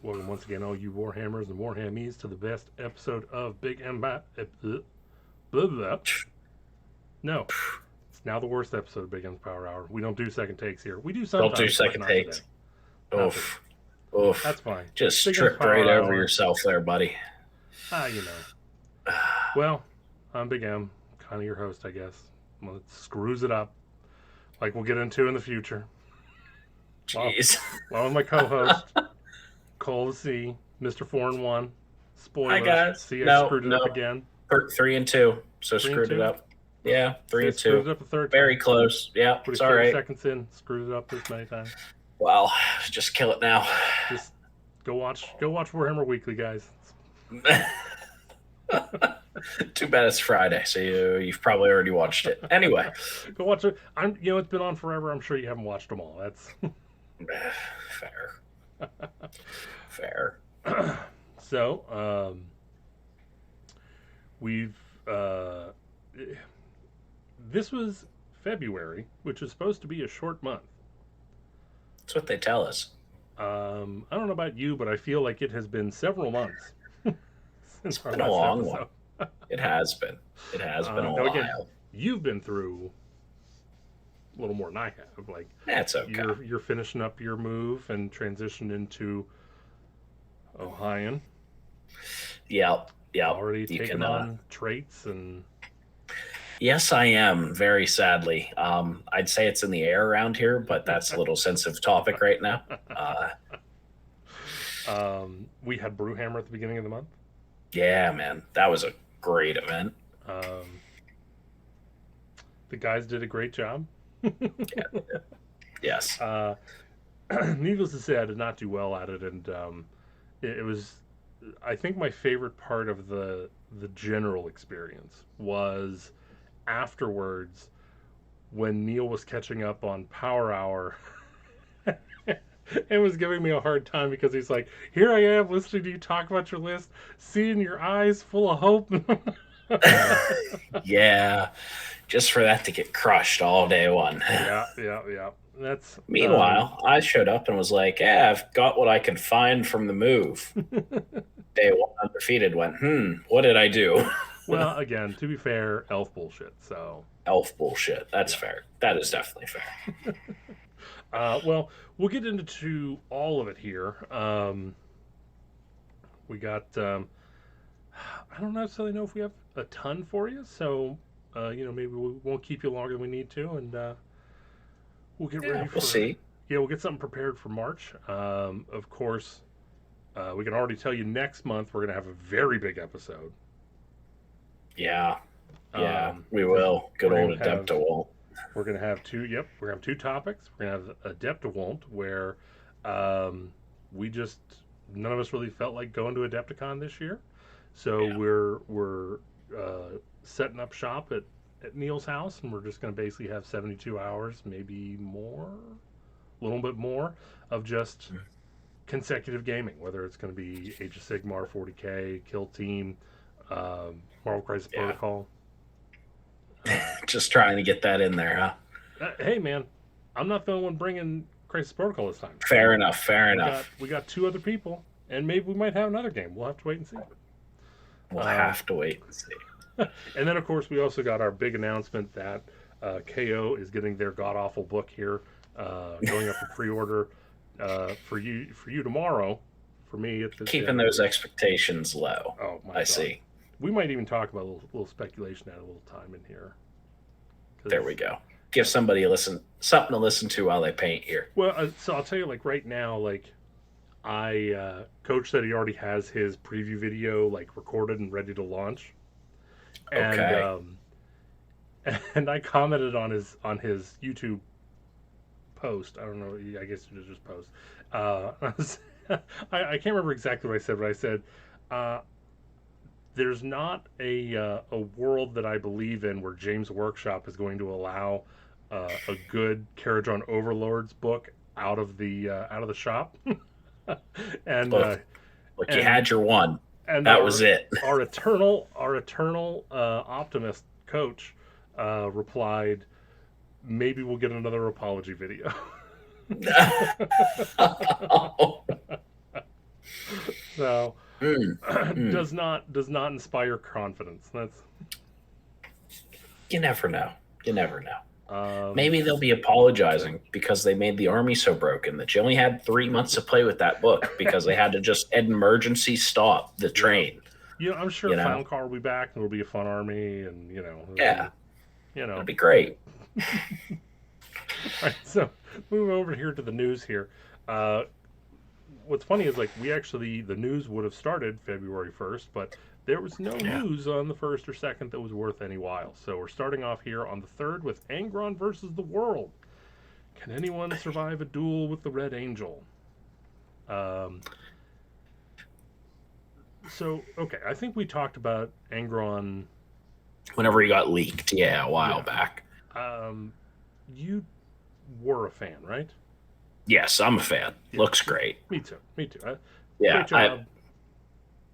Welcome once again, all you Warhammers and Warhammies, to the best episode of Big Empire. Blah, blah, blah. No, it's now the worst episode of Big Empire Hour. We don't do second takes here. We do Don't do sometimes, but second not today. takes. Not today. Oof. Oof. That's fine. Just Big tripped Empire right over Hour. yourself there, buddy. You know. Well, I'm Big M, kind of your host, I guess. Well, it screws it up, like we'll get into in the future. Jeez. Along with my co-host, Cole the C, Mr. 4-1. Spoiler. Hi, guys. See, I screwed it up again. 3 and 2. So 3 and screwed 2? it up. Yeah, 3 and 2. Screwed it up the third time. Very close. Yeah, it's all 30 right. seconds in, screwed it up this many times. Well, just kill it now. Just go watch Warhammer Weekly, guys. Too bad it's Friday, so you've probably already watched it. Anyway, Go watch it. It's been on forever. I'm sure you haven't watched them all. That's fair. So, we've this was February, which is supposed to be a short month. That's what they tell us. I don't know about you, but I feel like it has been several months since It's been a long episode. one. It has been. It has been a while. Again, you've been through a little more than I have. Like, That's okay. you're finishing up your move and transition into Ohio. Yeah. Already taking on traits and. Yes, I am, very sadly. I'd say it's in the air around here, but that's a little sensitive topic right now. We had Brewhammer at the beginning of the month. Yeah, man. That was a great event. The guys did a great job. Yes. Needless to say, I did not do well at it, and it was, I think, my favorite part of the general experience was afterwards when Neil was catching up on Power Hour and was giving me a hard time because he's like, here I am listening to you talk about your list, seeing your eyes full of hope. Yeah, just for that to get crushed all day one. Yeah. That's Meanwhile, I showed up and was like, yeah, I've got what I could find from the move. Day one undefeated went, what did I do? Well, again, to be fair, elf bullshit. So elf bullshit. That's fair. That is definitely fair. Well, we'll get into all of it here. We got, I don't necessarily know if we have a ton for you, so, maybe we won't keep you longer than we need to, and we'll get ready for... We'll see. Yeah, we'll get something prepared for March. Of course, we can already tell you next month we're going to have a very big episode. Yeah, we will. Good old Adeptawalt. We're going to have two topics. We're going to have Adeptawalt, where none of us really felt like going to Adepticon this year. So we're setting up shop at Neil's house, and we're just going to basically have 72 hours, maybe more, a little bit more, of just consecutive gaming, whether it's going to be Age of Sigmar, 40K, Kill Team, Marvel Crisis Protocol. Just trying to get that in there, huh? Hey, man, I'm not the only one bringing Crisis Protocol this time. Fair enough. We got two other people, and maybe we might have another game. We'll have to wait and see. We'll have to wait and see. And then, of course, we also got our big announcement that KO is getting their god-awful book here, going up for pre-order for you tomorrow. For me, it's keeping those expectations low. Oh, my God. See. We might even talk about a little speculation, add a little time in here. There we go. Give somebody something to listen to while they paint here. Well, so I'll tell you, like right now, like Coach said he already has his preview video like recorded and ready to launch. Okay. And I commented on his YouTube post. I don't know. I guess you just post. I can't remember exactly what I said, but I said, there's not a world that I believe in where James Workshop is going to allow a good Karajan Overlords book out of the shop. And look, you had your one, and that was it. Our eternal optimist Coach replied, "Maybe we'll get another apology video." So Mm, mm. does not inspire confidence. That's You never know. You never know. um, Maybe they'll be apologizing because they made the army so broken that you only had 3 months to play with that book because they had to just emergency stop the yeah. train. I'm sure You Final know? Car will be back. And there'll be a fun army, and it'll Yeah, be you know. it'd be great. All right, so move over here to the news here. Uh, what's funny is like the news would have started February 1st, but there was no Yeah. news on the first or second that was worth any while. So we're starting off here on the third with Angron versus the World. Can anyone survive a duel with the Red Angel? Um, so okay, I think we talked about Angron. Whenever he got leaked, yeah, a while Yeah, back. um, you were a fan, right? Yes, I'm a fan. Yeah, Looks great. me too. Me too. Yeah, Great job.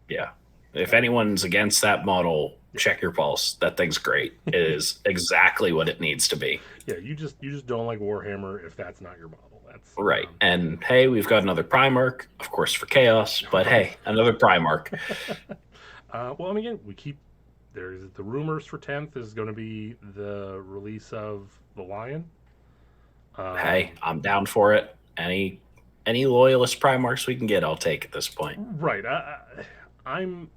yeah. If Uh, anyone's against that model, yeah, check your pulse. That thing's great. It is exactly what it needs to be. yeah. You just don't like Warhammer if that's not your model. That's Right. And hey, we've got another Primarch, of course, for Chaos, but right. hey, another Primarch. Well, and again, we keep there's the rumors for 10th is going to be the release of the Lion. Hey, Um, I'm down for it. Any loyalist Primarchs we can get, I'll take at this point. right. I'm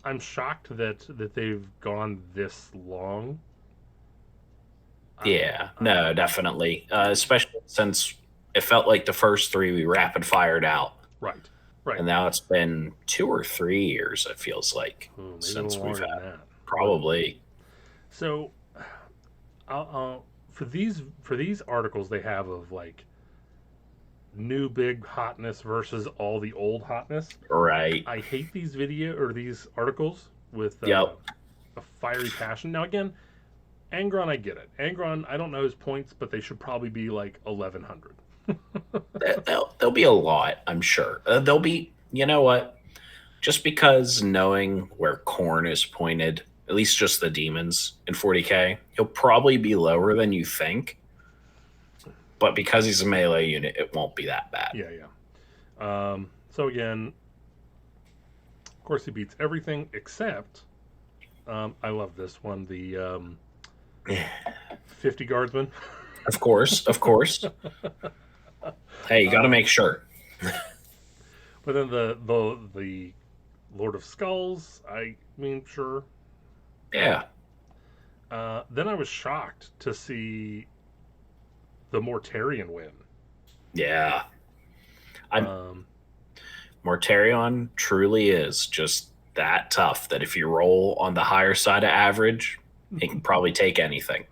I'm shocked that they've gone this long. I, Yeah, I no, definitely. Especially since it felt like the first three we rapid fired out. right, right. And now it's been 2 or 3 years, it feels like, Oh, maybe a little since we've longer had than that. But probably. so, for these articles they have of like new big hotness versus all the old hotness. Right. I hate these video or these articles with Yep. a fiery passion. Now again, Angron, I get it. Angron, I don't know his points, but they should probably be like 1100. There'll be a lot, I'm sure. There'll be, you know what? Just because knowing where corn is pointed, at least just the demons in 40K, he'll probably be lower than you think. But because he's a melee unit, it won't be that bad. Yeah, yeah. So again, of course, he beats everything except. I love this one, the 50 guardsmen. Of course, of course. Hey, you got to um, make sure. but then the Lord of Skulls. I mean, sure. Yeah, Then I was shocked to see the Mortarion win. yeah. I'm Um, Mortarion truly is just that tough that if you roll on the higher side of average, he can probably take anything.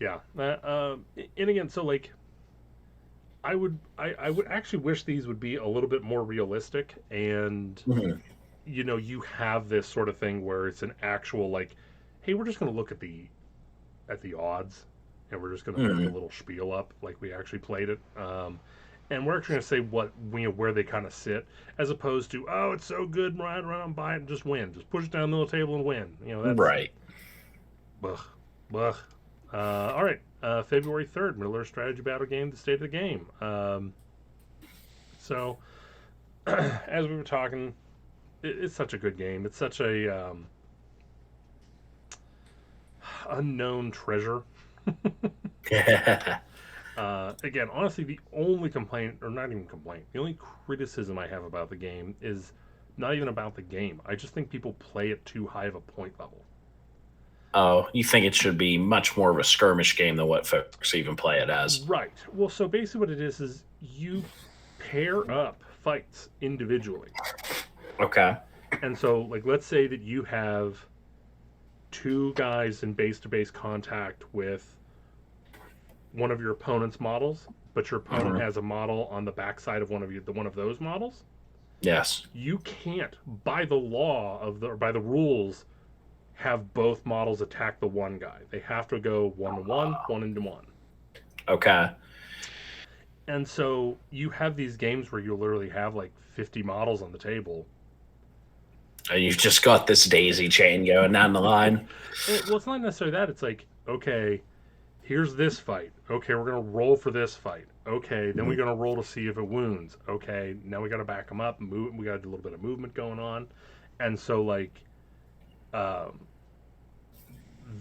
yeah. And again, so like I would actually wish these would be a little bit more realistic, and Mhm. you have this sort of thing where it's an actual like, hey, we're just going to look at the odds, and we're just going to put the Mhm. little spiel up like we actually played it. And we're actually going to say where they kind of sit, as opposed to, oh, it's so good, right around, buy it and just win, just push it down the little table and win. That's Right. ugh, ugh. All right, February 3rd, Middle-earth strategy battle game, the state of the game. So as we were talking, it's such a good game. It's such a unknown treasure. Again, honestly, the only complaint, or not even complaint, the only criticism I have about the game is not even about the game. I just think people play it too high of a point level. Oh, you think it should be much more of a skirmish game than what folks even play it as? Right. Well, so basically what it is you pair up fights individually. Okay. And so, like, let's say that you have two guys in base to base contact with one of your opponent's models, but your opponent Mhm. has a model on the backside of one of those models. Yes. You can't, by the law or by the rules, have both models attack the one guy. They have to go 1-to-1, 1-into-1. Okay. And so you have these games where you literally have like 50 models on the table. And you've just got this daisy chain going down the line. Well, it's not necessarily that. It's like, okay, here's this fight. Okay, we're gonna roll for this fight. Okay, then we're gonna roll to see if it wounds. Okay, now we gotta back them up. Move. We gotta do a little bit of movement going on, and so like um,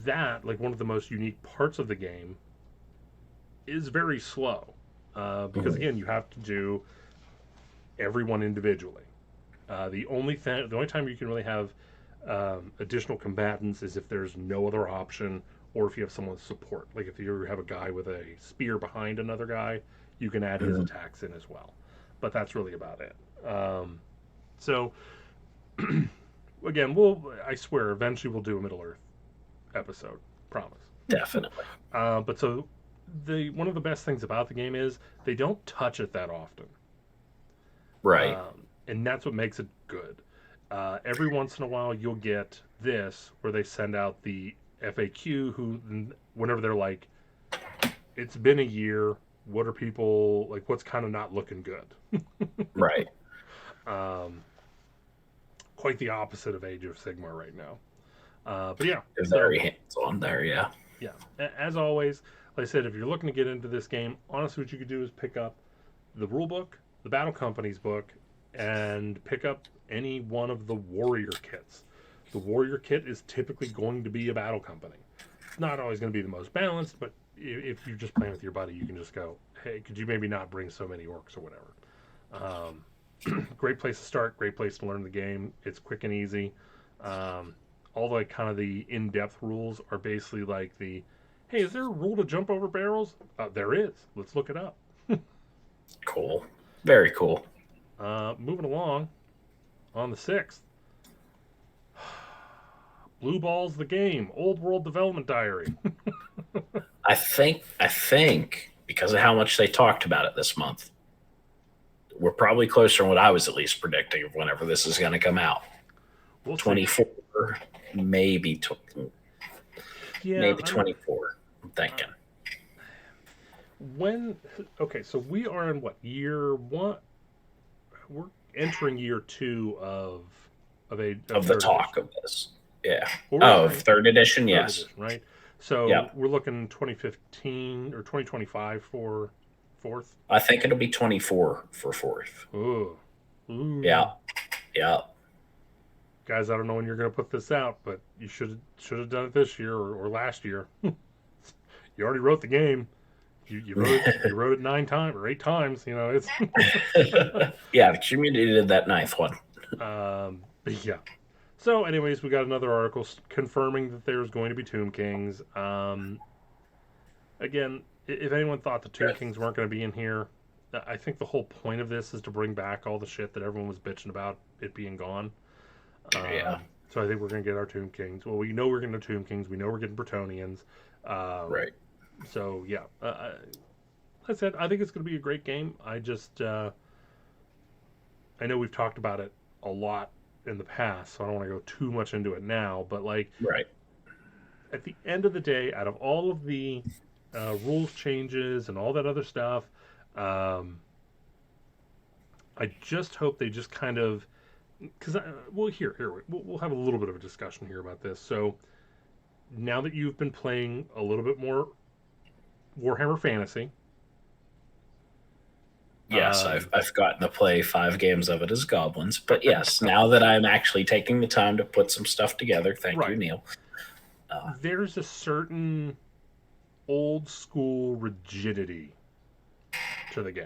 that, like one of the most unique parts of the game, is very slow because Mhm. again, you have to do everyone individually. The only time you can really have additional combatants is if there's no other option, or if you have someone support. Like if you have a guy with a spear behind another guy, you can add his Mhm. attacks in as well. But that's really about it. So again, I swear, eventually we'll do a Middle Earth episode. Promise. Definitely. But so the one of the best things about the game is they don't touch it that often, Right. and that's what makes it good. Every once in a while, you'll get this where they send out the FAQ, who whenever they're like, "It's been a year. What are people like? What's kind of not looking good?" Right. um, Quite the opposite of Age of Sigmar right now. But yeah, They're so very hands on there. Yeah. yeah, as always, like I said, if you're looking to get into this game, honestly, what you could do is pick up the rule book, the Battle Company's book, and pick up any one of the warrior kits. The warrior kit is typically going to be a Battle Company. It's not always going to be the most balanced, but if you're just playing with your buddy, you can just go, hey, could you maybe not bring so many orcs or whatever? Great place to start, great place to learn the game. It's quick and easy. Um, all the kind of the in-depth rules are basically like hey, is there a rule to jump over barrels? There is. Let's look it up. Cool. Very cool. Moving along on the 6th, Blue Balls the Game, Old World Development Diary. I think because of how much they talked about it this month, we're probably closer than what I was at least predicting of whenever this is going to come out. We'll see. 24, maybe Yeah, maybe I'm 24. I'm thinking. when okay, so we are in what year one? We're entering year two of Of the third talk edition. of this. Yeah. Well, we're Oh, entering third edition, third yes. edition, right? So Yep. we're looking 2015 or 2025 for fourth. I think it'll be 24 for fourth. Ooh, ooh, Yeah. Yeah. guys, I don't know when you're going to put this out, but you should have done it this year or last year. You already wrote the game. You wrote it 9 times or 8 times. You know it's Yeah, the community did that ninth one. but yeah. So, anyways, we got another article confirming that there's going to be Tomb Kings. Again, if anyone thought the Tomb Kings weren't going to be in here, I think the whole point of this is to bring back all the shit that everyone was bitching about it being gone. Yeah. So I think we're going to get our Tomb Kings. Well, we know we're getting the Tomb Kings. We know we're getting Bretonians. Um, Right. so yeah, like I said, I think it's going to be a great game. I know we've talked about it a lot in the past, so I don't want to go too much into it now. But like Right. at the end of the day, out of all of the rules changes and all that other stuff, um, I just hope they just kind of because well here we'll have a little bit of a discussion here about this. So now that you've been playing a little bit more Warhammer Fantasy, Yes, um, I've gotten to play 5 games of it as goblins, but yes, now that I'm actually taking the time to put some stuff together, thank you, right, Neil. Uh, there's a certain old school rigidity to the game.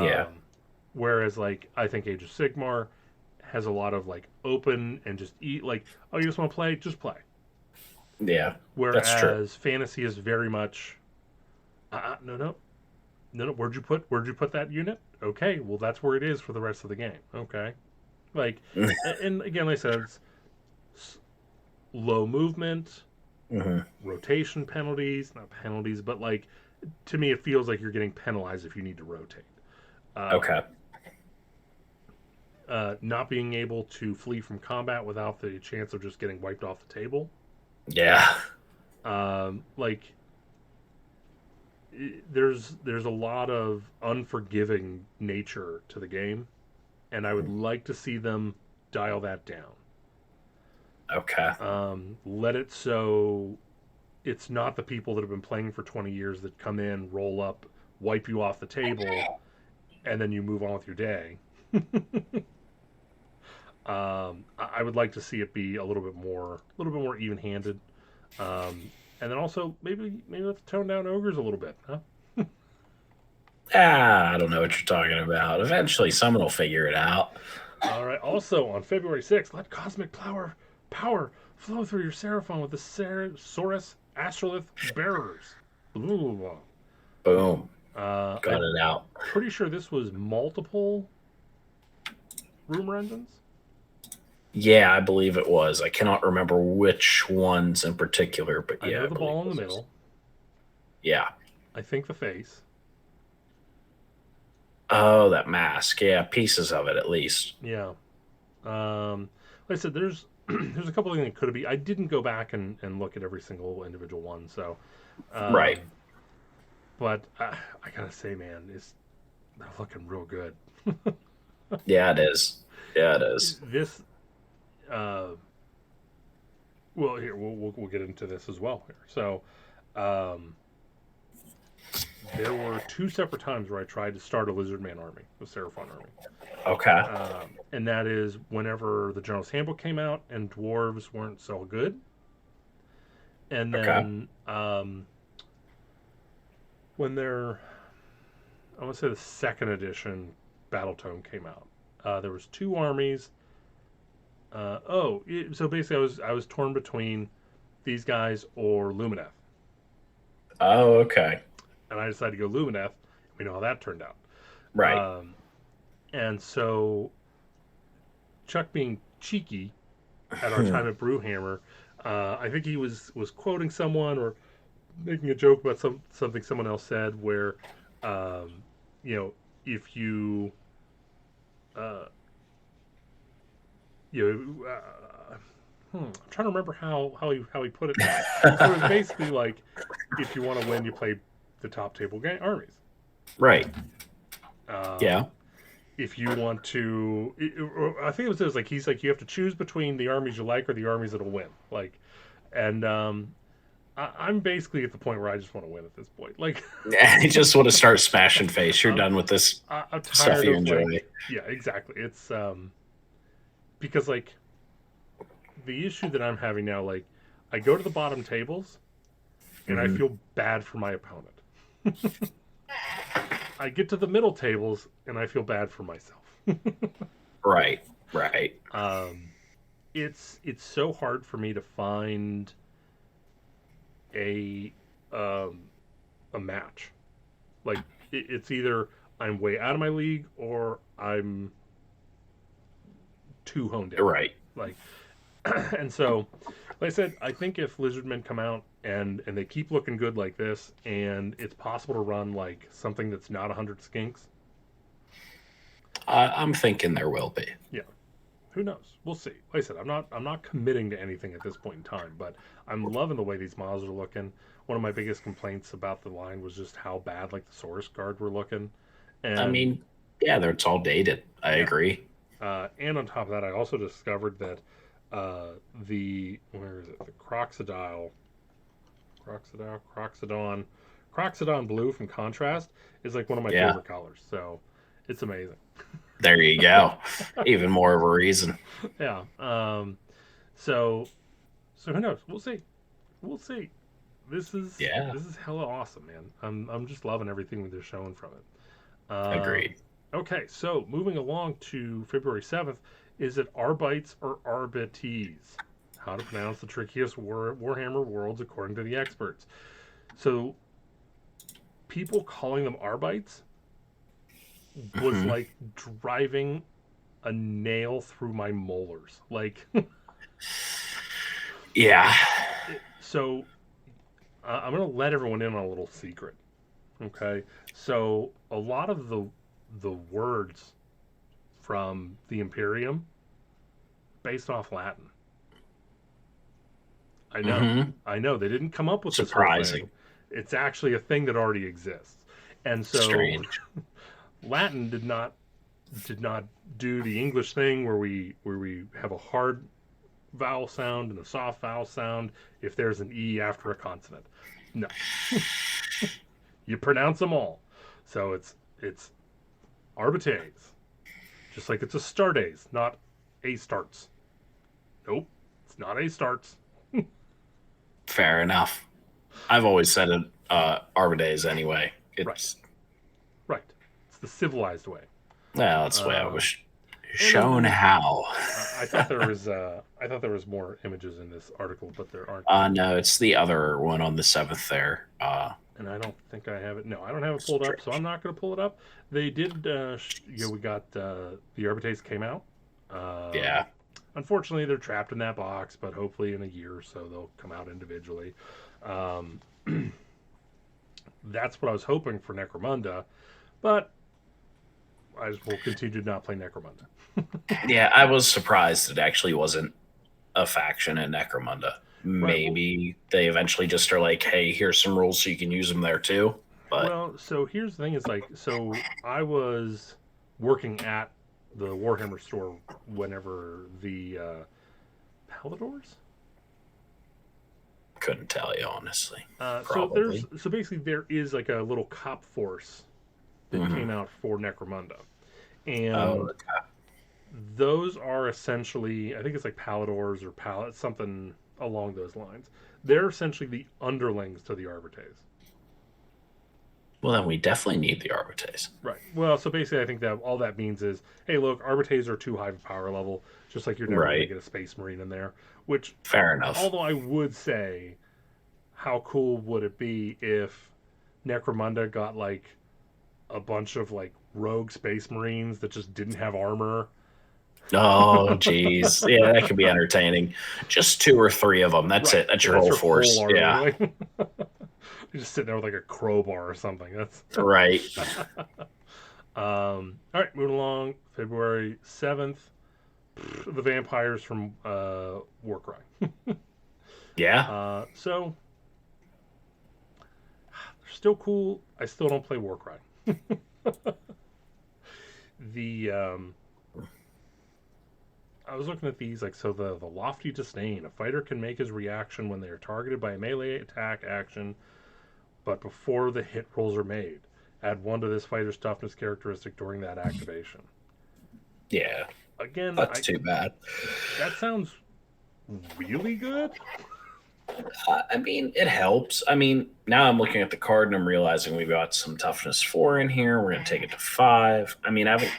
yeah, Whereas, like, I think Age of Sigmar has a lot of like open and just eat like, oh, you just want to play, just play. yeah, that's true. Whereas fantasy is very much, no, no, no, no. Where'd you put that unit? Okay, well that's where it is for the rest of the game. Okay, like, and again, like I said, it's low movement, Hmm. rotation penalties, not penalties, but like to me, it feels like you're getting penalized if you need to rotate. Um, Okay. Not being able to flee from combat without the chance of just getting wiped off the table. Yeah. Like there's a lot of unforgiving nature to the game, and I would like to see them dial that down. Okay. Let it so it's not the people that have been playing for 20 years that come in, roll up, wipe you off the table, and then you move on with your day. I would like to see it be a little bit more even-handed, and then also maybe let's tone down ogres a little bit, huh? Ah, I don't know what you're talking about. Eventually, someone will figure it out. All right. Also on February 6th, let cosmic power flow through your Seraphon with the Saurus Astrolith bearers. Ooh. Boom. Got I'm it out. pretty sure this was multiple rumor engines. Yeah, I believe it was. I cannot remember which ones in particular, but I yeah, know I the believe ball it in the was. middle. Yeah. I think the face. Oh, that mask. Yeah, pieces of it at least. Yeah. Like I said, there's there's a couple of things that could be. I didn't go back and look at every single individual one, so Right. um, but I gotta say, man, they're looking real good. Yeah, it is. Yeah, it is. This uh, well, here we'll get into this as well here. So, um, there were two separate times where I tried to start a Lizardman army, a Seraphon army, Okay. and that is whenever the General's Handbook came out and dwarves weren't so good, and Okay. then when they're I want to say the second edition Battletome came out, there was two armies. So basically, I was torn between these guys or Lumineth, Oh, okay. and I decided to go Lumineth. We know how that turned out. Right. Um, and so Chuck, being cheeky at our time at Brewhammer, I think he was quoting someone or making a joke about something someone else said, where um, you know if you uh, I'm trying to remember how he put it. So it was basically like, if you want to win, you play the top table armies. Right. Um, Yeah. if you want to, I think it was like he's like, you have to choose between the armies you like or the armies that'll win. Like, and I'm basically at the point where I just want to win at this point. Like, I just want to start smashing face. You're I'm, done with this I'm stuff tired you of enjoy. like, yeah, exactly. It's because like the issue that I'm having now, like I go to the bottom tables and I Mhm. feel bad for my opponent. I get to the middle tables and I feel bad for myself. Right. Right. um, it's so hard for me to find a um, a match. Like it's either I'm way out of my league or I'm too honed in. Right. Like, and so, like I said, I think if Lizardmen come out and they keep looking good like this, and it's possible to run like something that's not 100 skinks. I'm thinking there will be. Yeah, who knows? We'll see. Like I said, I'm not committing to anything at this point in time, but I'm loving the way these models are looking. One of my biggest complaints about the line was just how bad like the Source Guard were looking, I and mean, yeah, it's all dated. I yeah, agree. and on top of that, I also discovered that the where is it? The Croxodon blue from Contrast is like one of my Yeah. favorite colors. So it's amazing. There you go. Even more of a reason. Yeah. So who knows? We'll see. We'll see. This is Yeah. this is hella awesome, man. I'm just loving everything that they're showing from it. Agreed. Okay, so moving along to February 7th, is it Arbites or Arbites? How to pronounce the trickiest Warhammer worlds according to the experts. So people calling them Arbites was Mhm. like driving a nail through my molars. Like, Yeah. so I'm gonna let everyone in on a little secret. Okay, so a lot of the words from the Imperium based off Latin. I know, Hmm. I know they didn't come up with this whole thing. Surprising. It's actually a thing that already exists, and so Strange. Latin did not do the English thing where we have a hard vowel sound and a soft vowel sound if there's an E after a consonant. No. You pronounce them all. So it's Arbites. Just like it's a Stardays, not A starts. Nope. It's not A starts. Fair enough. I've always said it Arbides anyway. Right. It's Right. It's the civilized way. well, that's the way I was And then shown how. I thought there was more images in this article, but there aren't. No, it's the other one on the 7th there. And I don't think I have it. No, I don't have it pulled up, so I'm not going to pull it up. They did. We got the Arbites came out. Yeah. Unfortunately, they're trapped in that box, but hopefully in a year or so they'll come out individually. Um, that's what I was hoping for Necromunda, but I just will continue to not play Necromunda. Yeah, I was surprised it actually wasn't a faction in Necromunda. Maybe they eventually just are like, hey, here's some rules so you can use them there too. But Well, so here's the thing: is like, so I was working at the Warhammer store whenever the Paladors. couldn't tell you honestly. So Probably. basically there is like a little cop force that Mhm. came out for Necromunda, and Oh, okay. those are essentially, I think it's like Paladors or something along those lines. They're essentially the underlings to the Arbites. Well, then we definitely need the Arbites. Right. Well, so basically, I think that all that means is, hey, look, Arbites are too high of a power level, just like you're never going to Right. get a Space Marine in there. Which, Fair enough. although I would say, how cool would it be if Necromunda got like a bunch of like rogue Space Marines that just didn't have armor? Oh, geez. Yeah, that could be entertaining. Just 2 or 3 of them. That's Right. it. That's your whole force. army. Yeah. Like, you're just sitting there with like a crowbar or something. That's Right. all right. Moving along. February 7th. The vampires from Warcry. Yeah. So they're still cool. I still don't play Warcry. the I was looking at these like, so the lofty disdain. A fighter can make his reaction when they are targeted by a melee attack action, but before the hit rolls are made. Add 1 to this fighter's toughness characteristic during that activation. Yeah. Again, That's too bad. that sounds really good. I mean, it helps. I mean, now I'm looking at the card and I'm realizing we've got some toughness 4 in here. We're going to take it to 5. I mean, I haven't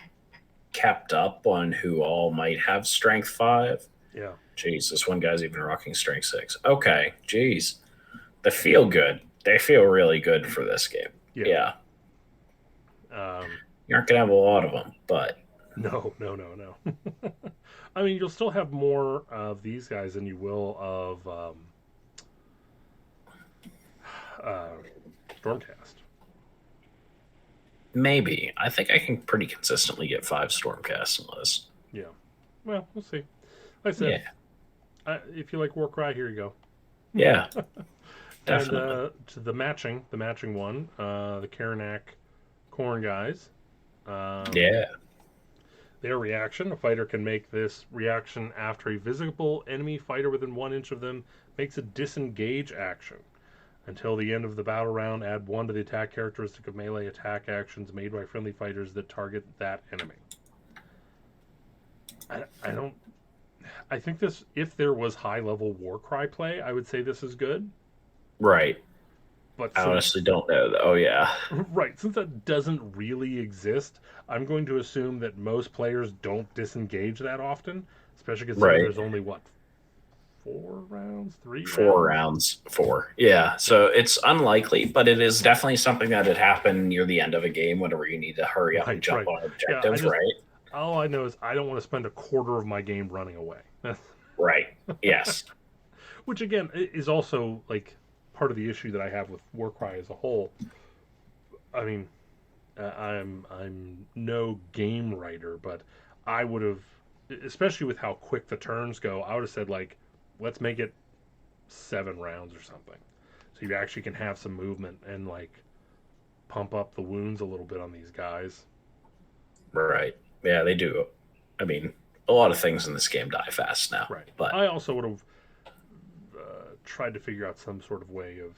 kept up on who all might have strength 5. Yeah. Jeez, this one guy's even rocking strength 6. Okay, jeez. They feel good. They feel really good for this game. Yeah. You aren't going to have a lot of them, but. No. I mean, you'll still have more of these guys than you will of Stormcast. Maybe. I think I can pretty consistently get 5 Stormcasts in this. Yeah. Well, we'll see. Like I said, if you like Warcry, here you go. Yeah. Definitely. And to the matching one, the Karanak Corn guys. Yeah. Their reaction: a fighter can make this reaction after a visible enemy fighter within 1 inch of them makes a disengage action. Until the end of the battle round, add 1 to the attack characteristic of melee attack actions made by friendly fighters that target that enemy. I don't. I think this, if there was high level Warcry play, I would say this is good. Right. But I honestly don't know. Oh, yeah. Right. Since that doesn't really exist, I'm going to assume that most players don't disengage that often, especially because there's only, what, 4 rounds? 3 4 rounds. 4. Yeah. So it's unlikely, but it is definitely something that would happen near the end of a game whenever you need to hurry up and jump on objectives, right? All I know is I don't want to spend a quarter of my game running away. Right. Yes. Which, again, is also, like, part of the issue that I have with Warcry as a whole. I mean, I'm no game writer, but I would have, especially with how quick the turns go, I would have said, like, let's make it 7 rounds or something, so you actually can have some movement and like pump up the wounds a little bit on these guys. Right. Yeah, they do. I mean, a lot of things in this game die fast now. Right. But I also would have tried to figure out some sort of way of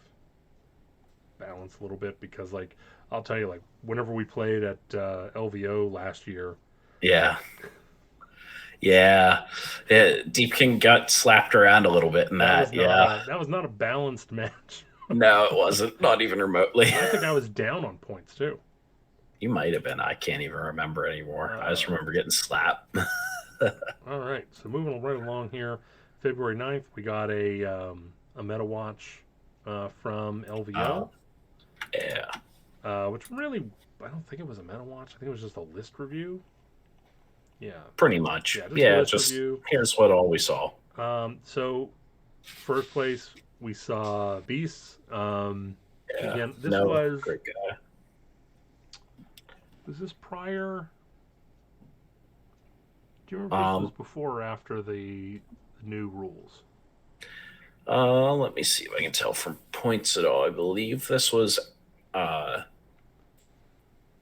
balance a little bit because, like, I'll tell you, like, whenever we played at LVO last year, yeah, yeah, Deep King got slapped around a little bit in that. Yeah, that was not a balanced match. no, it wasn't. Not even remotely. And I think I was down on points too. You might have been. I can't even remember anymore. I just remember getting slapped. All right, so moving right along here, February 9th, we got a Meta Watch from LVO, Yeah, which really, I don't think it was a Meta Watch. I think it was just a list review. Yeah, pretty much. yeah, just a Yeah, list just review. here's what all we saw. So first place we saw Beasts. Yeah, Again, this no, was great guy. this prior? Do you remember if this was before or after the new rules? Let me see if I can tell from points at all. I believe this was nah,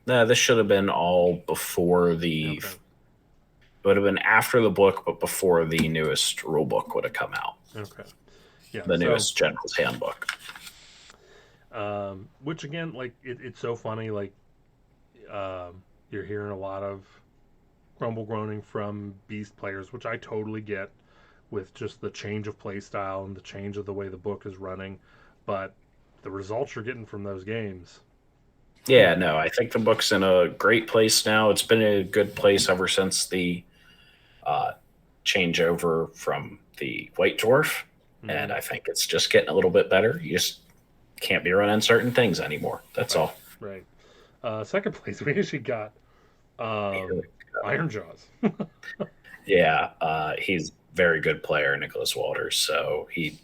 this should have been all before the Okay. it would have been after the book, but before the newest rule book would have come out. Okay. Yeah. The So, newest General's Handbook. which again, like it's so funny. Like, you're hearing a lot of grumble groaning from Beast players, which I totally get, with just the change of play style and the change of the way the book is running. But the results you're getting from those games, Yeah, no, I think the book's in a great place now. It's been in a good place ever since the changeover from the White Dwarf, and I think it's just getting a little bit better. You just can't be running certain things anymore. That's all. right? Second place, we actually got Iron Jaws. Yeah, he's a very good player, Nicholas Walters. So he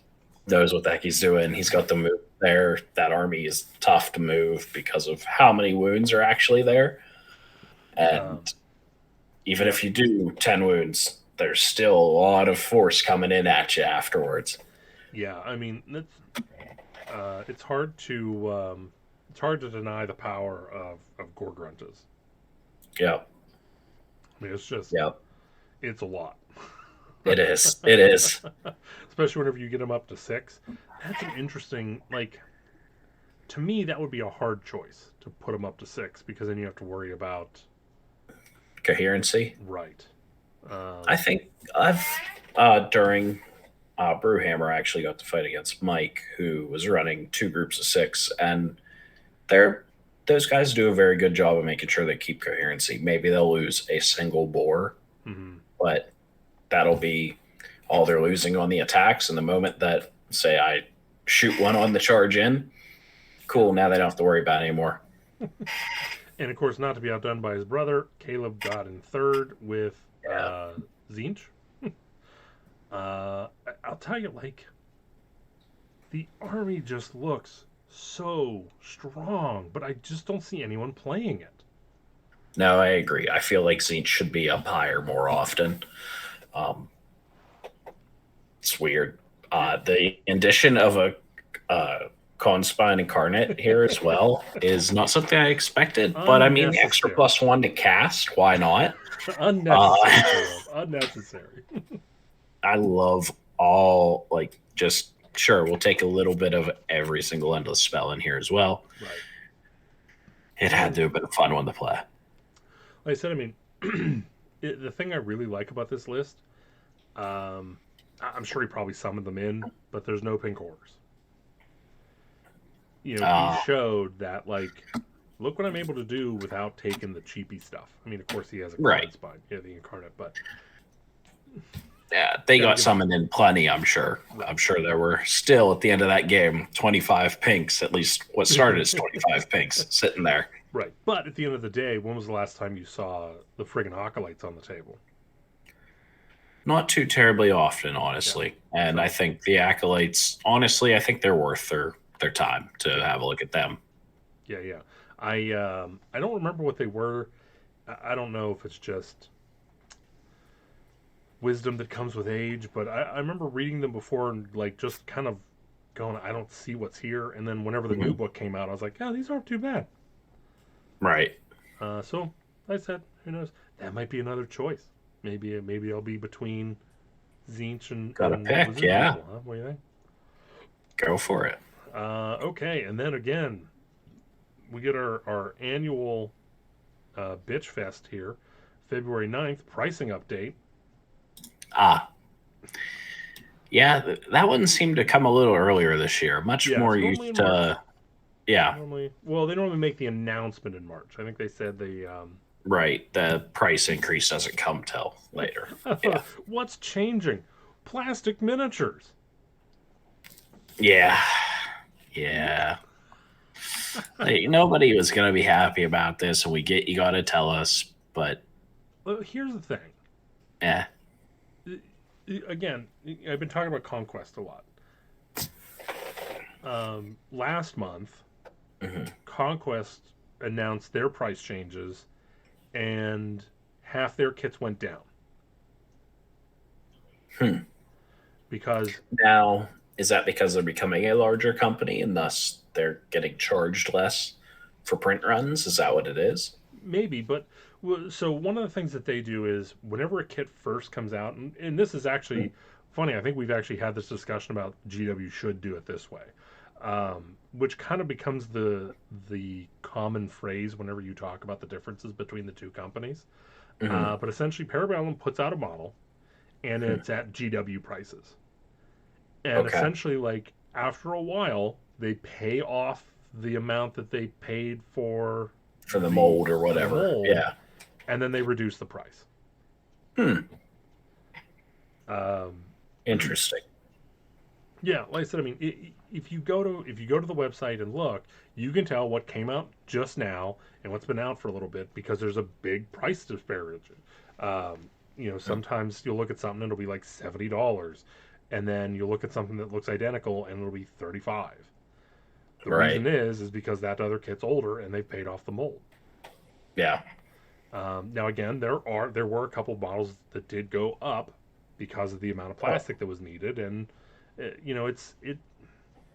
knows what the heck he's doing. He's got the move there. That army is tough to move because of how many wounds are actually there. And even if you do 10 wounds, there's still a lot of force coming in at you afterwards. Yeah, I mean it's hard to deny the power of Gorgruntas. Yep. I mean, it's just Yep. it's a lot. It is. It is. Especially whenever you get them up to 6. That's an interesting, like, to me that would be a hard choice to put them up to 6 because then you have to worry about Coherency. right. I think I've during Brewhammer, I actually got to fight against Mike, who was running 2 groups of 6, and those guys do a very good job of making sure they keep coherency. Maybe they'll lose a single boar, but that'll be all they're losing on the attacks. And the moment that, say, I shoot one on the charge in, cool, now they don't have to worry about it anymore. And of course, not to be outdone by his brother, Caleb got in third with Zinch. I'll tell you, like, the army just looks so strong, but I just don't see anyone playing it. No, I agree. I feel like Zinch should be up higher more often. It's weird. The addition of a Conspine Incarnate here as well is not something I expected, but I mean, the extra +1 to cast, why not? Unnecessary. Unnecessary. I love all, like, just, sure, we'll take a little bit of every single endless spell in here as well. Right. It had to have been a fun one to play. Like I said, I mean, the thing I really like about this list, I'm sure he probably summoned them in, but there's no pink orders. You know, he showed that, like, look what I'm able to do without taking the cheapy stuff. I mean, of course, he has a card spine, yeah, the Incarnate, but yeah, they got summoned in plenty. I'm sure. I'm sure there were still at the end of that game 25 pinks, at least what started as 25 pinks sitting there. Right, but at the end of the day, when was the last time you saw the friggin' Acolytes on the table? Not too terribly often, honestly. Yeah. And I think the Acolytes, honestly, I think they're worth their time to have a look at them. Yeah. I don't remember what they were. I don't know if it's just wisdom that comes with age, but I remember reading them before and, like, just kind of going, I don't see what's here. And then whenever the new book came out, I was like, yeah, these aren't too bad. Right. So I said, who knows? That might be another choice. maybe I'll be between Zinch Got a and pick, Wizard yeah. People, huh? What do you think? Go for it. Okay, and then again, we get our annual Bitch Fest here, February 9th, pricing update. Ah, yeah, that one seemed to come a little earlier this year. Much Yeah, more it's normally used in March. to, yeah, They normally make the announcement in March. I think they said they. right. The price increase doesn't come till later. Yeah, What's changing? Plastic miniatures. yeah, yeah. Like, nobody was gonna be happy about this, and we get you got to tell us, but Here's the thing. eh, Again, I've been talking about Conquest a lot. Last month, mhm. Conquest announced their price changes, and half their kits went down Hmm. because Now, is that because they're becoming a larger company and thus they're getting charged less for print runs? Is that what it is? maybe. But so one of the things that they do is whenever a kit first comes out, and this is Hmm. actually funny. I think we've actually had this discussion about GW should do it this way, which kind of becomes the common phrase whenever you talk about the differences between the two companies. Hmm. But essentially, Parabellum puts out a model, and Hmm. it's at GW prices. And Okay. essentially, like after a while, they pay off the amount that they paid for For the the mold or the whatever. mold, Yeah. and then they reduce the price. Hmm. Um, Interesting. yeah, like I said, I mean, if you go to the website and look, you can tell what came out just now and what's been out for a little bit because there's a big price disparity. Sometimes you'll look at something and it'll be like $70, and then you'll look at something that looks identical and it'll be 35. The Right. reason is because that other kit's older and they paid off the mold. Yeah. Now again, there were a couple models that did go up because of the amount of Oh, plastic that was needed, and it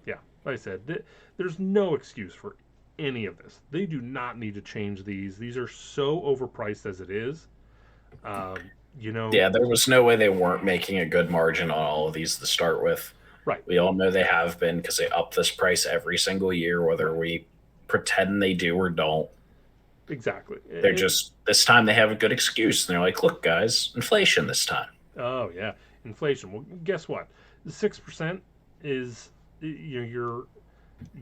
yeah, like I said, there's no excuse for any of this. They do not need to change these. These are so overpriced as it is. Um, you know, yeah. There was no way they weren't making a good margin on all of these to start with. right, We all know they have been because they up this price every single year, whether right, we pretend they do or don't. exactly. They're just this time they have a good excuse, and they're like, "Look, guys, inflation this time." Oh yeah, inflation. Well, guess what? 6% is you're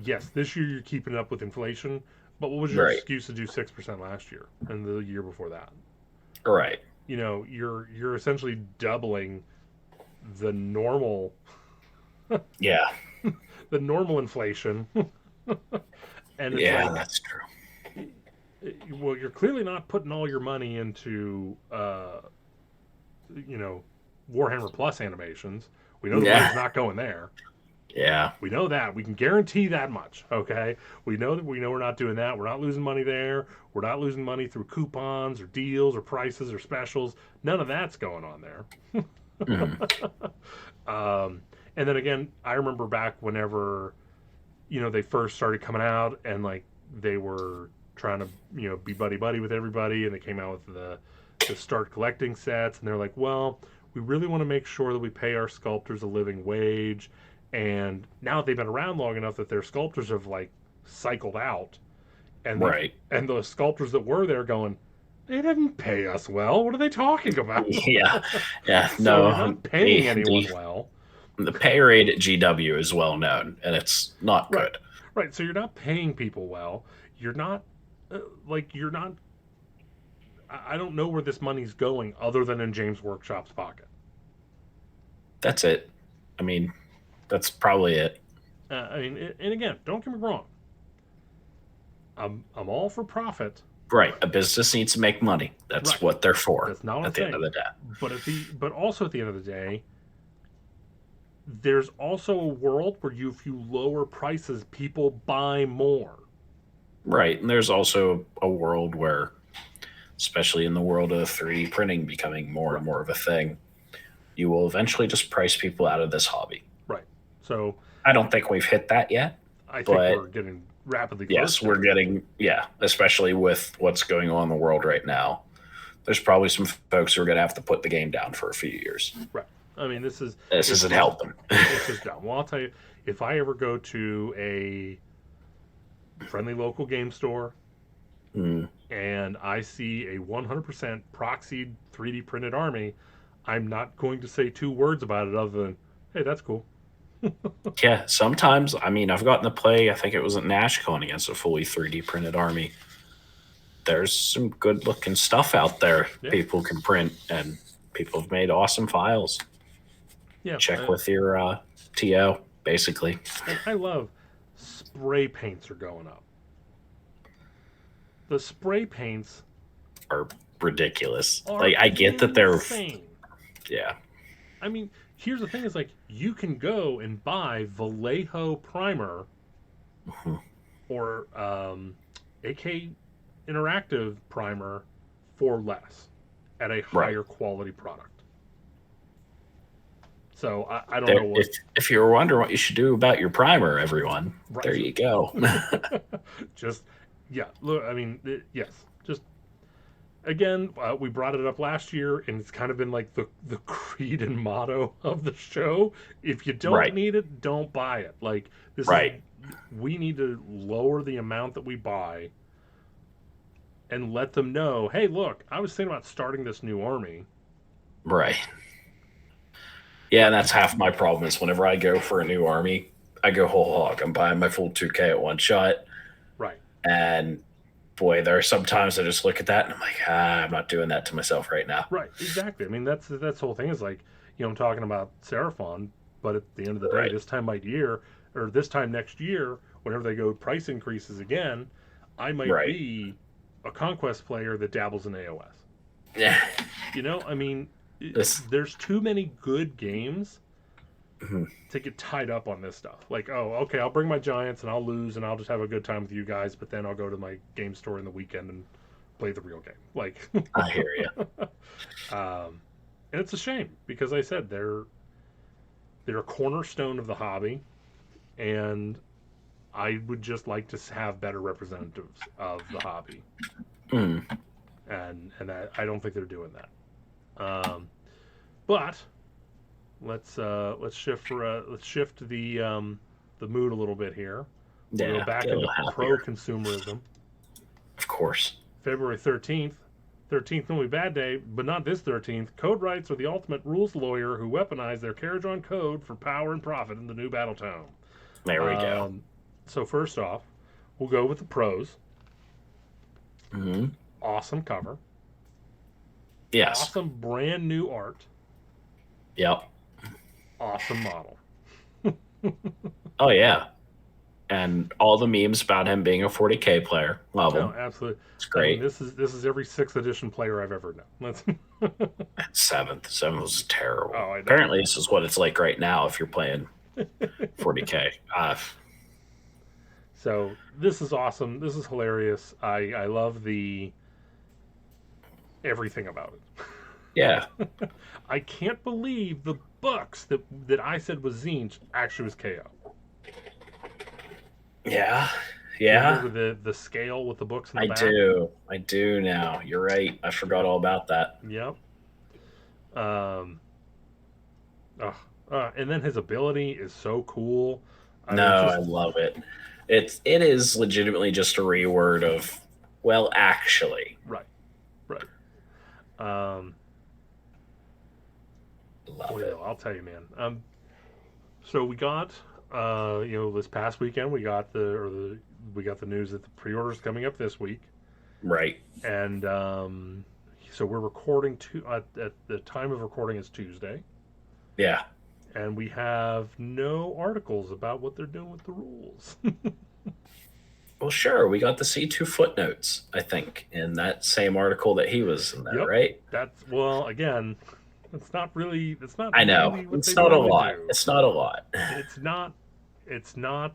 yes, this year you're keeping up with inflation, but what was your Right. excuse to do 6% last year and the year before that? Right. You're essentially doubling the normal Yeah. the normal inflation, and it's Yeah, like, that's true. well, you're clearly not putting all your money into you know Warhammer Plus animations. We know the money's Yeah. not going there. Yeah. We know that. We can guarantee that much. Okay. We know we're not doing that. We're not losing money there. We're not losing money through coupons or deals or prices or specials. None of that's going on there. Mhm. um, and then again, I remember back whenever they first started coming out and like they were trying to be buddy buddy with everybody, and they came out with the start collecting sets, and they're like, well, we really want to make sure that we pay our sculptors a living wage. And now they've been around long enough that their sculptors have like cycled out, and Right. the sculptors that were there going, they didn't pay us well. What are they talking about? Yeah. Yeah. So you're No, not paying anyone the well. the pay rate at GW is well known, and it's not Right. good. Right. So you're not paying people well. You're not you're not. I don't know where this money's going other than in James Workshop's pocket. That's it. I mean, that's probably it. I mean, and again, don't get me wrong. I'm all for profit. Right. A business needs to make money. That's Right. what they're for That's not what I'm at the end saying. of the day. But also at the end of the day, there's also a world where if you lower prices, people buy more. Right. And there's also a world where, especially in the world of 3D printing becoming more and Right. more of a thing, you will eventually just price people out of this hobby. Right. So I don't think we've hit that yet, I think we're but getting rapidly close yes, to we're it. getting, yeah, especially with what's going on in the world right now. there's probably some folks who are going to have to put the game down for a few years. Right. I mean, This it's isn't just helping. it's just dumb. Well, I'll tell you, if I ever go to a friendly local game store Mm, and I see a 100% proxied 3D printed army, I'm not going to say two words about it other than, "Hey, that's cool." yeah, sometimes, I mean, I've gotten to play, I think it was at NashCon against a fully 3D printed army. There's some good looking stuff out there Yeah, people can print, and people have made awesome files. yeah. Check with your TO, basically. And I love spray paints are going up. The spray paints Are ridiculous. are Like, I get that they're, insane. yeah, I mean, here's the thing: is like you can go and buy Vallejo primer mhm, or AK Interactive primer for less at a right. higher quality product. So I don't know There, what. if you're wondering what you should do about your primer, everyone, there Right. you go. Just yeah. Look, I mean, yes. Just again, we brought it up last year, and it's kind of been like the creed and motto of the show. If you don't Right, need it, don't buy it. Like this is, right, we need to lower the amount that we buy and let them know, hey, look, I was thinking about starting this new army. right. Yeah, and But that's half my problem is whenever I go for a new army, I go whole hog. I'm buying my full 2K at one shot. right, And boy, there are some times I just look at that and I'm like, I'm not doing that to myself right now. right, exactly. I mean, that's the whole thing is like, I'm talking about Seraphon, but at the end of the day, Right, this time of year or this time next year, whenever they go price increases again, I might right. be a conquest player that dabbles in AOS. Yeah. I mean, This, there's too many good games mhm, to get tied up on this stuff. Like, oh, okay, I'll bring my Giants and I'll lose and I'll just have a good time with you guys, but then I'll go to my game store in the weekend and play the real game. Like, I hear you. and it's a shame because I said they're a cornerstone of the hobby, and I would just like to have better representatives of the hobby, Mm, and I don't think they're doing that. But let's shift the mood a little bit here. We'll go yeah, back get a into little pro happier. consumerism. Of course. February 13th. 13th only bad day, but not this 13th. Code Rights are the ultimate rules lawyer who weaponize their Karajon code for power and profit in the new Battletome. There we go. Um, so first off, we'll go with the pros. Hmm. Awesome cover. Yes. Awesome brand new art. Yep. Awesome model. Oh, yeah. And all the memes about him being a 40K player. Love No, him. absolutely. It's I mean, great. this is every 6th edition player I've ever known. Seventh. Seventh was terrible. Oh, I know. Apparently, this is what it's like right now if you're playing 40K. So this is awesome. This is hilarious. I love the everything about it. Yeah. I can't believe the books that I said was Zinch actually was KO. Yeah. You Yeah. remember the scale with the books in the I back? do. I do now. You're right. I forgot all about that. Yep. Um. And then his ability is so cool. I No, mean, I just love it. It is legitimately just a reword of, well, actually. right, right. Um. Love Boy, it. I'll tell you, man. So we got, this past weekend we got the news that the pre-orders coming up this week, Right. and so we're recording at the time of recording is Tuesday, Yeah. and we have no articles about what they're doing with the rules. Well, sure. We got to see two footnotes, I think, in that same article that he was in there, Yep, right? that's well, again, it's not really I know. what It's they not a normally lot. do. It's not a lot. It's not it's not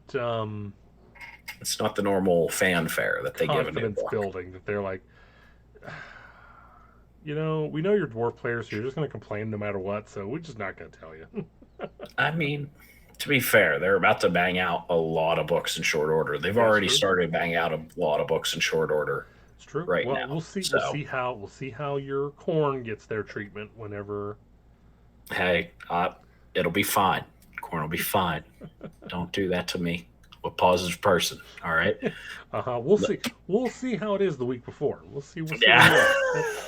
It's not the normal fanfare that they give a new confidence book. building that they're like, we know you're dwarf players, so you're just going to complain no matter what, so we're just not going to tell you. I mean, to be fair, they're about to bang out a lot of books in short order. They've That's already true. started banging out a lot of books in short order. It's true. right Well, now. we'll see. So, We'll see how your corn gets their treatment whenever. hey, it'll be fine. Corn will be fine. Don't do that to me. I'm a positive person. All right. We'll see. We'll see how it is the week before. We'll see. We'll see where Yeah.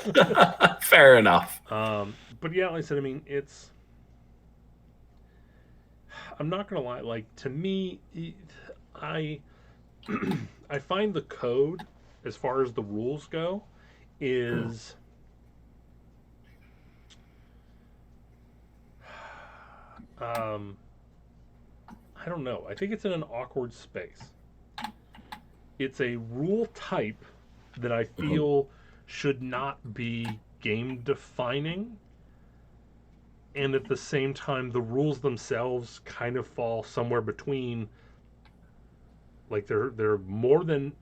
you are. That's, Fair enough. but yeah, like I said, I mean, it's. I'm not gonna lie. Like to me, I I find the code, as far as the rules go, is um, I don't know. I think it's in an awkward space. It's a rule type that I Mhm. feel should not be game defining, and at the same time, the rules themselves kind of fall somewhere between. Like they're more than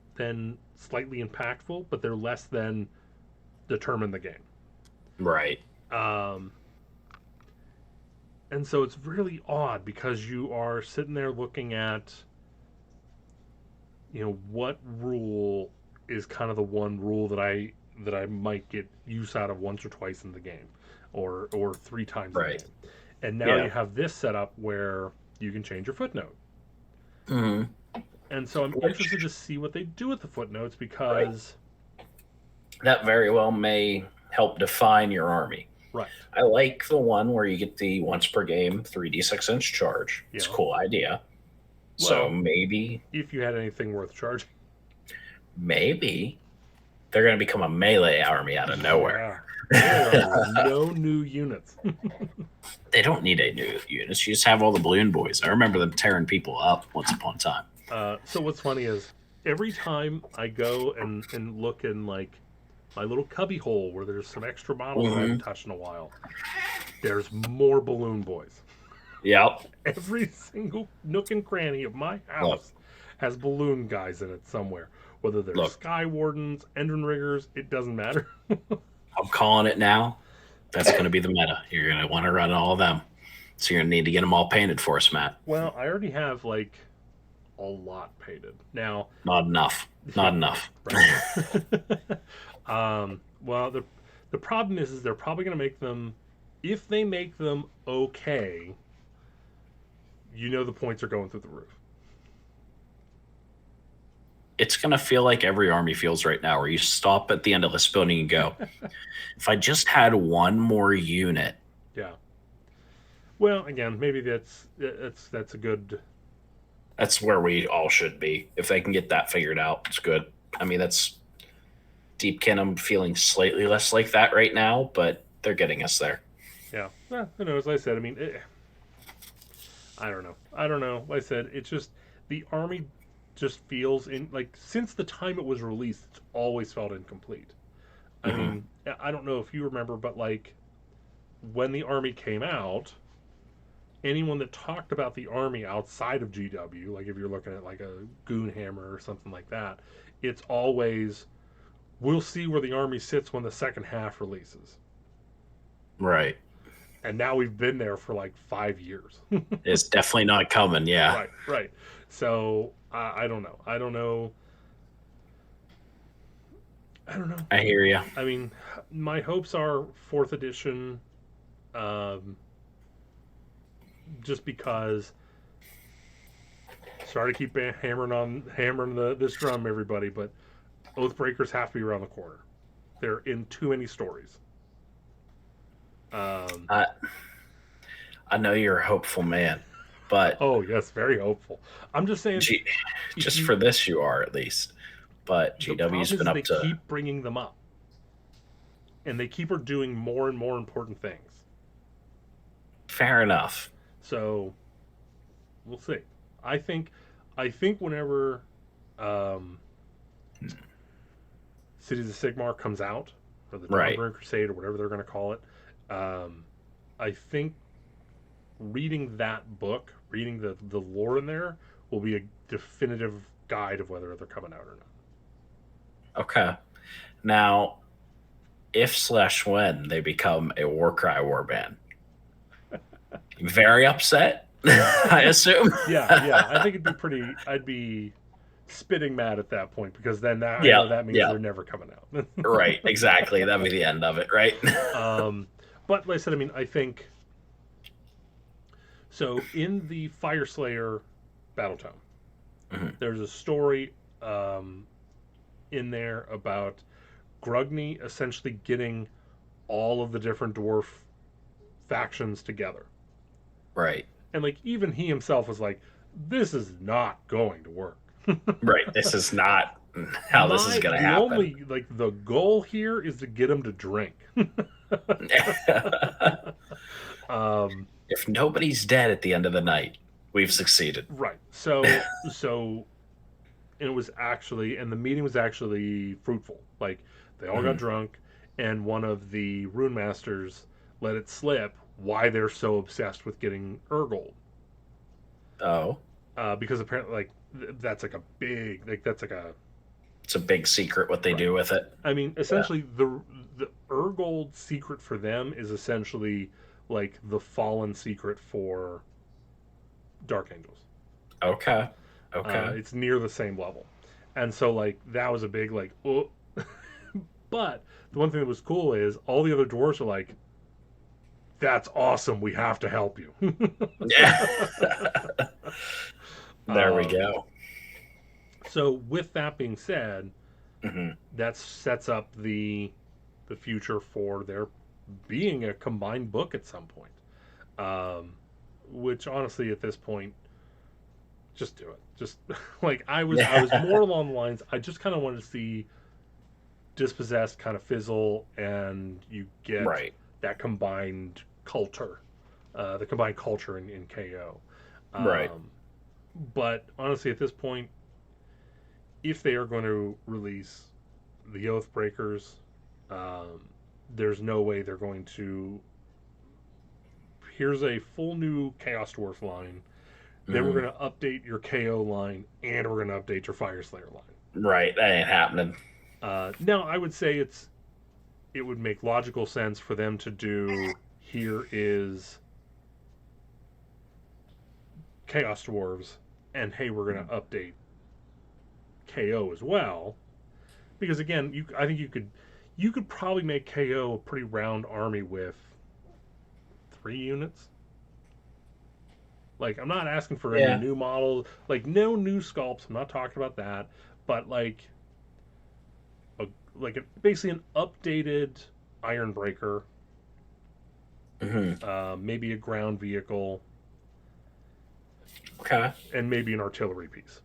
slightly impactful, but they're less than determine the game. Right. Um, and so it's really odd because you are sitting there looking at, what rule is kind of the one rule that I might get use out of once or twice in the game, or three times in the Right. game. And now you Yeah. have this setup where you can change your footnote. Hmm. And so I'm interested Which, to see what they do with the footnotes right. because That very well may help define your army. right, I like the one where you get the once per game 3d6 charge. It's a yeah. cool idea. So Well, maybe, if you had anything worth charging. maybe they're going to become a melee army out of nowhere. Yeah. Melee army with no new units. They don't need a new units. You just have all the balloon boys. I remember them tearing people up once upon a time. So what's funny is every time I go and look in like my little cubby hole where there's some extra models that I haven't Hmm. touched in a while, there's more balloon boys. Yep. Every single nook and cranny of my Look, house has balloon guys in it somewhere. Whether they're look, Sky Wardens, Endrin Riggers, it doesn't matter. I'm calling it now. That's going to be the meta. You're going to want to run all of them. So you're going to need to get them all painted for us, Matt. Well, I already have like a lot painted. Now, Not enough. Not enough. right. Well, the problem is they're probably going to make them, if they make them okay, the points are going through the roof. It's going to feel like every army feels right now, where you stop at the end of this building and go, if I just had one more unit. Yeah. Well, again, maybe that's a good. That's where we all should be. If they can get that figured out, it's good. I mean, that's Deep Kingdom feeling slightly less like that right now, but they're getting us there. Yeah. Well, who knows? Like I said, I mean, I don't know. I don't know. Like I said, it's just the army just feels in like since the time it was released, it's always felt incomplete. I Hmm. mean, I don't know if you remember, but like when the army came out, anyone that talked about the army outside of GW, like if you're looking at like a Goonhammer or something like that, it's always we'll see where the army sits when the second half releases. Right. And now we've been there for like 5 years. It's definitely not coming. Yeah. Right, right. So I don't know. I don't know. I don't know. I hear you. I mean, my hopes are fourth edition, um, just because. Sorry to keep hammering this drum, everybody, but Oathbreakers have to be around the corner. They're in too many stories. Um, I, I know you're a hopeful man, but oh yes, very hopeful. I'm just saying, G, if just you for this, you are at least. But the problem GW's is been they up to. keep bringing them up, and they keep are doing more and more important things. Fair enough. So we'll see. I think, I think whenever um, Cities of Sigmar comes out, or the Right. Dawnbreaker Crusade, or whatever they're going to call it, um, I think reading that book, reading the lore in there, will be a definitive guide of whether they're coming out or not. Okay. Now, if slash when they become a Warcry warband, very upset, I assume. Yeah, yeah. I think it'd be pretty. I'd be spitting mad at that point because then that, I Yeah, know that means yeah, they're never coming out. right, exactly. That'd be the end of it, right? But like I said, I mean, I think so. In the Fire Slayer Battletome, Mhm. there's a story um, in there about Grugny essentially getting all of the different dwarf factions together. Right, And like even he himself was like, this is not going to work. right. This is not how this is My going to the happen. only like the goal here is to get him to drink. um, If nobody's dead at the end of the night, we've succeeded. right. So and it was actually and the meeting was actually fruitful. Like they all got Mhm. drunk and one of the rune masters let it slip why they're so obsessed with getting Urgold. Oh, Because apparently like that's like a big like that's like a it's a big secret what they right. do with it. I mean, Yeah. essentially, the Urgold secret for them is essentially like the fallen secret for Dark Angels. Okay. Okay. It's near the same level, and so like that was a big like oh. But the one thing that was cool is all the other dwarves are like, "That's awesome. We have to help you." Yeah. There we um, go. so with that being said, Hmm. that sets up the future for there being a combined book at some point. Um, which honestly, at this point, just do it. Just like I was more along the lines. I just kind of wanted to see Dispossessed kind of fizzle, and you get Right. that combined culture, the combined culture in KO. Right. Um, but honestly, at this point, if they are going to release the Oathbreakers, um, there's no way they're going to. Here's a full new Chaos Dwarf line. Then we're Mhm. going to update your KO line, and we're going to update your Fire Slayer line. Right. That ain't happening. Now, I would say it would make logical sense for them to do here is Chaos Dwarves, and hey, we're going to update KO as well. Because again, I think you could probably make KO a pretty round army with 3 units. Like I'm not asking for any Yeah. new models, like no new sculpts. I'm not talking about that, but a, basically an updated Ironbreaker, Hmm. maybe a ground vehicle, Okay. and maybe an artillery piece.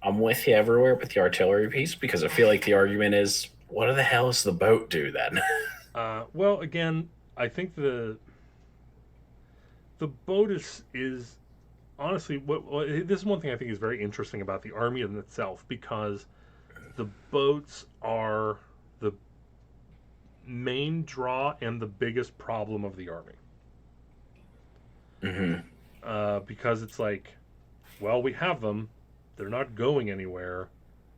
I'm with you everywhere with the artillery piece because I feel like the argument is, what the hell does the boat do then? Well, again, I think the boat is honestly this is one thing I think is very interesting about the army in itself because the boats are the main draw and the biggest problem of the army. Hmm. Because it's like, well, we have them, they're not going anywhere,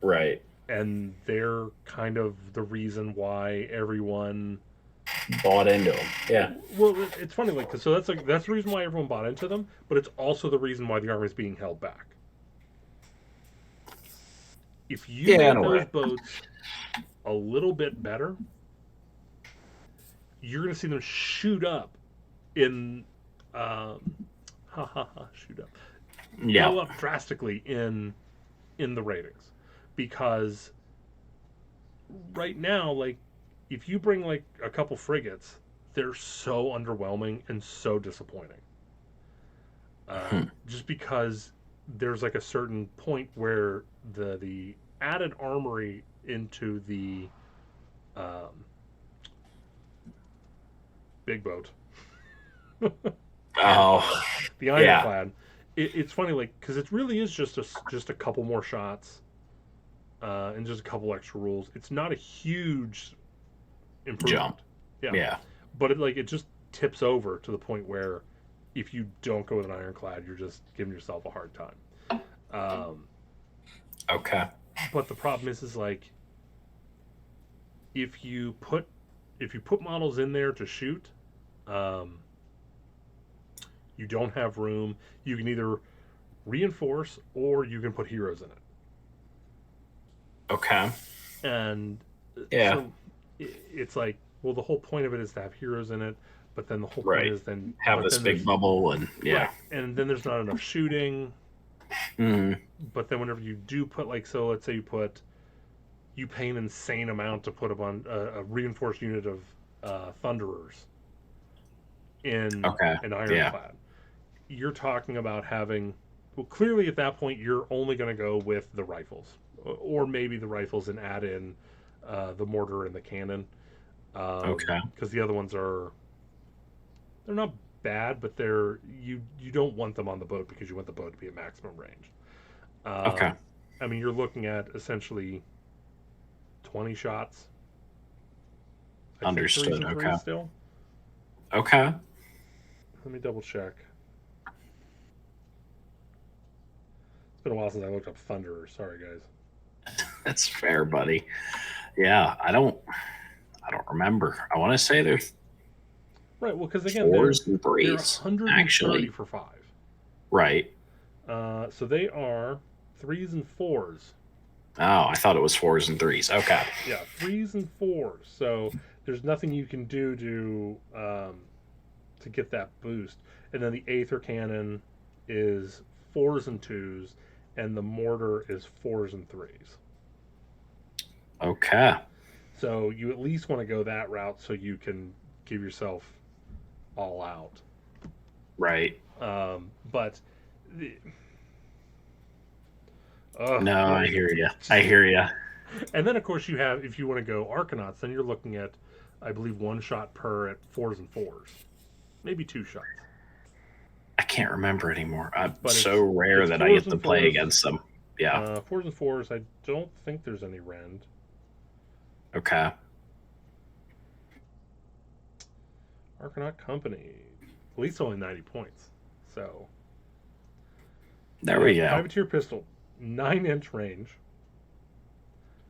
Right. and they're kind of the reason why everyone. Bought into them. Yeah. Well, it's funny, like, so that's the reason why everyone bought into them, but it's also the reason why the army is being held back. If you Yeah, in made a those way. boats a little bit better, you're going to see them shoot up in, um, shoot up, Yeah. go up drastically in the ratings, because right now, like, if you bring like a couple frigates, they're so underwhelming and so disappointing. Hmm. Just because there's like a certain point where the added armory into the um, big boat, Oh, the yeah. ironclad, it's funny like because it really is just a couple more shots and just a couple extra rules. It's not a huge Jump. improvement. Yeah, Yeah. but it just tips over to the point where if you don't go with an ironclad, you're just giving yourself a hard time. Um, Okay. but the problem is like if you put if you put models in there to shoot, um, you don't have room. You can either reinforce, or you can put heroes in it. Okay. And Yeah. so it's like, well, the whole point of it is to have heroes in it, but then the whole point Right. is then, Have but this then big there's bubble and yeah. right, and then there's not enough shooting. Mm, But then whenever you do put like, so let's say you pay an insane amount to put up on a reinforced unit of thunderers in okay. an Yeah. ironclad, you're talking about having, well, clearly at that point you're only going to go with the rifles, or maybe the rifles and add in the mortar and the cannon, Okay. because the other ones are, they're not bad, but they're, you don't want them on the boat because you want the boat to be at maximum range. Okay. Um, I mean, you're looking at essentially 20 shots. I think threes Understood. and Okay. threes still. Okay. Let me double check. It's been a while since I looked up Thunderer. Sorry, guys. That's fair, buddy. Yeah. I don't remember. I want to say they're Right. Well, because again, fours and they're threes, 130 actually. for five. Right. So they are threes and fours. Oh, I thought it was fours and threes. Okay. Yeah, threes and fours. So there's nothing you can do to get that boost. And then the Aether Cannon is fours and twos, and the mortar is fours and threes. Okay. So you at least want to go that route so you can give yourself all out. Right. But the, No, I hear you. I just, hear you. and then of course you have, if you want to go Arcanauts, then you're looking at, I believe, one shot per at fours and fours, maybe two shots. I can't remember anymore. But It's so rare it's that I fours get to and play fours. against them. Yeah. Fours and fours. I don't think there's any rend. Okay. Arcanaut Company, at least only 90 points. So There yeah, we go. privateer pistol, 9-inch range,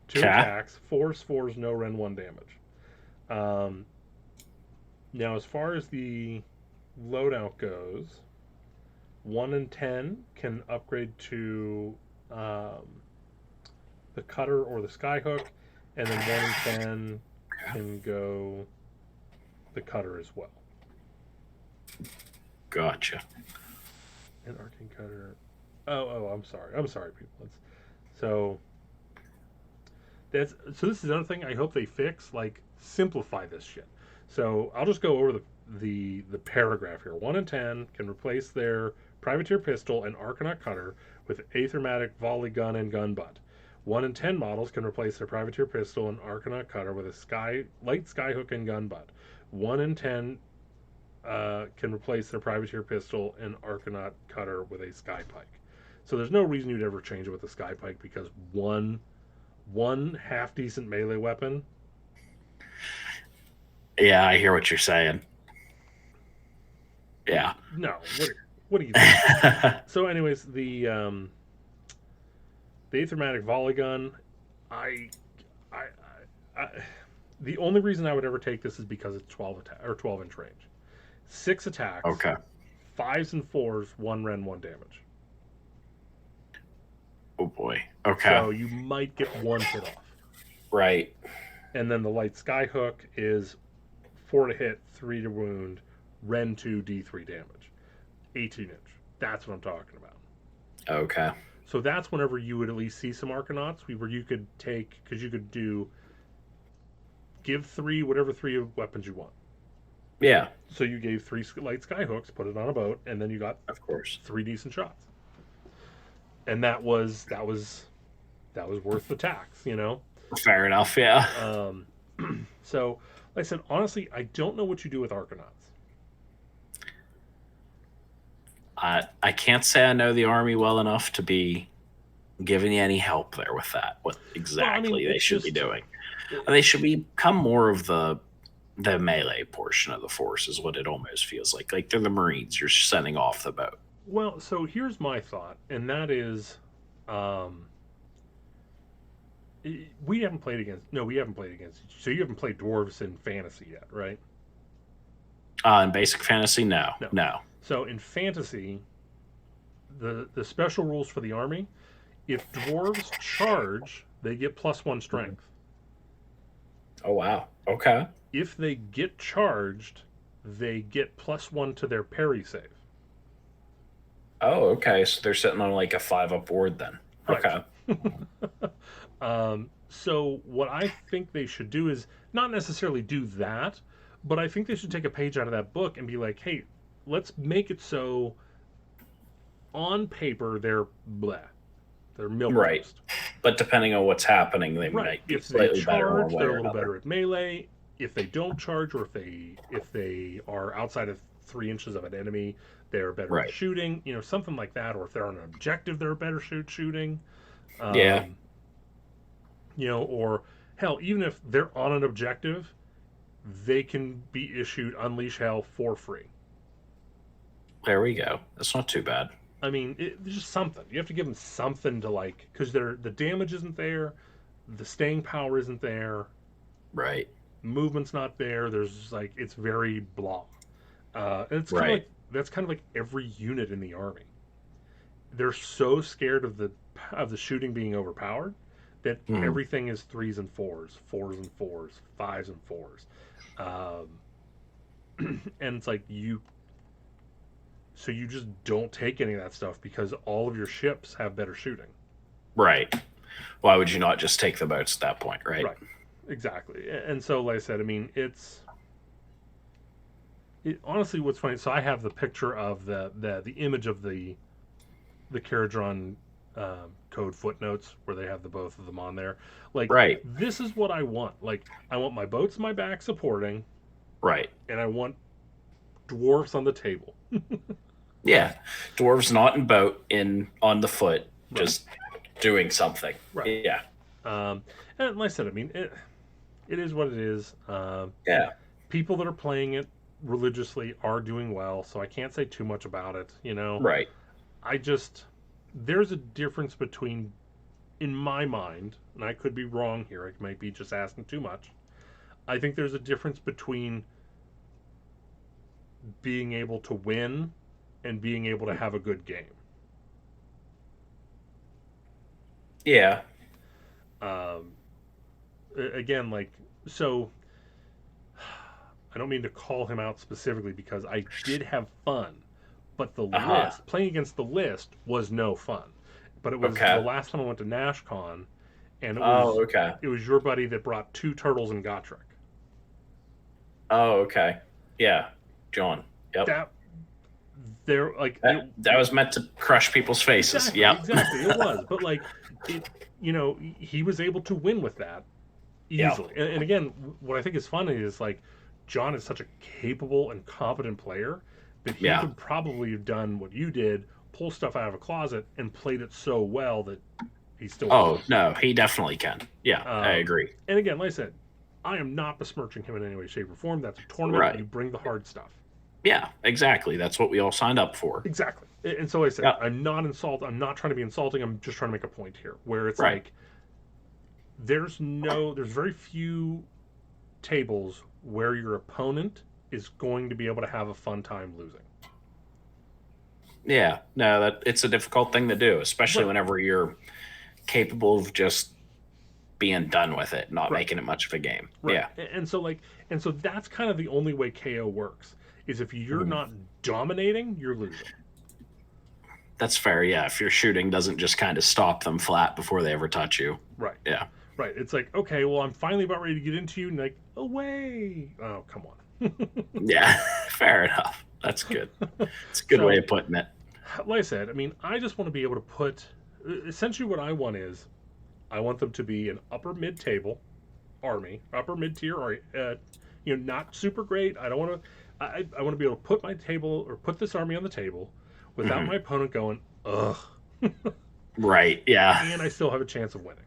two Okay. attacks, fours, fours, no rend, one damage. Um, Now, as far as the loadout goes, 1 and 10 can upgrade to um, the cutter or the skyhook, and then 1 and 10 can go the cutter as well. Gotcha. And arcane cutter. Oh, I'm sorry. I'm sorry, people. So so this is another thing I hope they fix. Like, simplify this shit. So I'll just go over the paragraph here. 1 and 10 can replace their privateer pistol and arcanaut cutter with aethermatic volley gun and gun butt. 1 and 10 models can replace their privateer pistol and arcanaut cutter with a light skyhook and gun butt. 1 and 10 can replace their privateer pistol and arcanaut cutter with a sky pike. So there's no reason you'd ever change it with a sky pike, because one half decent melee weapon. Yeah, I hear what you're saying. Yeah. No, what do you think? So, anyways, the aethermatic volley gun, I, I, I, the only reason I would ever take this is because it's 12-inch range, 6 attacks, Okay. fives and fours, one rend, one damage. Oh boy. Okay. So you might get one hit off. Right. And then the light skyhook is 4 to hit, 3 to wound, rend 2, d3 damage, 18-inch. That's what I'm talking about. Okay. So that's whenever you would at least see some Arcanauts where you could take, because you could give 3, whatever 3 weapons you want. Yeah. So you gave 3 light skyhooks, put it on a boat, and then you got, of course, 3 decent shots. And that was worth the tax, you know? Fair enough, yeah. So, like I said, honestly, I don't know what you do with Arcanauts. I can't say I know the army well enough to be giving you any help there with that. What exactly they should be doing? They should become more of the melee portion of the force, is what it almost feels like. Like they're the Marines you're sending off the boat. Well, so here's my thought, and that is, we haven't played against. No, we haven't played against. So you haven't played dwarves in fantasy yet, right? In basic fantasy, no. So in fantasy, the special rules for the army. If dwarves charge, they get +1 Mhm. strength. Oh wow. Okay. If they get charged, they get +1 to their parry save. Oh, okay. So they're sitting on like a 5 up board then. Right. Okay. So what I think they should do is not necessarily do that, but I think they should take a page out of that book and be like, hey, let's make it so on paper they're bleh, they're milk Right. toast. But depending on what's happening, they Right. might be If they slightly better one charge, way they're a or little another. better at melee. If they don't charge, or if they are outside of 3 inches of an enemy, they're better at Right. shooting. Something like that. Or if they're on an objective, they're better shooting. Yeah. Um, or hell, even if they're on an objective, they can be issued Unleash Hell for free. There we go. That's not too bad. I mean, it's just something. You have to give them something to like, because the damage isn't there, the staying power isn't there, Right. movement's not there. There's just like it's very blah. And it's kind of Right. like that's kind of like every unit in the army. They're so scared of the shooting being overpowered that Mhm. everything is threes and fours and fours, fives and fours, um, and it's like so you just don't take any of that stuff because all of your ships have better shooting. Right. Why would you not just take the boats at that point, right? Right. Exactly. And so, like I said, I mean, honestly, what's funny. So I have the picture of the image of the Caradron code footnotes where they have the both of them on there. Like Right. this is what I want. Like I want my boats in my back supporting, Right. and I want dwarfs on the table. Yeah. Dwarves not in boat, in on the foot, Right. just doing something. Right. Yeah. And like I said, I mean, it is what it is. Yeah. People that are playing it religiously are doing well, so I can't say too much about it. Right. There's a difference between, in my mind, and I could be wrong here, I might be just asking too much. I think there's a difference between being able to win and being able to have a good game. Yeah. Um, Again, like, so I don't mean to call him out specifically because I did have fun, but the Uh-huh. list, playing against the list, was no fun. But it was the Okay. last time I went to NashCon, and it was Oh, okay. it was your buddy that brought 2 turtles and Gotrek. Oh, okay. Yeah. John. Yep. That they're like That was meant to crush people's faces. exactly, Yep. exactly it was, but like it, he was able to win with that Yeah. easily. And again, what I think is funny is like John is such a capable and competent player that he Yeah. could probably have done what you did, pull stuff out of a closet and played it so well that he still. Oh, no, he definitely can. Yeah, I Um, agree. and again, like I said, I am not besmirching him in any way, shape, or form. That's a tournament. Right. You bring the hard stuff. Yeah, exactly. That's what we all signed up for. Exactly. And so, like I said, Yeah. I'm not trying to be insulting. I'm just trying to make a point here where it's Right. like there's very few tables where your opponent is going to be able to have a fun time losing. Yeah, no, that it's a difficult thing to do, especially Right. whenever you're capable of just being done with it, not Right. making it much of a game. Right. Yeah. And so that's kind of the only way KO works is if you're Mhm. not dominating, you're losing. That's fair. Yeah, if your shooting doesn't just kind of stop them flat before they ever touch you. Right. Yeah. Right. It's like, okay, well, I'm finally about ready to get into you, and like, away. Oh, come on. Yeah, fair enough. That's good. It's a good So- way of putting it. Like I said, I mean, I just want to be able to put. Essentially, what I want is, I want them to be an upper mid table army, upper mid tier, or not super great. I don't want to. I want to be able to put my table or put this army on the table without Mhm. my opponent going, ugh, Right. Yeah. and I still have a chance of winning.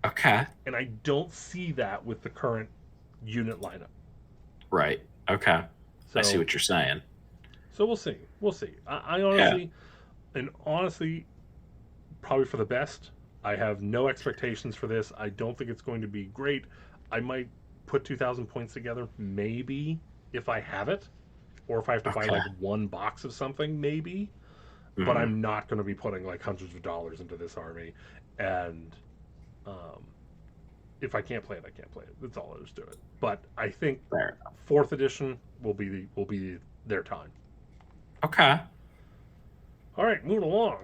Okay. And I don't see that with the current unit lineup. Right. Okay. So, I see what you're saying. So we'll see. We'll see. I honestly, probably for the best. I have no expectations for this. I don't think it's going to be great. I might put 2,000 points together, maybe if I have it, or if I have to buy Okay. like one box of something, maybe. but Mhm. I'm not going to be putting like hundreds of dollars into this army. And um, if I can't play it, I can't play it. That's all there is to it. But I think Fair. fourth edition will be their time. Okay. All right, moving along.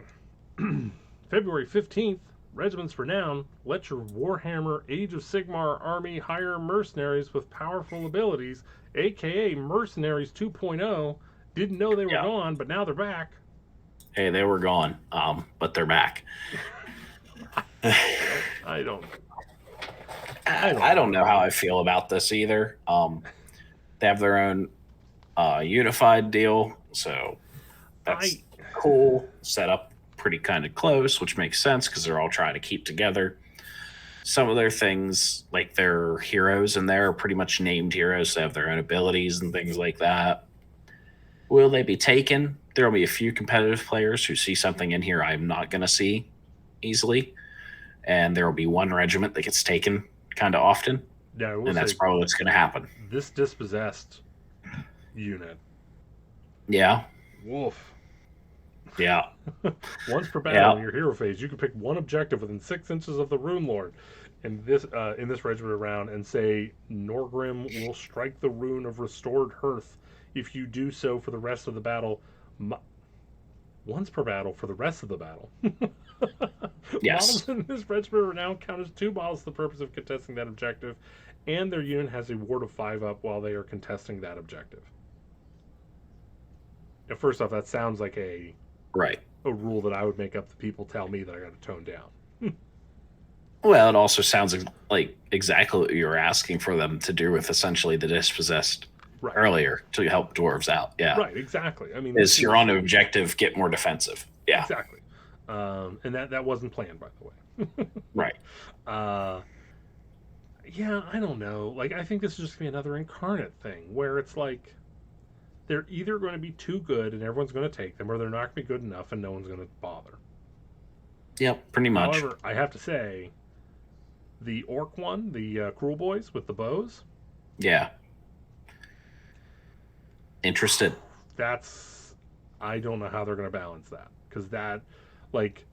February 15th, Regiments Renown. Let your Warhammer Age of Sigmar army hire mercenaries with powerful abilities, aka Mercenaries 2.0. Didn't know they were Yeah. gone, but now they're back. Hey, they were gone, but they're back. I don't. I don't know how I feel about this either. They have their own unified deal, so that's I cool. Set up pretty kind of close, which makes sense because they're all trying to keep together. Some of their things, like their heroes in there, are pretty much named heroes. They have their own abilities and things like that. Will they be taken? There will be a few competitive players who see something in here I'm not going to see easily, and there will be one regiment that gets taken kind of often, yeah, I will and that's say probably what's going to happen. this dispossessed unit. Yeah, Woof. yeah, Once per battle yeah. in your hero phase, you can pick one objective within 6 inches of the Rune Lord in this regiment round and say Norgrim will strike the rune of restored hearth. If you do so for the rest of the battle, once per battle for the rest of the battle. Yes. Models in this regiment now count as 2 models for the purpose of contesting that objective, and their unit has a ward of 5 up while they are contesting that objective. Now, first off, that sounds like Right. a rule that I would make up that people tell me that I got to tone down. Well, it also sounds like exactly what you were asking for them to do with essentially the dispossessed Right. earlier to help dwarves out. Yeah. Right, exactly. I mean, Is you're on an objective, get more defensive. Yeah. Exactly. And that wasn't planned, by the way. Right. Yeah, I don't know. Like, I think this is just going to be another incarnate thing where it's like they're either going to be too good and everyone's going to take them, or they're not going to be good enough and no one's going to bother. Yep. Pretty much. However, I have to say, the orc one, the Cruel Boys with the bows, Yeah. Interested. that's I don't know how they're going to balance that because that, like,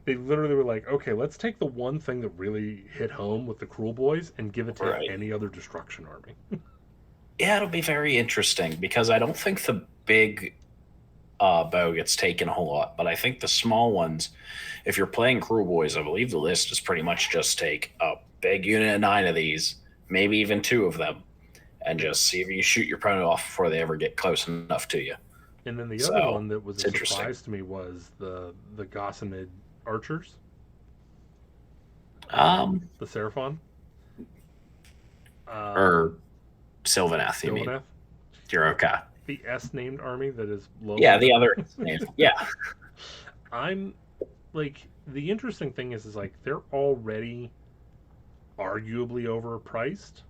they literally were like, okay, let's take the one thing that really hit home with the Cruel Boys and give it to Right. any other destruction army. Yeah, it'll be very interesting because I don't think the big bow gets taken a whole lot, but I think the small ones, if you're playing Crew Boys, I believe the list is pretty much just take a big unit of 9 of these, maybe even 2 of them, and just see if you shoot your opponent off before they ever get close enough to you. And then the So, other one that was it's a interesting. surprise to me was the Gossamed archers, Um, the Seraphon, or Sylvaneth, you mean? Sylvaneth, You're okay. the S named army that is low. Yeah, the other. Yeah, I'm like the interesting thing is like they're already arguably overpriced.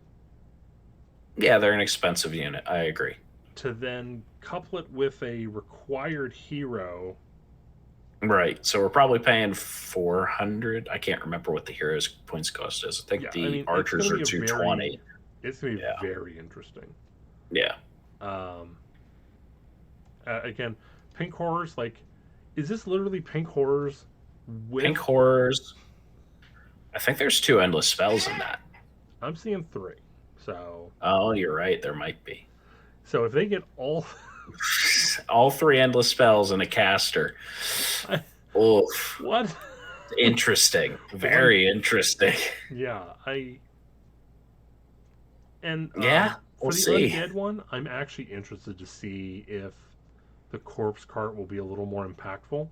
yeah, they're an expensive unit. I agree. To then couple it with a required hero. Right. So we're probably paying 400. I can't remember what the hero's points cost is. I think Yeah, I the mean, archers are 220. It's gonna be Yeah. very interesting. Yeah. Again, Pink Horrors, like, is this literally Pink Horrors with? Pink horrors. I think there's 2 endless spells in that. I'm seeing 3. So Oh, you're right. There might be. so if they get all, All 3 endless spells in a caster. Oof. what? Interesting. Very interesting. Yeah, Yeah, for we'll the see. undead one, I'm actually interested to see if the corpse cart will be a little more impactful.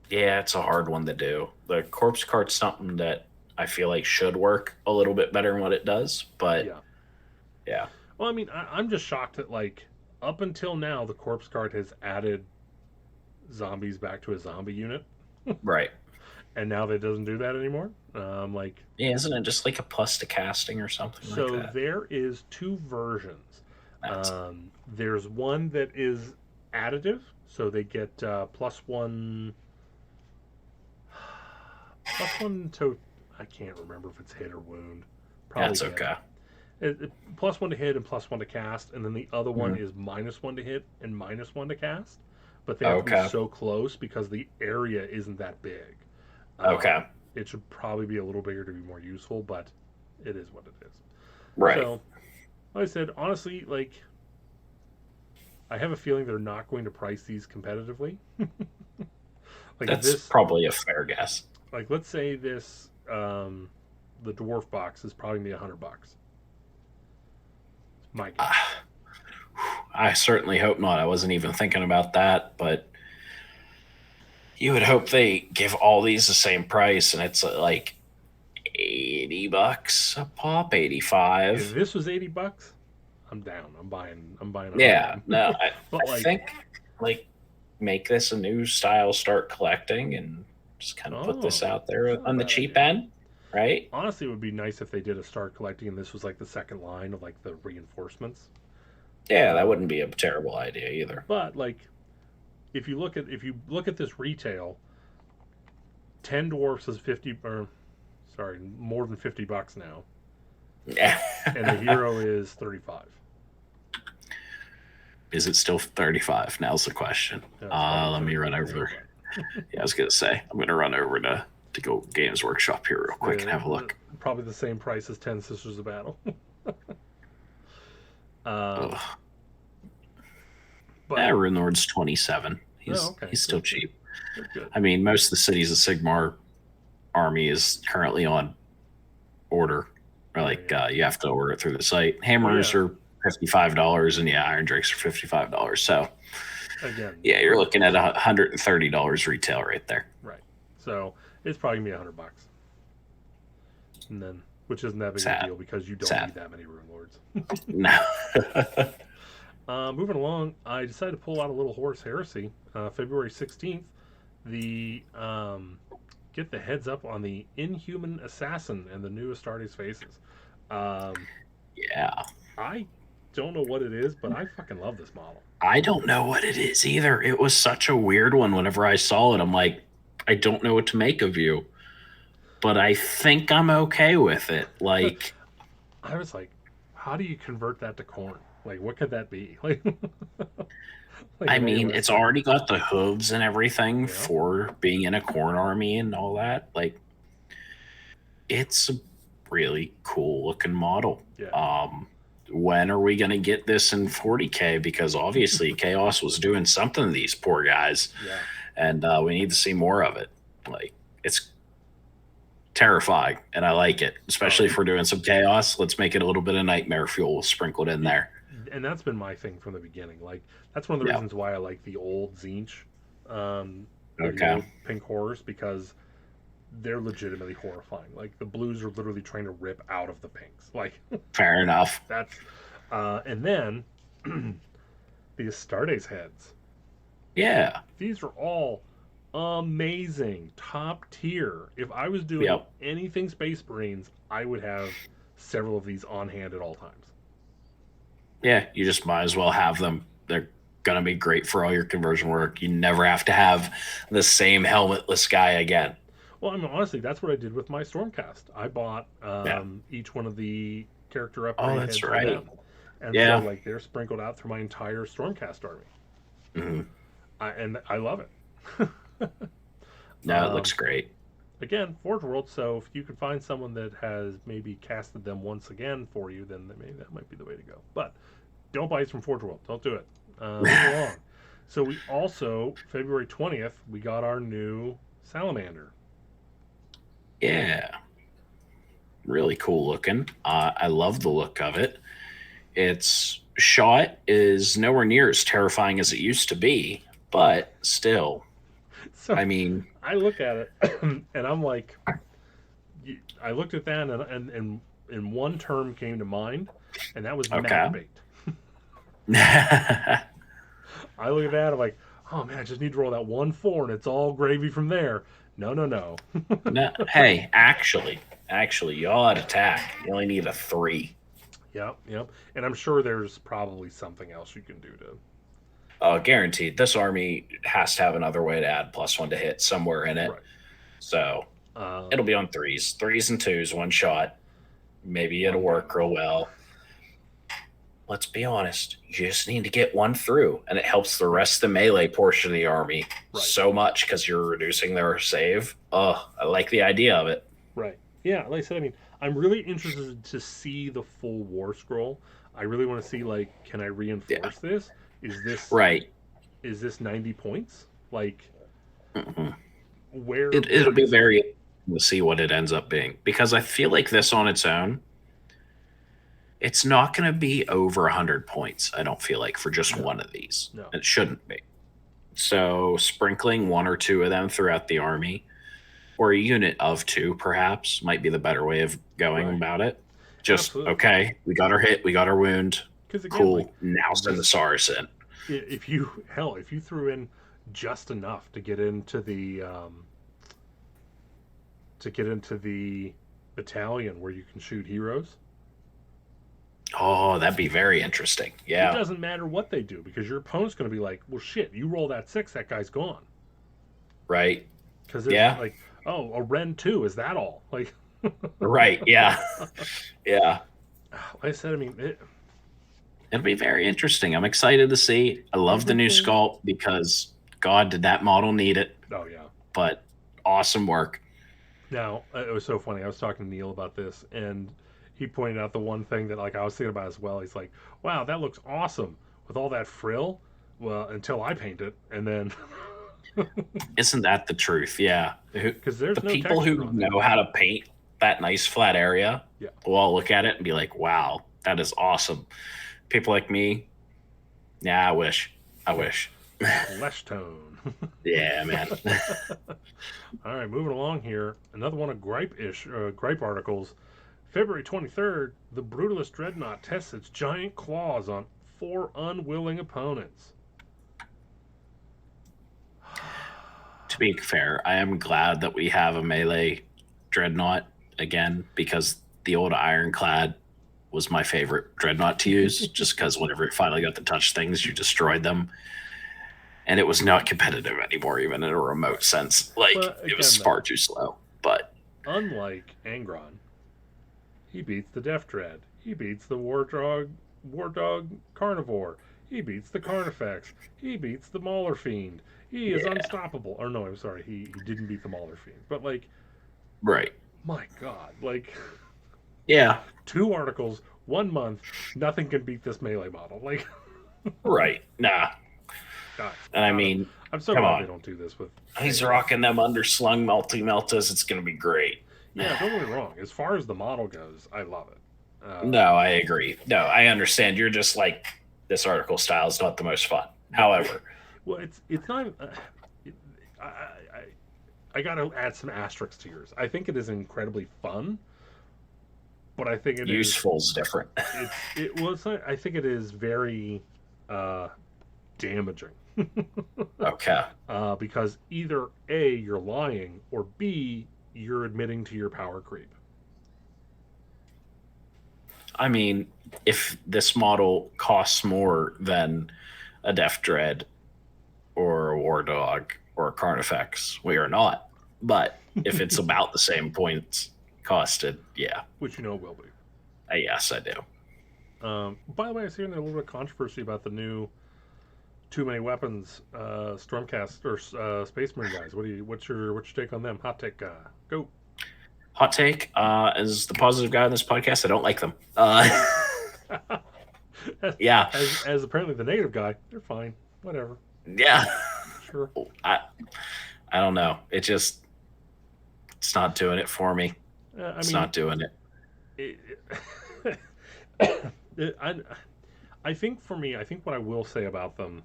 Yeah, it's a hard one to do. The corpse cart's something that I feel like should work a little bit better than what it does, but Yeah. yeah. Well, I mean, I'm just shocked that like up until now the corpse cart has added zombies back to a zombie unit, Right. and now that it doesn't do that anymore. Like Yeah, isn't it just like a plus to casting or something so, like that? there is 2 versions. That's, There's one that is additive, so they get +1 +1 to I can't remember if it's hit or wound. Probably that's hit. okay. +1 to hit and +1 to cast, and then the other one Mhm. is -1 to hit and -1 to cast. but they have to be Okay. so close because the area isn't that big. Um, Okay. it should probably be a little bigger to be more useful, but it is what it is. Right. So, like I said, honestly, like I have a feeling they're not going to price these competitively. Like if That's this, probably a fair guess. like let's say this, the dwarf box is probably gonna be $100. My guess. Ah, I certainly hope not. I wasn't even thinking about that, but you would hope they give all these the same price, and it's like $80 a pop, If 85. this was $80, I'm down. I'm buying another Yeah, one. no, But I like, think like make this a new style, start collecting, and just kind of put this oh, out that's there not a on the bad cheap idea. end, right? Honestly, it would be nice if they did a start collecting and this was like the second line of like the reinforcements. Yeah, that wouldn't Um, be a terrible idea either. but like, if you look at this retail, 10 dwarfs is 50 or sorry, more than $50 now, Yeah. and the hero is 35. Is it still 35? Now's the question. Yeah, it's probably Let me run 35 now, over. but Yeah, I was gonna say I'm gonna run over to go Games Workshop here real quick and have a look. probably the same price as 10 Sisters of Battle. um, Ugh. but Rune Lord's 27. oh, He's okay, he's still good, cheap. good, good. I mean, most of the cities of Sigmar army is currently on order. Or Oh like yeah, you have to order it through the site. well Hammers yeah. are $55, and yeah, Iron Drakes are $55. So Again, yeah, you're looking at $130 retail right there. right. So it's probably gonna be $100, and then which isn't that big of a Sad. deal because you don't Sad. need that many rune lords. No. Moving along, I decided to pull out a little Horus Heresy. February 16th, the get the heads up on the Inhuman Assassin and the new Astartes faces. Um, Yeah. I don't know what it is, but I fucking love this model. I don't know what it is either. It was such a weird one whenever I saw it. I'm like, I don't know what to make of you, but I think I'm okay with it. Like, I was like, how do you convert that to corn? Like, what could that be? Like, like I in any mean, way. it's already got the hooves and everything Yeah, for being in a corn army and all that. Like, it's a really cool looking model. yeah, When are we going to get this in 40K? Because obviously Chaos was doing something to these poor guys, yeah. and we need to see more of it. Like, it's terrifying, and I like it, especially if we're doing some Chaos. Let's make it a little bit of nightmare fuel sprinkled in there. And that's been my thing from the beginning. Like, that's one of the Yeah. reasons why I like the old Zinch, or the Okay. old pink horrors, because they're legitimately horrifying. Like, the blues are literally trying to rip out of the pinks. Like, Fair enough. that's, and then the Astartes heads. Yeah. These are all amazing, top tier. If I was doing Yep. anything Space Marines, I would have several of these on hand at all times. Yeah. You just might as well have them. They're going to be great for all your conversion work. You never have to have the same helmetless guy again. Well, I mean, honestly, that's what I did with my Stormcast. I bought Yeah. each one of the character upgrade Oh, heads that's for right. them, and Yeah. so like they're sprinkled out through my entire Stormcast army, Hmm. and I love it. No, it looks um, great. again, Forge World. So if you can find someone that has maybe casted them once again for you, then maybe that might be the way to go. But don't buy it from Forge World. Don't do it. Move along. So we also February 20th we got our new Salamander. Yeah. Really cool looking. I love the look of it. Its shot is nowhere near as terrifying as it used to be, but still, So I mean, I look at it and I'm like, I looked at that and one term came to mind, and that was okay. mad bait. I look at that, I'm like, oh man, I just need to roll that 1-4 and it's all gravy from there. No, no, no. No, hey, actually, you ought to attack. You only need a 3. Yep, yep. And I'm sure there's probably something else you can do to. Guaranteed. This army has to have another way to add +1 to hit somewhere in it. Right. So Um, it'll be on 3s and 2s, one shot. Maybe it'll work real well. let's be honest, you just need to get one through, and it helps the rest of the melee portion of the army Right. so much because you're reducing their save. Oh, I like the idea of it. Right. Yeah, like I said, I mean, I'm really interested to see the full war scroll. I really want to see, like, can I Yeah, reinforce this? Is this right. 90 points? Like, Mhm. where It'll be is very interesting to see what it ends up being because I feel like this on its own, it's not going to be over 100 points. I don't feel like for just no, one of these. no. It shouldn't be. So sprinkling one or two of them throughout the army, or a unit of two, perhaps, might be the better way of going Right. about it. Just Absolutely. okay, we got our hit, we got our wound. Because again, like, Cool. Now send the this SARS in. if you hell, if you threw in just enough to get into the battalion where you can shoot heroes, Oh, that'd be very interesting. it Yeah. doesn't matter what they do because your opponent's going to be like, well, shit, you roll that 6, that guy's gone. Right. Because there's Yeah. like, oh, a Ren 2, is that all? Like, Right. Yeah. Yeah. like I said, I mean, It'll be very interesting. I'm excited to see. I love the new everything. sculpt because God did that model need it, Oh, yeah. but awesome work. Now, it was so funny. I was talking to Neil about this, and he pointed out the one thing that, like, I was thinking about as well. He's like, wow, that looks awesome with all that frill. Well, until I paint it, and then Isn't that the truth? Yeah. because The there's no people texture who on there. know how to paint that nice flat area Yeah, will all look at it and be like, wow, that is awesome. People like me, yeah, I wish. I wish. flesh tone. Yeah, man. All right, moving along here. Another one of gripe articles. February 23rd, the Brutalist Dreadnought tests its giant claws on 4 unwilling opponents. To be fair, I am glad that we have a melee dreadnought again because the old ironclad was my favorite dreadnought to use just because whenever it finally got to touch things, you destroyed them. And it was not competitive anymore, even in a remote sense. Like, But it was again, far though, too slow. But unlike Angron, he beats the Death Dread. He beats the War Dog Carnivore. He beats the Carnifex. He beats the Mauler Fiend. He is yeah, unstoppable. Or no, I'm sorry, he didn't beat the Mauler Fiend. But like, right. my God, like Yeah, 2 articles, 1 month, nothing can beat this melee model. Like, right. Nah. God, And I mean, I'm so come glad they on. don't do this with He's Angron. rocking them underslung multi meltas. It's going to be great. Yeah, don't get me wrong. As far as the model goes, I love it. No, I agree. No, I understand. You're just like, this article style is not the most fun. No, However, well, it's not. It, I, I I gotta add some asterisks to yours. I think it is incredibly fun, but I think it is useful is different. it was. I think it is very uh, damaging. Okay. Because either A, you're lying, or B, you're admitting to your power creep. I mean, if this model costs more than a Death Dread or a War Dog or a Carnifex, we are not. But if it's about the same points costed, yeah. Which you know it will be. Yes, I do. By the way, I was hearing a little bit of controversy about the new too many weapons Stormcast or Space Marine guys. What's your take on them? Hot take, go. Hot take as the positive guy on this podcast, I don't like them. Yeah. as apparently the negative guy, they're fine. Whatever. Yeah. Sure. I I don't know. It's not doing it for me. I It's mean, not doing it. I I think for me, I think what I will say about them,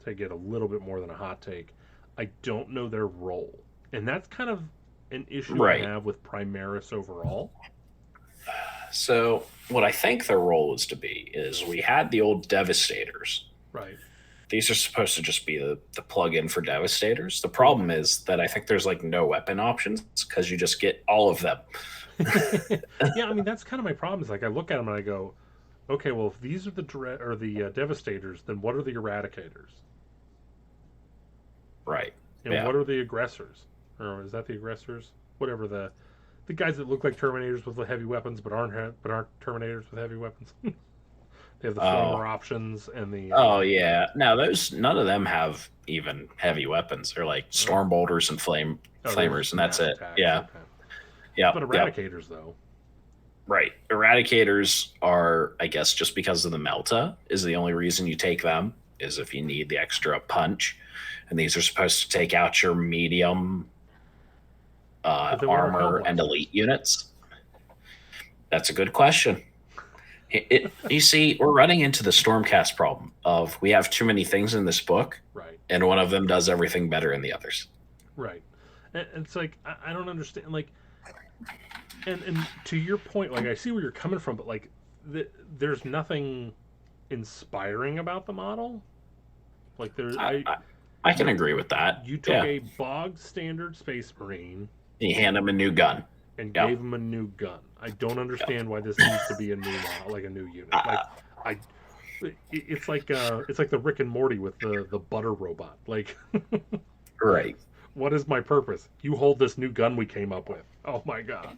to get a little bit more than a hot take, I don't know their role, and that's kind of an issue I Right. have with Primaris overall. So what I think their role is to be is we had the old Devastators. Right. These are supposed to just be the plug-in for Devastators. The problem is that I think there's like no weapon options because you just get all of them. Yeah, I mean that's kind of my problem. Is like I look at them and I go, okay, well if these are the Devastators, then what are the Eradicators? Right. And Yeah. what are the Aggressors? Or is that the Aggressors? Whatever the guys that look like Terminators with the heavy weapons, but aren't Terminators with heavy weapons. They have the Oh, flamer options and the oh yeah. No, those none of them have even heavy weapons. They're like oh, storm bolters and they're just flamers, and that's mass it. attacks. Yeah, Okay, but yep, yep. eradicators though. Right. Eradicators are, I guess, just because of the Melta is the only reason you take them is if you need the extra punch, and these are supposed to take out your medium But then what are armor and hellblasters? elite units. That's a good question. You see, we're running into the Stormcast problem of we have too many things in this book, Right, and one of them does everything better than the others. right. And it's like I don't understand. Like, and to your point, like I see where you're coming from, but like there's nothing inspiring about the model. Like there, I, I, I can you agree with that. you took Yeah, a bog standard space marine you hand them a new gun. and Yeah, gave him a new gun. I don't yeah. understand why this needs to be a new model, like a new unit. Like I, it's like the Rick and Morty with the butter robot. Like, Right. what is my purpose? You hold this new gun we came up with. Oh my god.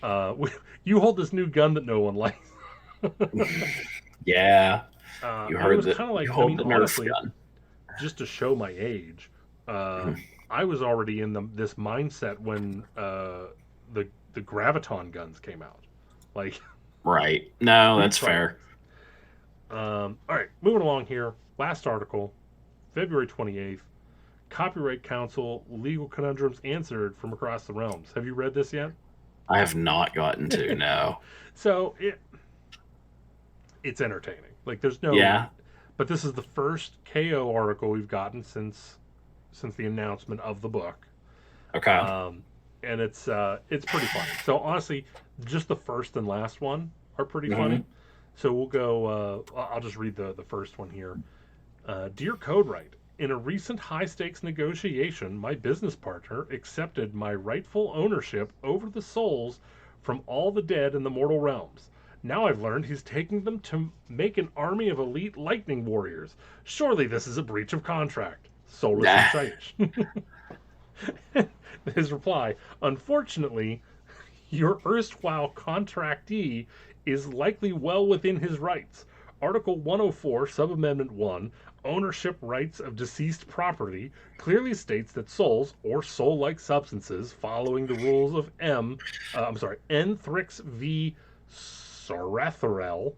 Uh, you hold this new gun that no one likes. Yeah, you And it heard was that. kind of You like, I hold mean, the Nerf honestly, gun. just to show my age, I was already in this mindset when the graviton guns came out. Like, Right. No, that's pre-trials. fair. All right, moving along here. Last article, February 28th. Copyright Council legal conundrums answered from across the realms. Have you read this yet? I have not gotten to. No. So it's entertaining. Like there's no, Yeah. but this is the first KO article we've gotten since the announcement of the book, Okay. um, and it's pretty funny. So honestly, just the first and last one are pretty Hmm. funny. So we'll go. I'll just read the first one here. Dear Codewright, in a recent high stakes negotiation, my business partner accepted my rightful ownership over the souls from all the dead in the mortal realms. Now I've learned he's taking them to make an army of elite lightning warriors. Surely this is a breach of contract. Solus Nah. Insight. His reply, unfortunately, your erstwhile contractee is likely well within his rights. Article 104, Subamendment 1, ownership rights of deceased property, clearly states that souls or soul like substances, following the rules of N-Thrix v. Sarathorel,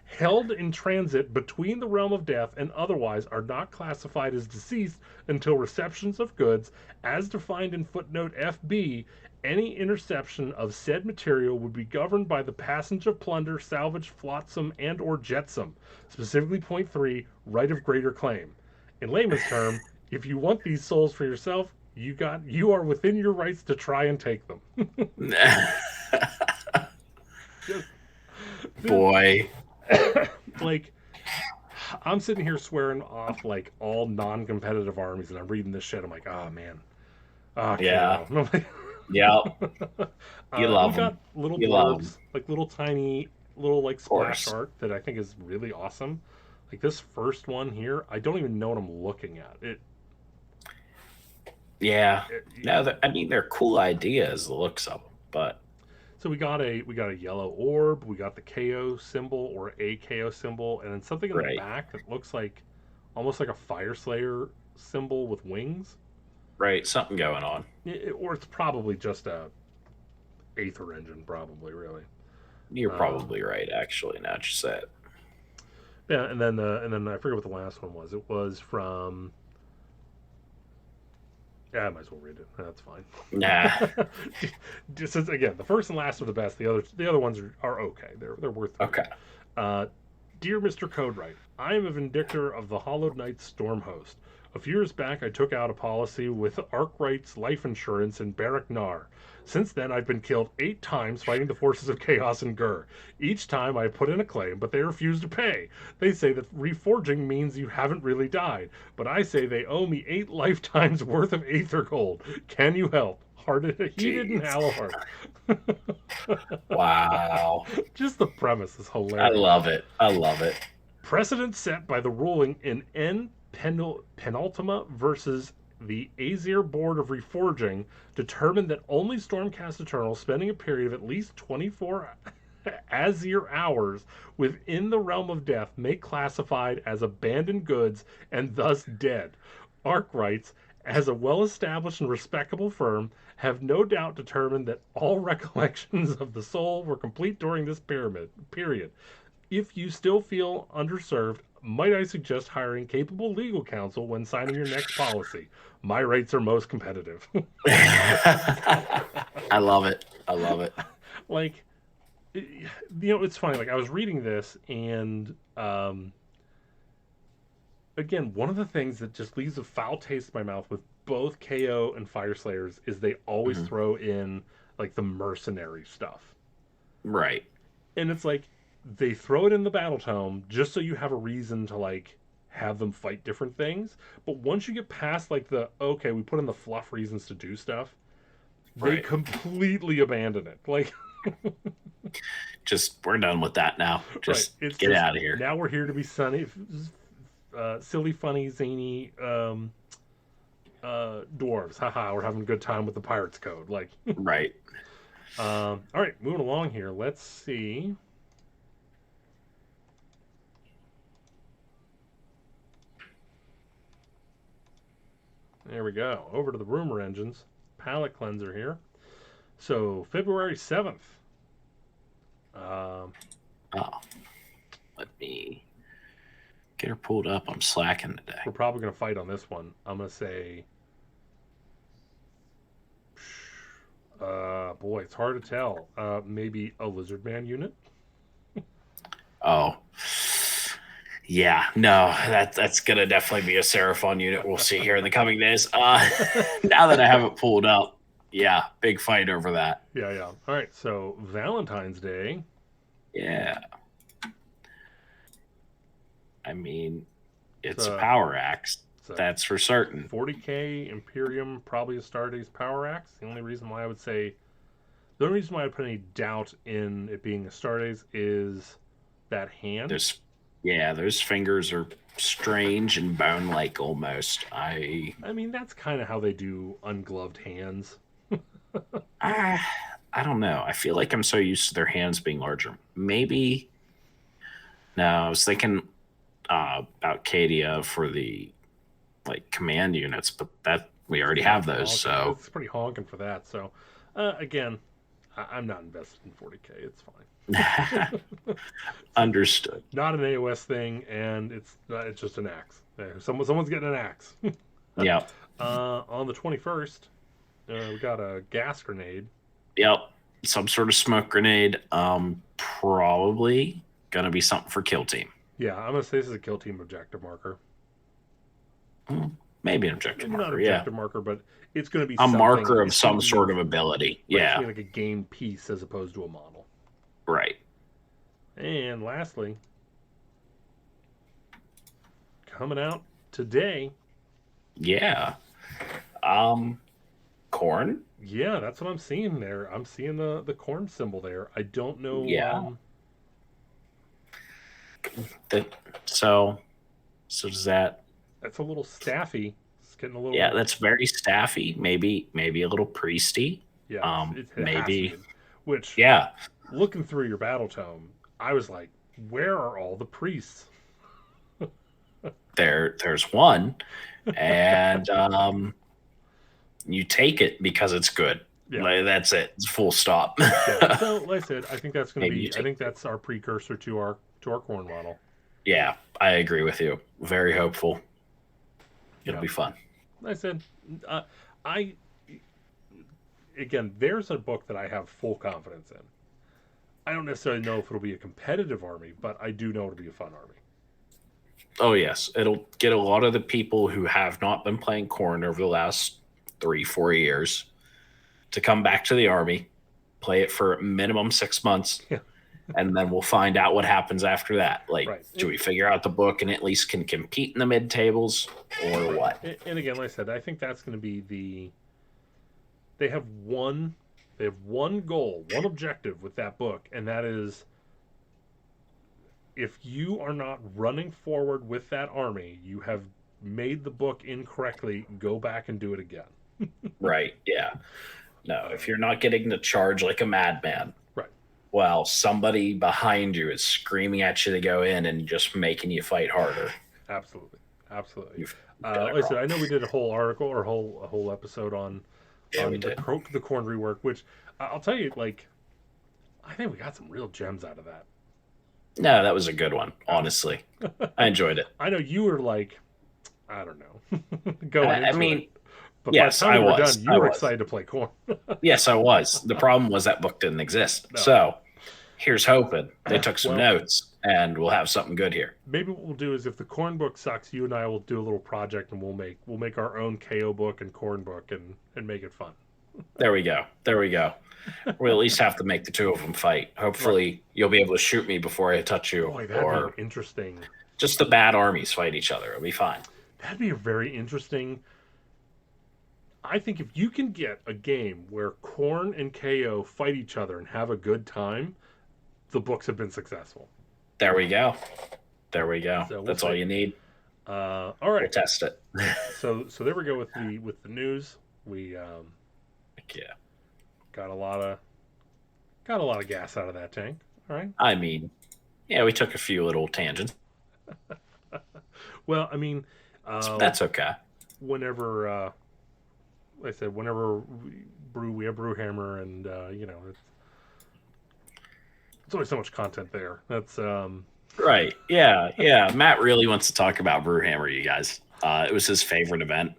held in transit between the realm of death and otherwise are not classified as deceased until receptions of goods, as defined in footnote FB. Any interception of said material would be governed by the passage of plunder, salvage, flotsam, and or jetsam. Specifically, point 3, right of greater claim. In layman's term, if you want these souls for yourself, you are within your rights to try and take them. Just, Boy. like, I'm sitting here swearing off like all non-competitive armies, and I'm reading this shit. I'm like, oh man, Yeah. KO. Yeah. You We love got them. little You love them. blurbs, like little tiny, little like Of splash course. art that I think is really awesome. Like this first one here, I don't even know what I'm looking at. Yeah. it No, I mean they're cool ideas. The looks of them, but So we got a yellow orb, we got the KO symbol or a KO symbol, and then something in the right. back that looks like almost like a Fire Slayer symbol with wings. Right. Something going on. Or it's probably just a Aether engine, probably really. You're Um, probably right. Actually, now that you say it. yeah, and then I forget what the last one was. It was from. Yeah, I might as well read it. That's fine. Nah. Just again, the first and last are the best. The other ones are okay. They're worth reading. Okay. Uh, Dear Mr. Codewright, I am a Vindictor of the Hollowed Knight Stormhost. A few years back, I took out a policy with Arkwright's life insurance in Barak Nar. Since then, I've been killed 8 times fighting the forces of Chaos and Gur. Each time I put in a claim, but they refuse to pay. They say that reforging means you haven't really died, but I say they owe me 8 lifetimes worth of Aether Gold. Can you help? Heated and Jeez. Halahard. Wow. Just the premise is I hilarious. love it. I love it. Precedent set by the ruling in N penultima versus the Aesir Board of Reforging determined that only Stormcast Eternals spending a period of at least 24 Azir hours within the realm of death may classified as abandoned goods and thus dead. Arc writes, as a well established and respectable firm, have no doubt determined that all recollections of the soul were complete during this period. If you still feel underserved, might I suggest hiring capable legal counsel when signing your next policy? My rates are most competitive. I love it. I love it. Like, it's funny. Like, I was reading this, and again, one of the things that just leaves a foul taste in my mouth with both KO and Fire Slayers is they always throw in like the mercenary stuff. Right. And it's like they throw it in the battle tome just so you have a reason to like have them fight different things. But once you get past like the okay, we put in the fluff reasons to do stuff, they completely abandon it. Like just we're done with that now. Just it's get out of here. Now we're here to be sunny, silly, funny, zany dwarves. Haha, we're having a good time with the Pirates Code. Like right. All right, moving along here. Let's see. There we go. Over to the rumor engines. Palette cleanser here. So February 7th. Let me get her pulled up. I'm slacking today. We're probably going to fight on this one. I'm going to say... boy, it's hard to tell. Maybe a Lizard Man unit? Oh. Yeah, no, that's going to definitely be a Seraphon unit we'll see here in the coming days. Now that I have it pulled up, yeah, big fight over that. Yeah. All right, so Valentine's Day. Yeah. I mean, it's a Power Axe. That's for certain. 40k Imperium, probably a Starday's Power Axe. The only reason why I would say... The only reason why I put any doubt in it being a Starday's is that hand. Those fingers are strange and bone-like almost. I mean, that's kind of how they do ungloved hands. I don't know. I feel like I'm so used to their hands being larger. Maybe. No, I was thinking about Cadia for the command units, but that we already have those. So it's pretty honking for that. So again, I'm not invested in 40k. It's fine. Understood. Not an AOS thing, and it's just an axe. Someone's getting an axe. Yeah. On the 21st, we got a gas grenade. Yep. Some sort of smoke grenade. Probably gonna be something for kill team. Yeah, I'm gonna say this is a kill team objective marker. Maybe an objective marker. Not objective marker, but it's going to be a marker of some sort of ability. Yeah, like a game piece as opposed to a model. Right. And lastly, coming out today. Yeah. Corn. Yeah, that's what I'm seeing there. I'm seeing the corn symbol there. I don't know. Yeah. So does that? That's a little staffy. It's getting a little. Yeah, that's very staffy. Maybe a little priesty. Yeah. It maybe. Which. Yeah. Looking through your battle tome, I was like, where are all the priests? There's one, and you take it because it's good. Yeah. That's it. It's full stop. Yeah. So, like I said, I think that's going to be. I think that's our precursor to our corn model. Yeah, I agree with you. Very hopeful. It'll be fun. I said, again, there's a book that I have full confidence in. I don't necessarily know if it'll be a competitive army, but I do know it'll be a fun army. Oh, yes. It'll get a lot of the people who have not been playing Corn over the last 3-4 years to come back to the army, play it for minimum 6 months, and then we'll find out what happens after that. Do we figure out the book and at least can compete in the mid-tables or what? And again, like I said, I think that's going to be they have one goal, one objective with that book, and that is if you are not running forward with that army, you have made the book incorrectly, go back and do it again. Right. Yeah. No, if you're not getting to charge like a madman, Right. well, somebody behind you is screaming at you to go in and just making you fight harder. Absolutely. Absolutely. You've got it Like I said, wrong. I know we did a whole article or a whole episode Yeah, we on did. the corn rework, which I'll tell you, like, I think we got some real gems out of that. No, that was a good one. Honestly, I enjoyed it. I know you were like, I don't know, going I into it, mean, but by the yes, time I we were was. done, I you were was. excited to play corn. Yes, I was. The problem was that book didn't exist. No. So here's hoping they took some Well, notes and we'll have something good here. maybe what we'll do is if the corn book sucks, you and I will do a little project and we'll make our own KO book and corn book and make it fun. There we go. There we go. We'll at least have to make the two of them fight. Hopefully, you'll be able to shoot me before I touch you, Boy, that'd or be interesting. just the bad armies fight each other. It'll be fine. That'd be a very interesting. I think if you can get a game where Corn and KO fight each other and have a good time, the books have been successful. There we go. There we go. So we'll That's all see. you need. All We'll right. test it. So there we go with the news. We Yeah. got a lot of gas out of that tank. All right. I mean, yeah, we took a few little tangents. Well, I mean, That's okay. whenever like I said, whenever we have Brewhammer, and you know, it's only so much content there. That's Right. Yeah. Yeah. Matt really wants to talk about Brewhammer, you guys. It was his favorite event.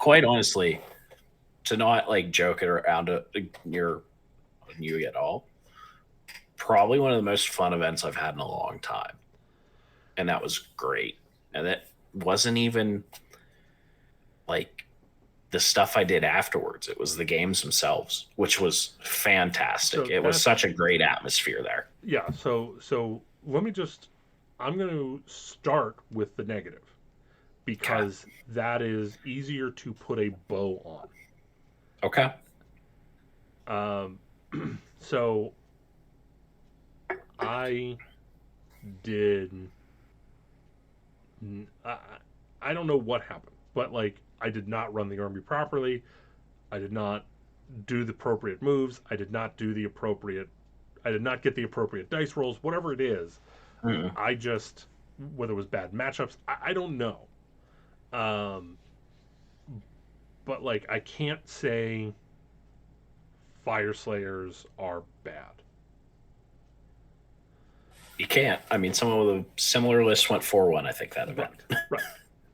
Quite honestly, to not like joke it around you at all, probably one of the most fun events I've had in a long time. And that was great. And it wasn't even like the stuff I did afterwards. It was the games themselves, which was fantastic. So It was that's such a great atmosphere there. yeah. So let me just. I'm going to start with the negative Okay. because that is easier to put a bow Okay. on. So I did. I, I don't know what happened, but like I did not run the army properly. I did not do the appropriate moves. I did not do the appropriate. I did not get the appropriate dice rolls. Whatever it is, Mm-mm. I just whether it was bad matchups. I don't know. Um, but like I can't say Fire Slayers are bad. You can't. I mean, some of the similar lists went 4-1, I think, that event. Right.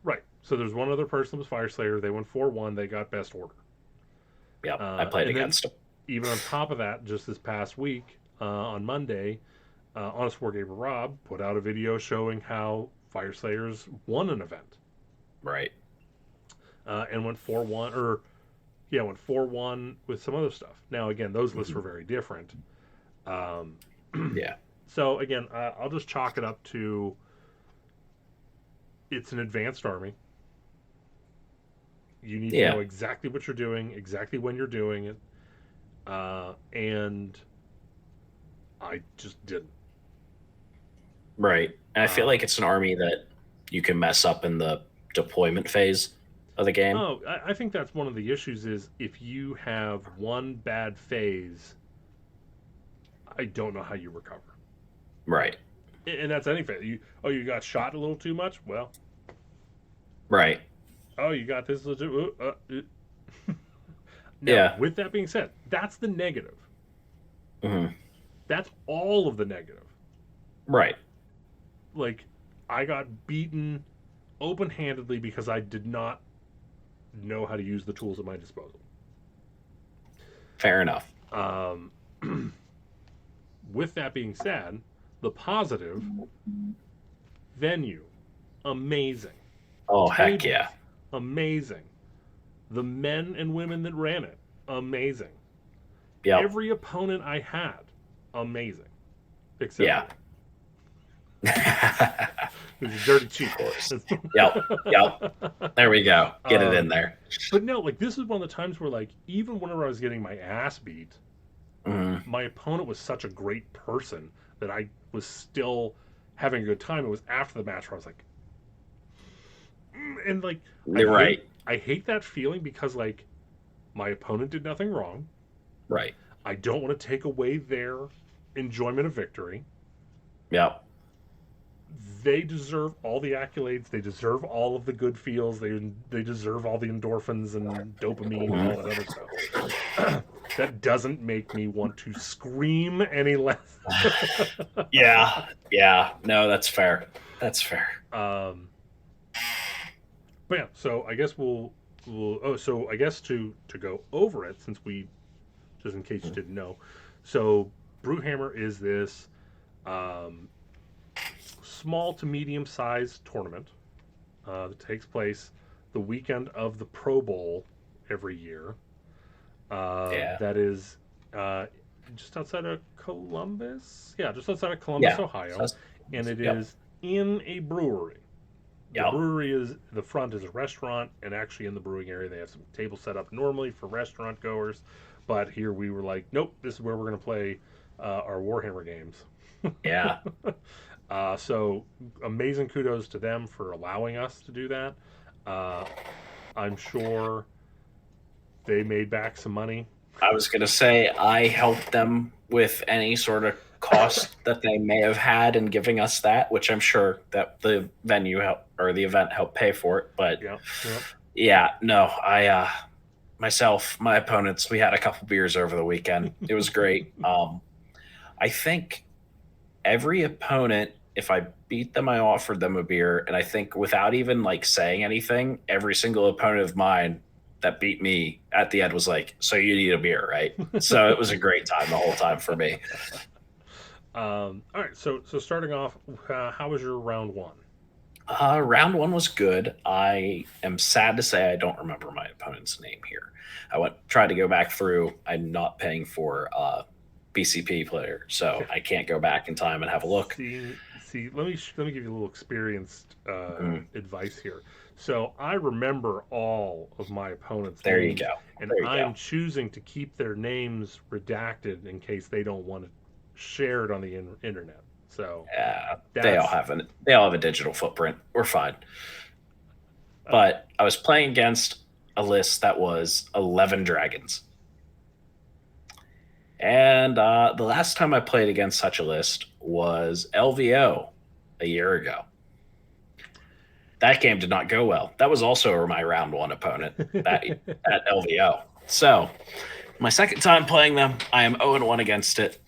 Right. So there's one other person that was Fire Slayer. They went 4-1. They got best order. Yep. I played And then against him. even on top of that, just this past week on Monday, Honest Wargamer Rob put out a video showing how Fire Slayers won an event Right. and went 4-1 or yeah, went 4-1 with some other stuff. Now again, those lists were very different. Um, Yeah. so again, I'll just chalk it up to it's an advanced army. You need to Yeah. know exactly what you're doing, exactly when you're doing it, and I just didn't. Right. And I feel Uh, like it's an army that you can mess up in the deployment phase of the game. oh, I think that's one of the issues is if you have one bad phase, I don't know how you recover. Right. And that's any phase. You got shot a little too much. Well, Right. oh, you got this. Now, Yeah. with that being said, that's the negative. Hmm. That's all of the negative. Right. Like, I got beaten open-handedly because I did not know how to use the tools at my disposal. Fair enough. Um, with that being said, the positive venue, amazing. Oh, heck Tables, yeah. amazing. The men and women that ran it, amazing. Yep. Every opponent I had, amazing. Except Yeah. it was a dirty cheat. Yep. Yep. There we go. Get it in there. But no, like this is one of the times where like even whenever I was getting my ass beat, Mhm. my opponent was such a great person that I was still having a good time. It was after the match where I was like, And like I You're hate right. I hate that feeling because like my opponent did nothing wrong. Right. I don't want to take away their enjoyment of victory. Yep. They deserve all the accolades. They deserve all of the good feels. They deserve all the endorphins and dopamine and all that Mhm. other stuff. That doesn't make me want to scream any less. Yeah. Yeah. No, that's fair. That's fair. um, but yeah, so I guess we'll. Oh, so I guess to go over it, since we, just in case you didn't know, so Brewhammer is this um, small to medium sized tournament that takes place the weekend of the Pro Bowl every year. Yeah. That is uh, just outside of Columbus. Yeah, just outside of Columbus, Yeah. Ohio, So and it yep. is in a brewery. The Yep. brewery is the front is a restaurant, and actually in the brewing area they have some tables set up normally for restaurant goers. But here we were like, nope, this is where we're going to play our Warhammer games. Yeah. So amazing kudos to them for allowing us to do that. Uh, I'm sure they made back some money. I was going to say I helped them with any sort of cost that they may have had in giving us that, which I'm sure that the venue helped or the event helped pay for it. But Yep, yep. yeah, no, I myself, my opponents, we had a couple beers over the weekend. It was great. I think every opponent, if I beat them, I offered them a beer, and I think without even like saying anything, every single opponent of mine that beat me at the end was like, "So you need a beer, right?" So it was a great time the whole time for me. All right, so starting off, how was your round one? Round one was good. I am sad to say I don't remember my opponent's name here. I went tried to go back through. I'm not paying for BCP player, so Okay. I can't go back in time and have a look. See. Let me give you a little experienced Mm, advice here. So I remember all of my opponents' there you names, go. and There you go. I'm choosing to keep their names redacted in case they don't want to share it on the internet. So that's They all have a digital footprint. We're fine. uh, But I was playing against a list that was 11 dragons. And the last time I played against such a list was LVO a year ago. That game did not go well. That was also my round one opponent that at LVO. So my second time playing them, I am 0-1 against it.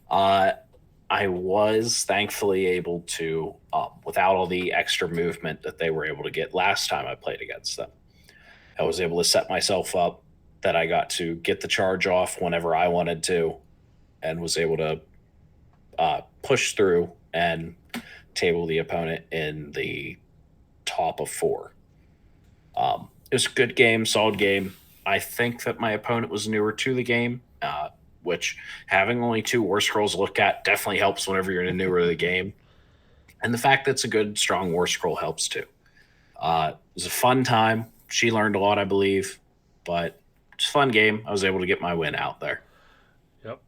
Uh, I was thankfully able to, without all the extra movement that they were able to get last time I played against them, I was able to set myself up that I got to get the charge off whenever I wanted to, and was able to push through and table the opponent in the top of four. It was a good game, solid game. I think that my opponent was newer to the game, which having only two war scrolls to look at definitely helps whenever you're newer to the game. And the fact that it's a good, strong war scroll helps too. It was a fun time. She learned a lot, I believe, but it's a fun game. I was able to get my win out there. yep.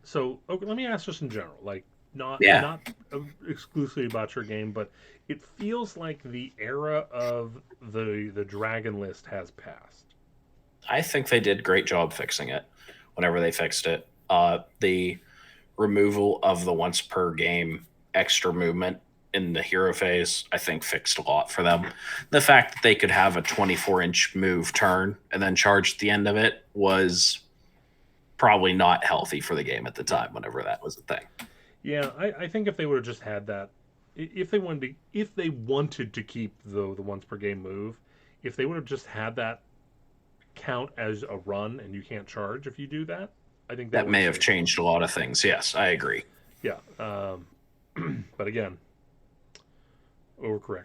So okay, let me ask just in general, like Yeah, not exclusively about your game, but it feels like the era of the dragon list has passed. I think they did a great job fixing it whenever they fixed it. The removal of the once per game extra movement in the hero phase, I think fixed a lot for them. The fact that they could have a 24-inch move turn and then charge at the end of it was probably not healthy for the game at the Yeah. time, whenever that was a thing. Yeah, I think if they would have just had that, if they wanted to keep the once per game move, if they would have just had that count as a run and you can't charge if you do that, I think that That would have may have saved a lot. changed a lot of things. Yes, I agree. Yeah, but again, overcorrect.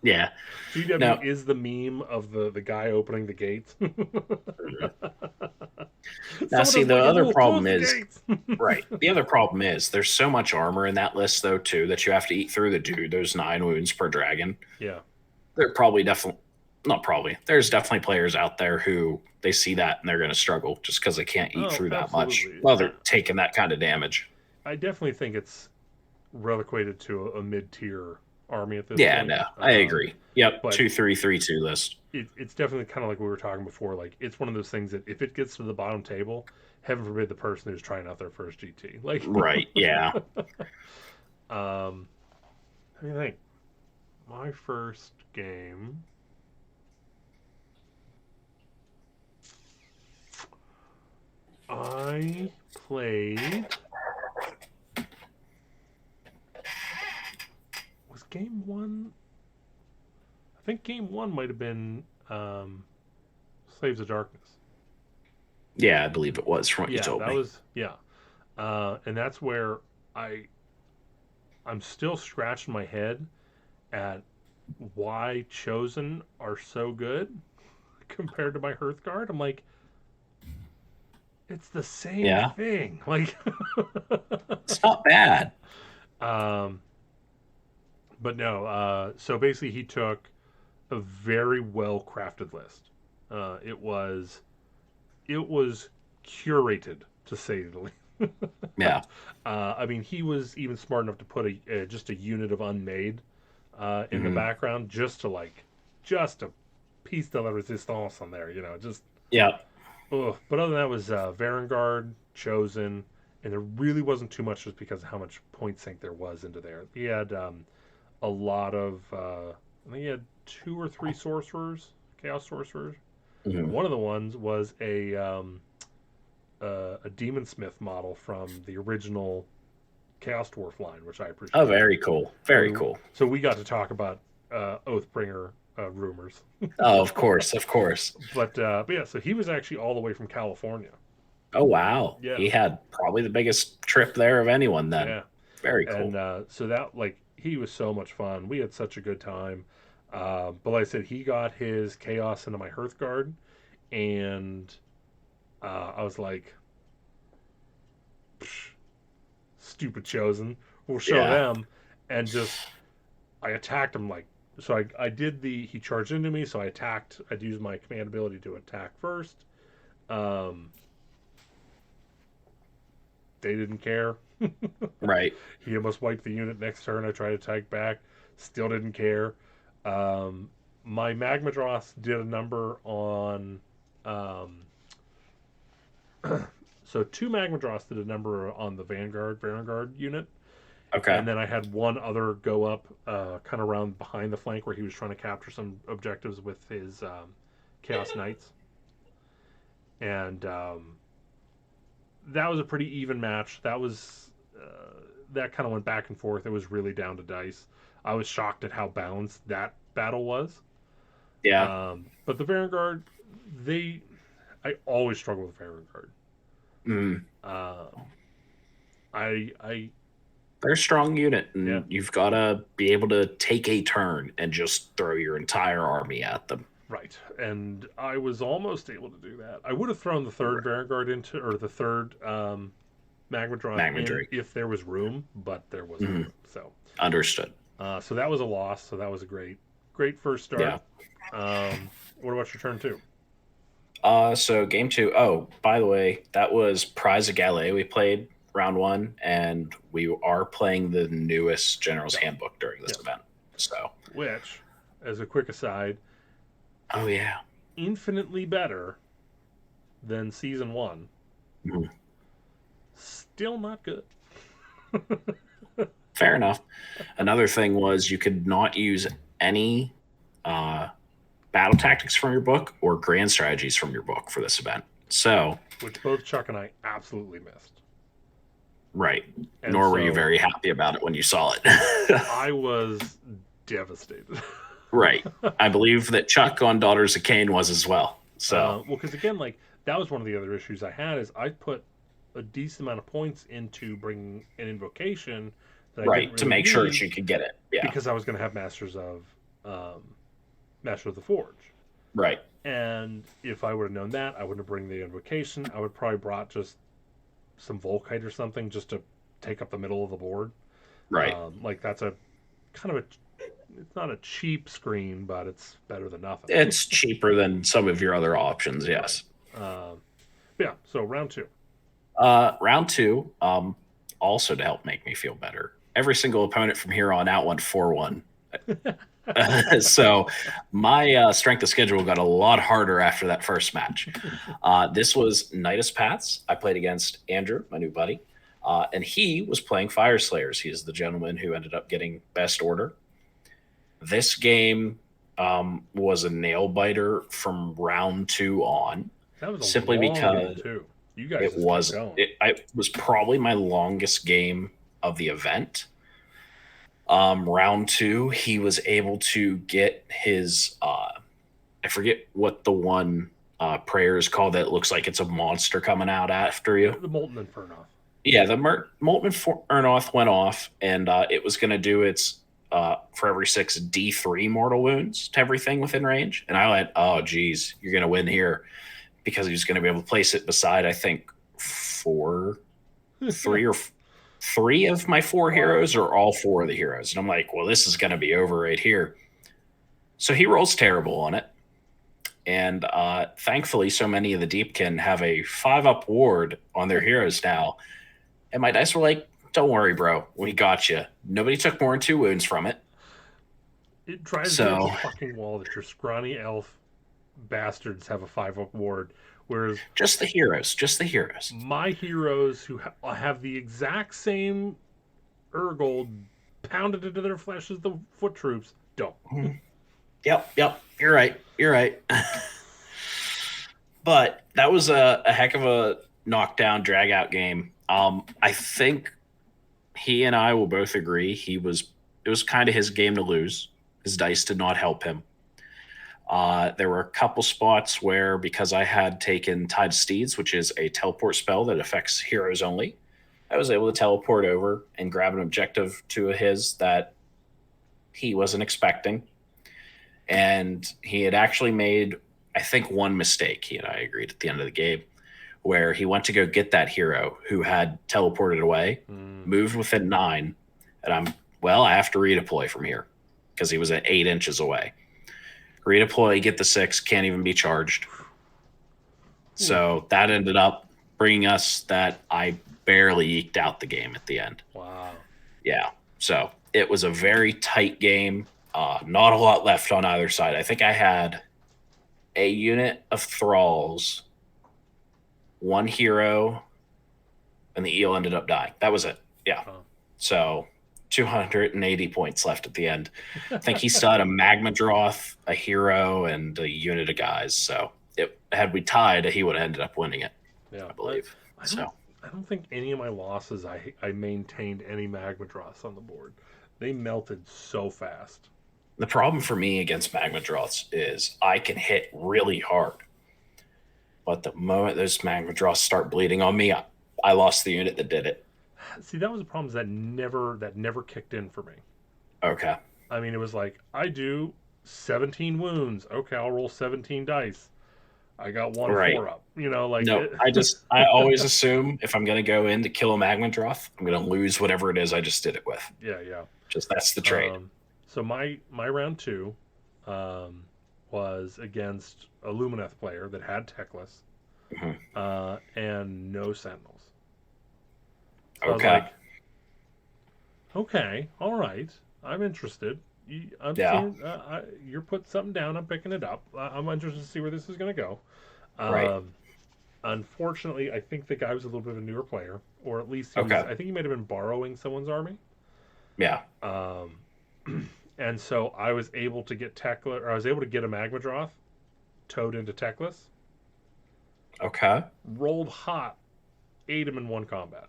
Yeah. GW Now, is the meme of the guy opening the gates. now, Someone see, doesn't the like your other rules. Close problem the is gates. right. The other problem is there's so much armor in that list, though, too, that you have to eat through the dude. There's 9 wounds per dragon. Yeah. There are probably definitely not probably. There's definitely players out there who they see that and they're going to struggle just because they can't eat Oh, through that much absolutely. while they're taking that kind of damage. I definitely think it's relegated to a mid tier army at this Yeah, point. no, I agree. Yep, But 2-3-3-2 list. it's definitely kind of like we were talking before. Like it's one of those things that if it gets to the bottom table, heaven forbid the person who's trying out their first GT. Like, Right. Yeah. um, I mean, think my first game. I played. Was game one? I think game one might have been Slaves of Darkness. Yeah, I believe it was from what you Yeah, told that me. was yeah, and that's where I I'm still scratching my head at why Chosen are so good compared to my Hearthguard. I'm like, it's the same Yeah, thing. Like, it's not bad. um, but no. So basically, he took a very well crafted list. It was curated to say the least. Yeah. I mean, he was even smart enough to put just a unit of unmade in the Hmm. background just a piece de la resistance on there. Just Yeah. ugh. But other than that was Varangard, Chosen, and there really wasn't too much just because of how much point sink there was into there. He had a lot of I think he had two or three sorcerers, chaos sorcerers, and Hmm. one of the ones was a demon smith model from the original Chaos Dwarf line, which I Oh, appreciated. very cool. So Very we cool. so we got to talk about Oathbringer rumors, Oh, of course, of course. but yeah, so he was actually all the way from California. Oh, wow. Yeah, He had probably the biggest trip there of anyone then. yeah, Very and cool. so that like he was so much fun. We had such a good time. But like I said, he got his chaos into my Hearthguard, and I was like, stupid chosen. We'll show Yeah. them, and just I attacked him like so. I did the he charged into me, so I attacked. I'd use my command ability to attack first. Um, they didn't care. Right. He almost wiped the unit next turn. I tried to attack back, still didn't care. Um, my Magmadross did a number on. Um, so two Magmadross did a number on the Vanguard unit, Okay. and then I had one other go up, kind of around behind the flank where he was trying to capture some objectives with his Chaos Knights, and that was a pretty even match. That kind of went back and forth. It was really down to dice. I was shocked at how balanced that battle was. Yeah. But the Vanguard, they, I always struggle with Vanguard. Mm. Uh, I, They're a strong unit, yeah, and you've got to be able to take a turn and just throw your entire army at them. right. And I was almost able to do that. I would have thrown the third Vanguard into, or the third Magmadroth Magma in Drake. if there was room, but there wasn't Mm. room. Understood. So that was a loss. So that was a great first Yeah. start. What about your turn two? So game two. Oh, by the way, that was Prize of Gallet we played round one, and we are playing the newest General's Yeah. Handbook during this Yes. event. So, Which, as a quick aside, oh yeah, infinitely better than season one. Mhm. Still not good. Fair enough. Another thing was you could not use any uh, battle tactics from your book or grand strategies from your book for this event. So, Which both Chuck and I absolutely missed. right. And Nor were you so very happy about it when you saw it. I was devastated. Right. I believe that Chuck on Daughters of Cain was as well. So, Well, because again, like that was one of the other issues I had is I put a decent amount of points into bringing an invocation that I didn't right, to really make sure need she could get it. Yeah. because I was going to have um, Master of the Forge. Right. And if I would have known that, I wouldn't have bring the invocation. I would probably brought just some Volkite or something just to take up the middle of the board. Right. Like that's a kind of it's not a cheap screen, but it's better than nothing. It's cheaper than some of your other options, yes. Right. Yeah. So round two. Round two, also to help make me feel better. Every single opponent from here on out went 4-1 So my strength of schedule got a lot harder after that first match. This was Nidus Pats. I played against Andrew, my new buddy, and he was playing Fire Slayers. He is the gentleman who ended up getting best order. This game was a nail biter from round 2 on, That was a simply long game because too. You guys it just kept was going. it was probably my longest game of the event. Round 2, he was able to get his I forget what the one prayer is called that looks like it's a monster coming out after you. The Molten Inferno. Yeah, the Molten Ernoth went off, and it was going to do its for every 6 D3 mortal wounds to everything within range. And I went, oh, geez, you're going to win here, because he was going to be able to place it beside, I think, three of my 4 heroes, or all 4 of the heroes. And I'm like, well, this is going to be over right here. So he rolls terrible on it. And thankfully, so many of the Deepkin have a 5-up ward on their heroes now. And my dice were like, don't worry, bro. We got you. Nobody took more than 2 wounds from it. It drives me up the fucking wall that your scrawny elf bastards have a 5-up ward, whereas just the heroes. My heroes who have the exact same Urgold pounded into their flesh as the foot troops don't. Yep. You're right. But that was a heck of a knockdown, drag out game. I think he and I will both agree it was kind of his game to lose. His dice did not help him. There were a couple spots where, because I had taken Tide Steeds, which is a teleport spell that affects heroes only, I was able to teleport over and grab an objective to his that he wasn't expecting. And he had actually made, I think, one mistake. He and I agreed at the end of the game, where he went to go get that hero who had teleported away, moved within 9, and I have to redeploy from here, because he was at 8 inches away. Redeploy, get the 6, can't even be charged. So that ended up bringing us that I barely eked out the game at the end. Wow. Yeah. So it was a very tight game. Not a lot left on either side. I think I had a unit of thralls, 1 hero, and the eel ended up dying. That was it. Yeah. Oh. So 280 points left at the end. I think he still had a Magmadroth, a hero, and a unit of guys. So had we tied, he would have ended up winning it. Yeah, I believe. I don't think any of my losses I maintained any Magmadroths on the board. They melted so fast. The problem for me against Magmadroths is I can hit really hard. But the moment those Magmadroths start bleeding on me, I lost the unit that did it. See, that was the problem, that never kicked in for me. Okay. I mean, it was like, I do 17 wounds. Okay, I'll roll 17 dice. I got 1 4-up. No, I always assume if I'm going to go in to kill a Magmadroth, I'm going to lose whatever it is I just did it with. Yeah. Just that's the trade. So my round 2 was against a Lumineth player that had Teclis and no Sentinels. So okay. Okay, all right. I'm interested. You're putting something down. I'm picking it up. I'm interested to see where this is going to go. Right. Unfortunately, I think the guy was a little bit of a newer player, or at least I think he might have been borrowing someone's army. Yeah. And so I was able to get Teclis, or I was able to get a Magmadroth towed into Teclis. Okay. Rolled hot, ate him in 1 combat.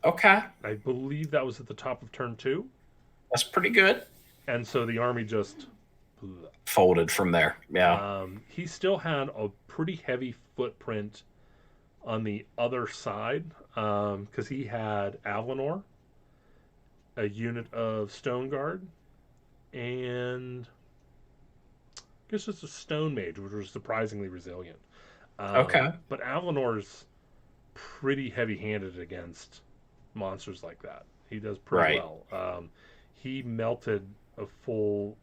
Okay. I believe that was at the top of turn 2. That's pretty good. And so the army just folded from there. Yeah. He still had a pretty heavy footprint on the other side, because he had Avlanor, a unit of Stone Guard, and I guess it's a Stone Mage, which was surprisingly resilient. Okay. But Avlanor's pretty heavy-handed against monsters like that. He does pretty well. He melted a full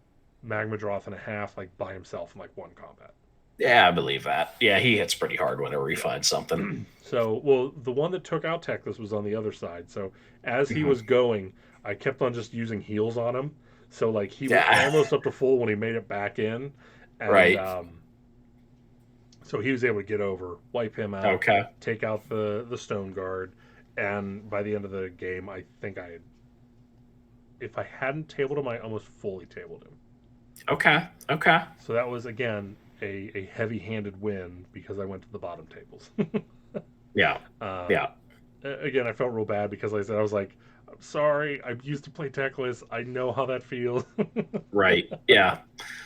Magmadroth and a half, like by himself in like 1 combat. Yeah, I believe that. Yeah, he hits pretty hard whenever he finds something. So, well, the one that took out Teclis was on the other side. So as he was going, I kept on just using heals on him. So like he was Yeah. almost up to full when he made it back in, and Right. so he was able to get over, wipe him out, Okay. take out the stone guard, and by the end of the game, I think I had, if I hadn't tabled him, I almost fully tabled him. Okay. Okay. So that was again a heavy-handed win because I went to the bottom tables. Yeah. um, Yeah. Again, I felt real bad because like I said I was like, I'm sorry, I used to play Teclis. I know how that feels. Right. Yeah.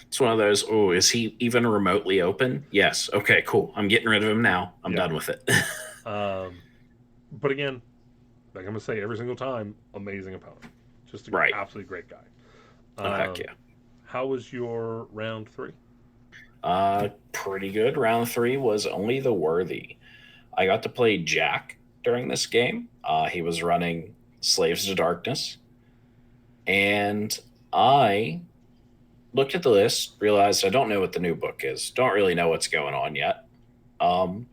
It's one of those, oh, is he even remotely open? Yes. Okay, cool. I'm getting rid of him now. I'm Yeah. done with it. But again, like I'm gonna say every single time, amazing opponent, just an Right. absolutely great guy. Oh, heck Um, yeah. how was your round three? Pretty good. Round three was only the worthy. I got to play Jack during this game. He was running Slaves to Darkness. And I looked at the list, realized I don't know what the new book is. Don't really know what's going on yet. Um,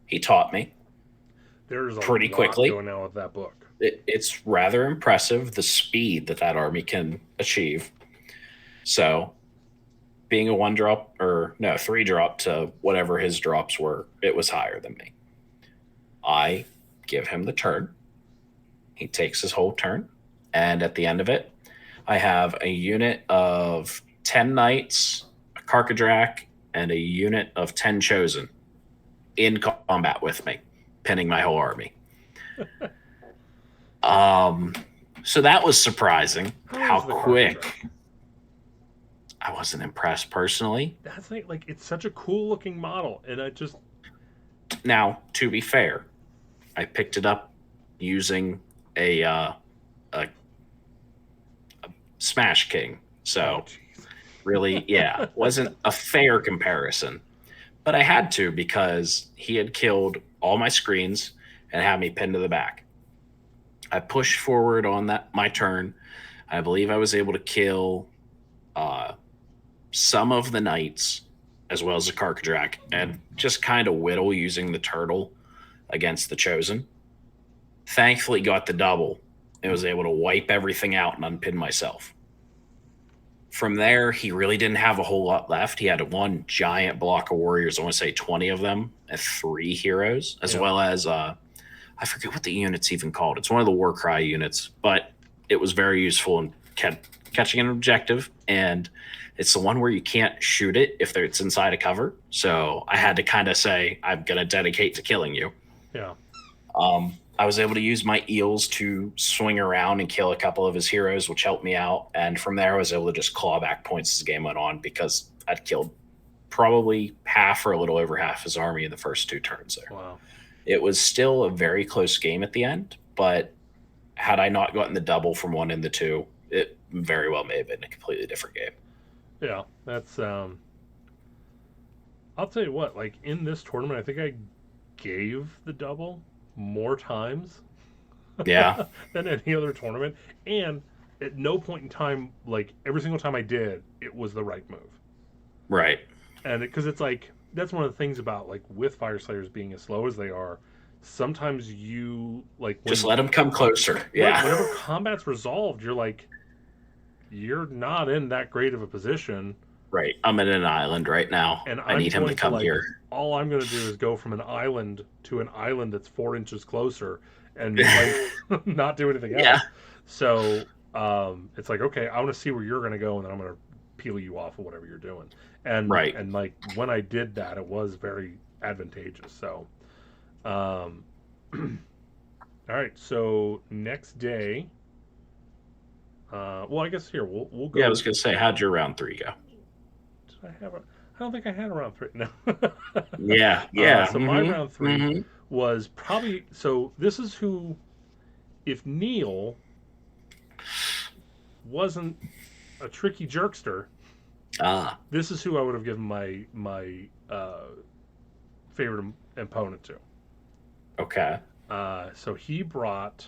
he taught me There's a pretty lot quickly. going on with that book. It's rather impressive the speed that that army can achieve. So, being a one drop or no, three drop to whatever his drops were, it was higher than me. I give him the turn. He takes his whole turn. And at the end of it, I have a unit of 10 knights, a Karkadrak, and a unit of 10 chosen in combat with me, pinning my whole army. Um, so that was surprising How how is the Karka quick. Drac? I wasn't impressed personally. That's like it's such a cool looking model, and I just Now, to be fair, I picked it up using a Smash King. oh So jeez. really, yeah, wasn't a fair comparison. But I had to because he had killed all my screens and had me pinned to the back. I pushed forward on that my turn. I believe I was able to kill uh, some of the knights as well as the Karkadrak and just kind of whittle using the turtle against the chosen. Thankfully, got the double and was able to wipe everything out and unpin myself. From there, he really didn't have a whole lot left. He had one giant block of warriors, I want to say 20 of them, and 3 heroes, as Yeah. well as I forget what the unit's even called. It's one of the Warcry units, but it was very useful in catching an objective. And it's the one where you can't shoot it if it's inside a cover. So I had to kind of say, I'm going to dedicate to killing you. Yeah. I was able to use my eels to swing around and kill a couple of his heroes, which helped me out. And from there, I was able to just claw back points as the game went on because I'd killed probably half or a little over half his army in the first 2 turns there. Wow. It was still a very close game at the end, but had I not gotten the double from 1 into 2, it very well may have been a completely different game. Yeah. That's I'll tell you what, like in this tournament, I think I gave the double more times Yeah, than any other tournament, and at no point in time, like every single time I did, it was the right move. right. And because it's like that's one of the things about like with Fire Slayers being as slow as they are, sometimes you like Just when let him come closer. right Yeah, whenever combat's resolved, you're like you're not in that great of a position, right. I'm in an island right now. and I I'm need him to going to come like here. all I'm going to do is go from an island to an island that's 4 inches closer, and like not do anything Yeah, else. So it's like okay, I want to see where you're going to go, and then I'm going to peel you off of whatever you're doing. right. And like when I did that, it was very advantageous. So, um, all right. So next day, well, I guess here we'll Yeah, I go. was gonna say, how'd your round 3 go? Did I have a? I don't think I had a round three. No. Yeah, yeah. So my round Mm-hmm. three Mm-hmm. was probably so. This is who, if Neil wasn't a tricky jerkster, Ah, this is who I would have given my favorite opponent to. okay. So he brought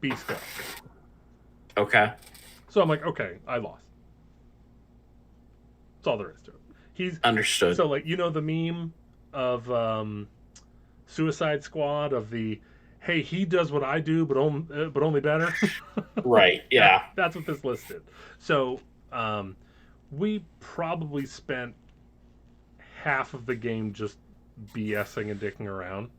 Beasto. Okay. So I'm like, okay, I lost. That's all there is to it. He's Understood. so like the meme of Suicide Squad of the hey, he does what I do, but only better. Right. Yeah. That's what this list did. So um, we probably spent half of the game just BSing and dicking around.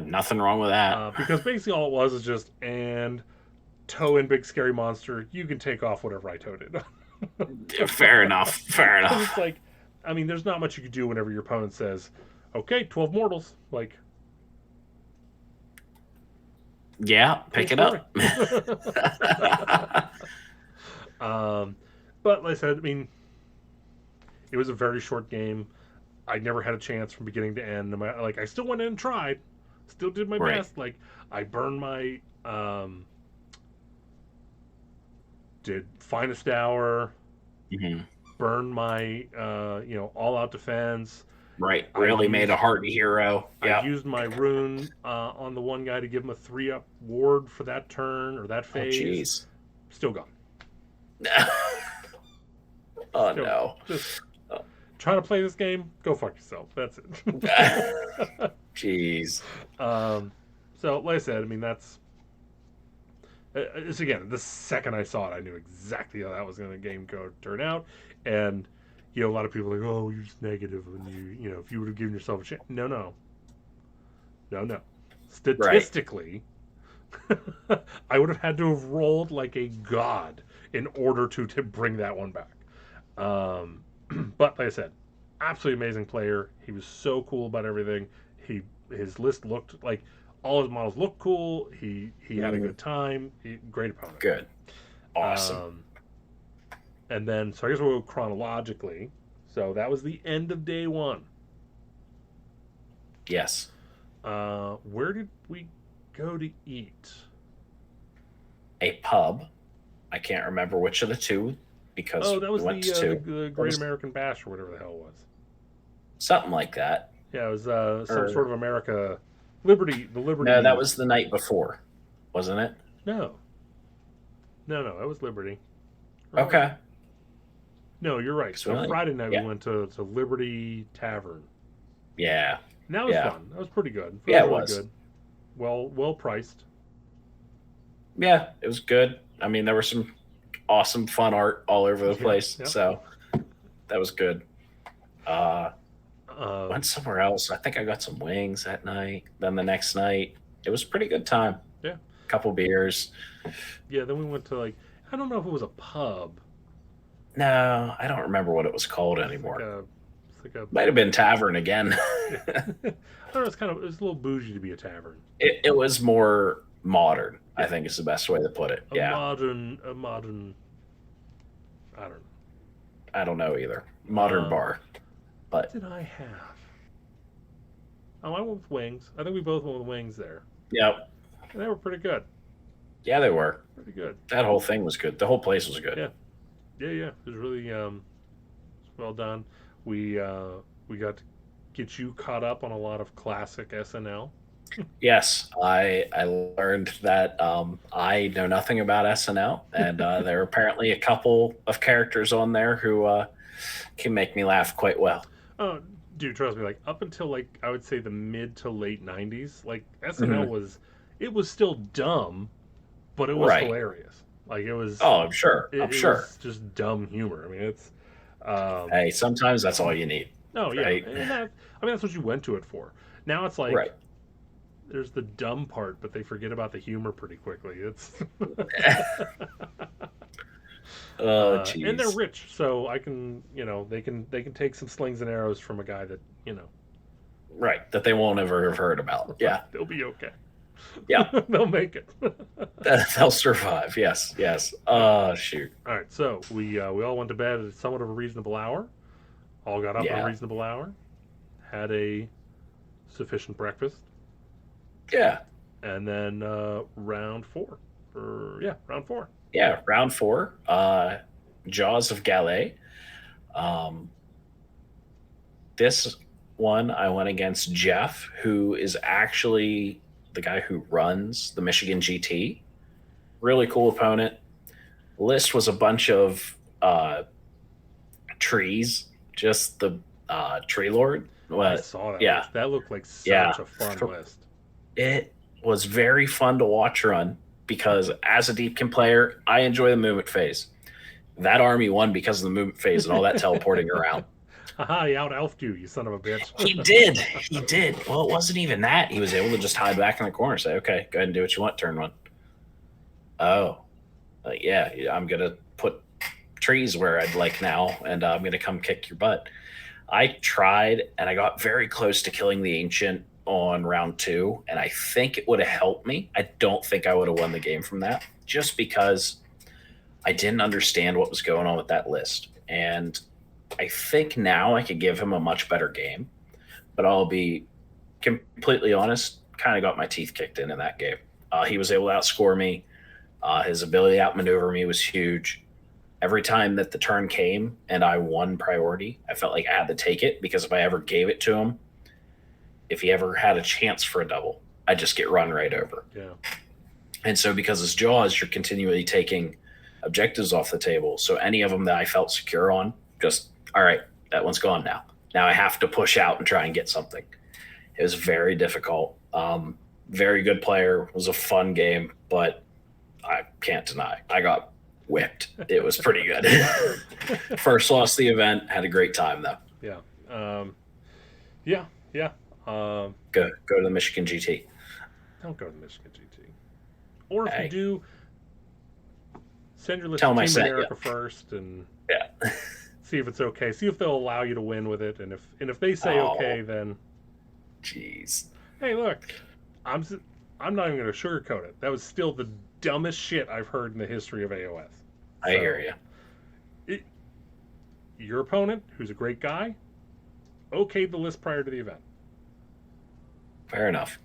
Nothing wrong with that. Because basically all it was is just, and toe in big scary monster, you can take off whatever I towed it. Fair enough. Fair Because it's enough. like, I mean, there's not much you can do whenever your opponent says, okay, 12 mortals. Like, Yeah. cool Pick it story. up. um, but like I said, I mean, it was a very short game. I never had a chance from beginning to end. Like, I still went in and tried, still did my Right. best. Like, I burned my, did finest hour, Mhm. burned my, all out defense. Right. I Really made a used heart hero. I Yeah. used my rune on the one guy to give him a 3-up ward for that turn or that Oh, phase. jeez. Still gone. Oh, Still gone. no. Just Oh. trying to play this game. Go fuck yourself. That's it. Jeez. So, like I said, I mean, it's again, the second I saw it, I knew exactly how that was going to game code turn out. And, a lot of people are like, oh, you're just negative. And if you would have given yourself a chance. No, no. No, no. Right. Statistically, I would have had to have rolled like a god in order to bring that one back. Um, but like I said, absolutely amazing player. He was so cool about everything. His list looked like all his models looked cool. He had a Mm, good time. Great opponent. good. Awesome. Um, and then so I guess we'll go chronologically. So that was the end of day one. Yes. Where did we go to eat? A pub. I can't remember which of the two because Oh, that we was went to two. the What Great was American Bash or whatever the hell it was. something like that? Yeah, it was some Or sort of America Liberty. The no, that Liberty. was the night before, wasn't it? No, no, that was Liberty. Where was it? Okay. No, you're right. 'Cause we So only- Friday night we yeah. went to Liberty Tavern. Yeah. And that was Yeah. fun. That was pretty good. That Yeah, was it really was. good. Well priced. Yeah, it was good. I mean, there was some awesome fun art all over the Yeah, place. yeah. So that was good. Went Um, somewhere else. I think I got some wings that night. Then the next night, it was a pretty good time. yeah, Couple beers. yeah. Then we went to like I don't know if it was a pub. No, I don't remember what it was called It's like anymore. a, it's like a. Might have been tavern again. Yeah. I don't know. It was a little bougie to be a tavern. It was more modern, I think is the best way to put it. A Yeah. modern. I don't know. I don't know either. Modern Um, bar. What But did I have? Oh, I went with wings. I think we both went with wings there, yeah. and they were pretty good. Yeah, they were. Pretty good. That whole thing was good. The whole place was good. Yeah. Yeah. It was really well done. We got to get you caught up on a lot of classic SNL. Yes, I learned that I know nothing about SNL, and there are apparently a couple of characters on there who can make me laugh quite well. Oh, dude, trust me. Like up until like I would say the mid to late '90s, like SNL Mhm. was it was still dumb, but it was Right. hilarious. Like it was Oh, I'm sure. I'm it sure. was just dumb humor. I mean, it's um, Hey, sometimes that's all you need, no, yeah, right? and that's what you went to it for. Now it's like Right. there's the dumb part, but they forget about the humor pretty quickly. It's Oh, and they're jeez. rich, so I can they can take some slings and arrows from a guy that Right. That they won't ever have heard about. Yeah. they'll be okay. Yeah. They'll make it. They'll survive. Yes. Yes. Shoot. All right, so we all went to bed at somewhat of a reasonable hour. All got up at a Yeah. reasonable hour. Had a sufficient breakfast, Yeah. and then round four. Round four. Yeah. Round four. Jaws of Gallet. Um, this one I went against Jeff, who is actually the guy who runs the Michigan GT. Really cool opponent. List was a bunch of trees, just the tree lord. I What? saw that Yeah. list. That looked like Yeah. such a fun list. It was very fun to watch run because as a Deepkin player, I enjoy the movement phase. That army won because of the movement phase and all that teleporting around. Haha, he out elfed you, you son of a bitch. He did. He did. Well, it wasn't even that. He was able to just hide back in the corner and say, okay, go ahead and do what you want, turn one. Oh, yeah, I'm going to put trees where I'd like now, and I'm going to come kick your butt. I tried, and I got very close to killing the Ancient on round 2, and I think it would have helped me. I don't think I would have won the game from that, just because I didn't understand what was going on with that list. And I think now I could give him a much better game, but I'll be completely honest, kind of got my teeth kicked in that game. He was able to outscore me. His ability to outmaneuver me was huge. Every time that the turn came and I won priority, I felt like I had to take it, because if I ever gave it to him, if he ever had a chance for a double, I'd just get run right over. Yeah. And so because his Jaws, you're continually taking objectives off the table. So any of them that I felt secure on, just, all right, that one's gone now. Now I have to push out and try and get something. It was very difficult. Very good player. It was a fun game, but I can't deny I got whipped. It was pretty good. First lost the event. Had a great time though. Yeah. Yeah. Go to the Michigan GT. Don't go to the Michigan GT. Or if Hey. you do, send your list Tell to them I Team sent America first and Yeah. see if it's okay. See if they'll allow you to win with it. And if they say Oh. okay, then Jeez. hey, look, I'm not even going to sugarcoat it. That was still the dumbest shit I've heard in the history of AOS. I hear you. Your opponent, who's a great guy, okayed the list prior to the event. Fair enough.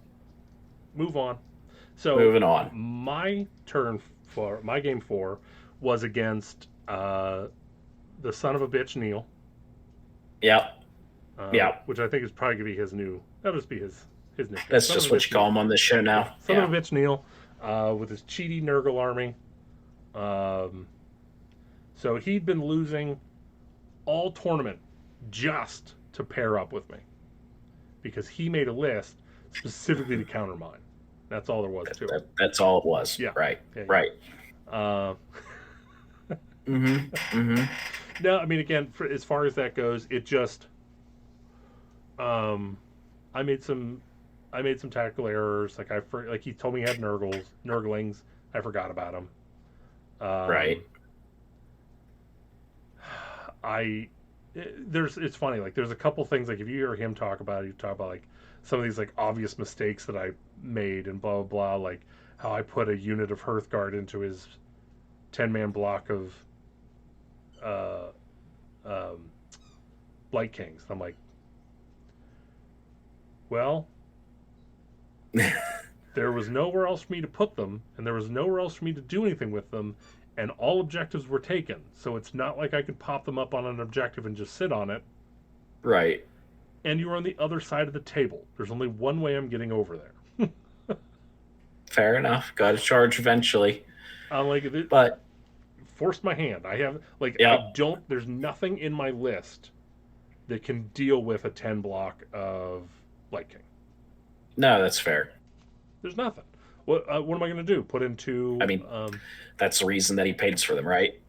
Move on. So Moving on. My turn for my game 4 was against the son of a bitch Neil. Yep. Which I think is probably gonna be his new. That'll just be his nickname. That's just what you call him on this show now. Son of a bitch Neil, with his cheaty Nurgle army. So he'd been losing all tournament just to pair up with me, because he made a list specifically to counter mine. That's all there was to it. That's all it was. Yeah. Right. Yeah. Right. No, I mean, again, as far as that goes, it just, I made some tactical errors. Like he told me he had Nurglings. I forgot about them. Right. It's funny. Like there's a couple things, like if you hear him talk about it, you talk about like some of these like obvious mistakes that I made and blah blah blah, like how I put a unit of Hearthguard into his 10-man block of Blight Kings. And I'm like, well, there was nowhere else for me to put them, and there was nowhere else for me to do anything with them, and all objectives were taken. So it's not like I could pop them up on an objective and just sit on it. Right. And you were on the other side of the table. There's only one way I'm getting over there. Fair enough. Got to charge eventually. I'm like, but forced my hand. I have like Yep. I don't. There's nothing in my list that can deal with a 10 block of Blight King. No, that's fair. There's nothing. What am I going to do? Put into? I mean, that's the reason that he pays for them, right?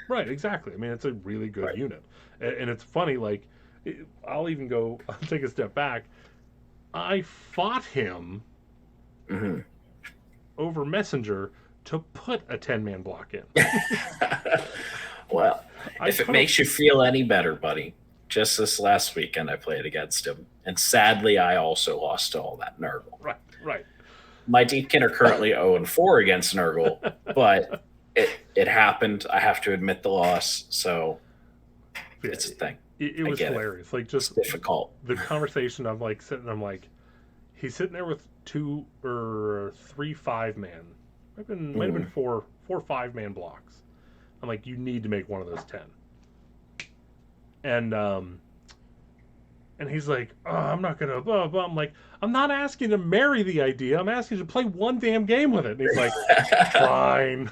Right, exactly. I mean, it's a really good Right. unit, and it's funny. Like, I'll take a step back. I fought him Mm-hmm. over Messenger to put a 10-man block in. Well, if it makes you feel any better, buddy, just this last weekend I played against him, and sadly I also lost to all that Nurgle. Right. My Deepkin are currently 0-4 against Nurgle, but it happened. I have to admit the loss, so Yeah, it's a thing. It was hilarious. Like, just it's difficult. The conversation. I'm like sitting. I'm like, he's sitting there with 2 or 3 5-man. Might have been 4 5-man blocks. I'm like, you need to make one of those 10. And he's like, oh, I'm not gonna blah blah. I'm like, I'm not asking to marry the idea. I'm asking you to play one damn game with it. And he's like, fine.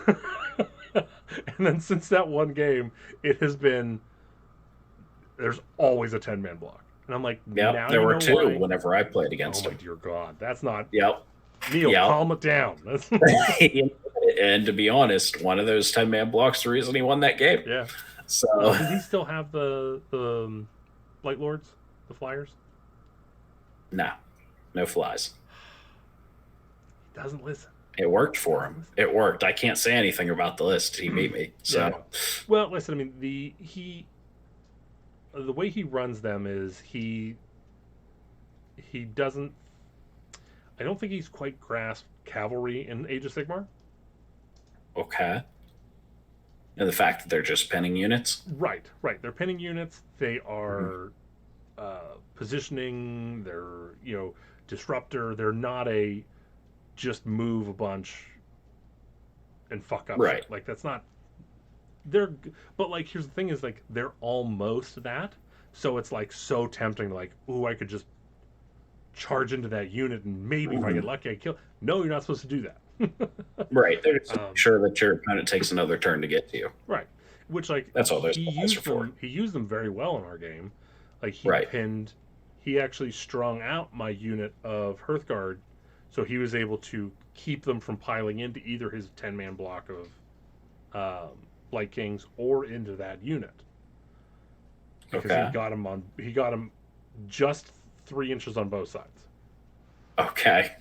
And then since that one game, it has been, there's always a 10-man block. And I'm like, Yeah, now there you were know 2 why. whenever I played against Oh him. my dear God, that's not. Yep. Neil, Yeah. calm it down. And to be honest, one of those 10-man blocks is the reason he won that game. Yeah. So Does he still have the Light Lords, the Flyers? no, no flies. He doesn't listen. It worked for him. It worked. I can't say anything about the list. He beat me. So Yeah, well, listen. I mean, the way he runs them is he doesn't. I don't think he's quite grasped cavalry in Age of Sigmar. okay. And the fact that they're just pinning units. Right, right. They're pinning units. They are positioning. They're disruptor. They're not a just move a bunch and fuck up. Right. Shit. Like that's not. They're but like here's the thing is like they're almost that. So it's like so tempting. Like ooh, I could just charge into that unit and maybe if I get lucky I kill. No, you're not supposed to do that. Right. They're just sure that your opponent takes another turn to get to you. Right. Which like That's all those he supplies are used for. them. He used them very well in our game. Like he Right. pinned. He actually strung out my unit of Hearthguard, so he was able to keep them from piling into either his 10-man block of Light Kings or into that unit. Because Okay. he got him just 3 inches on both sides. Okay.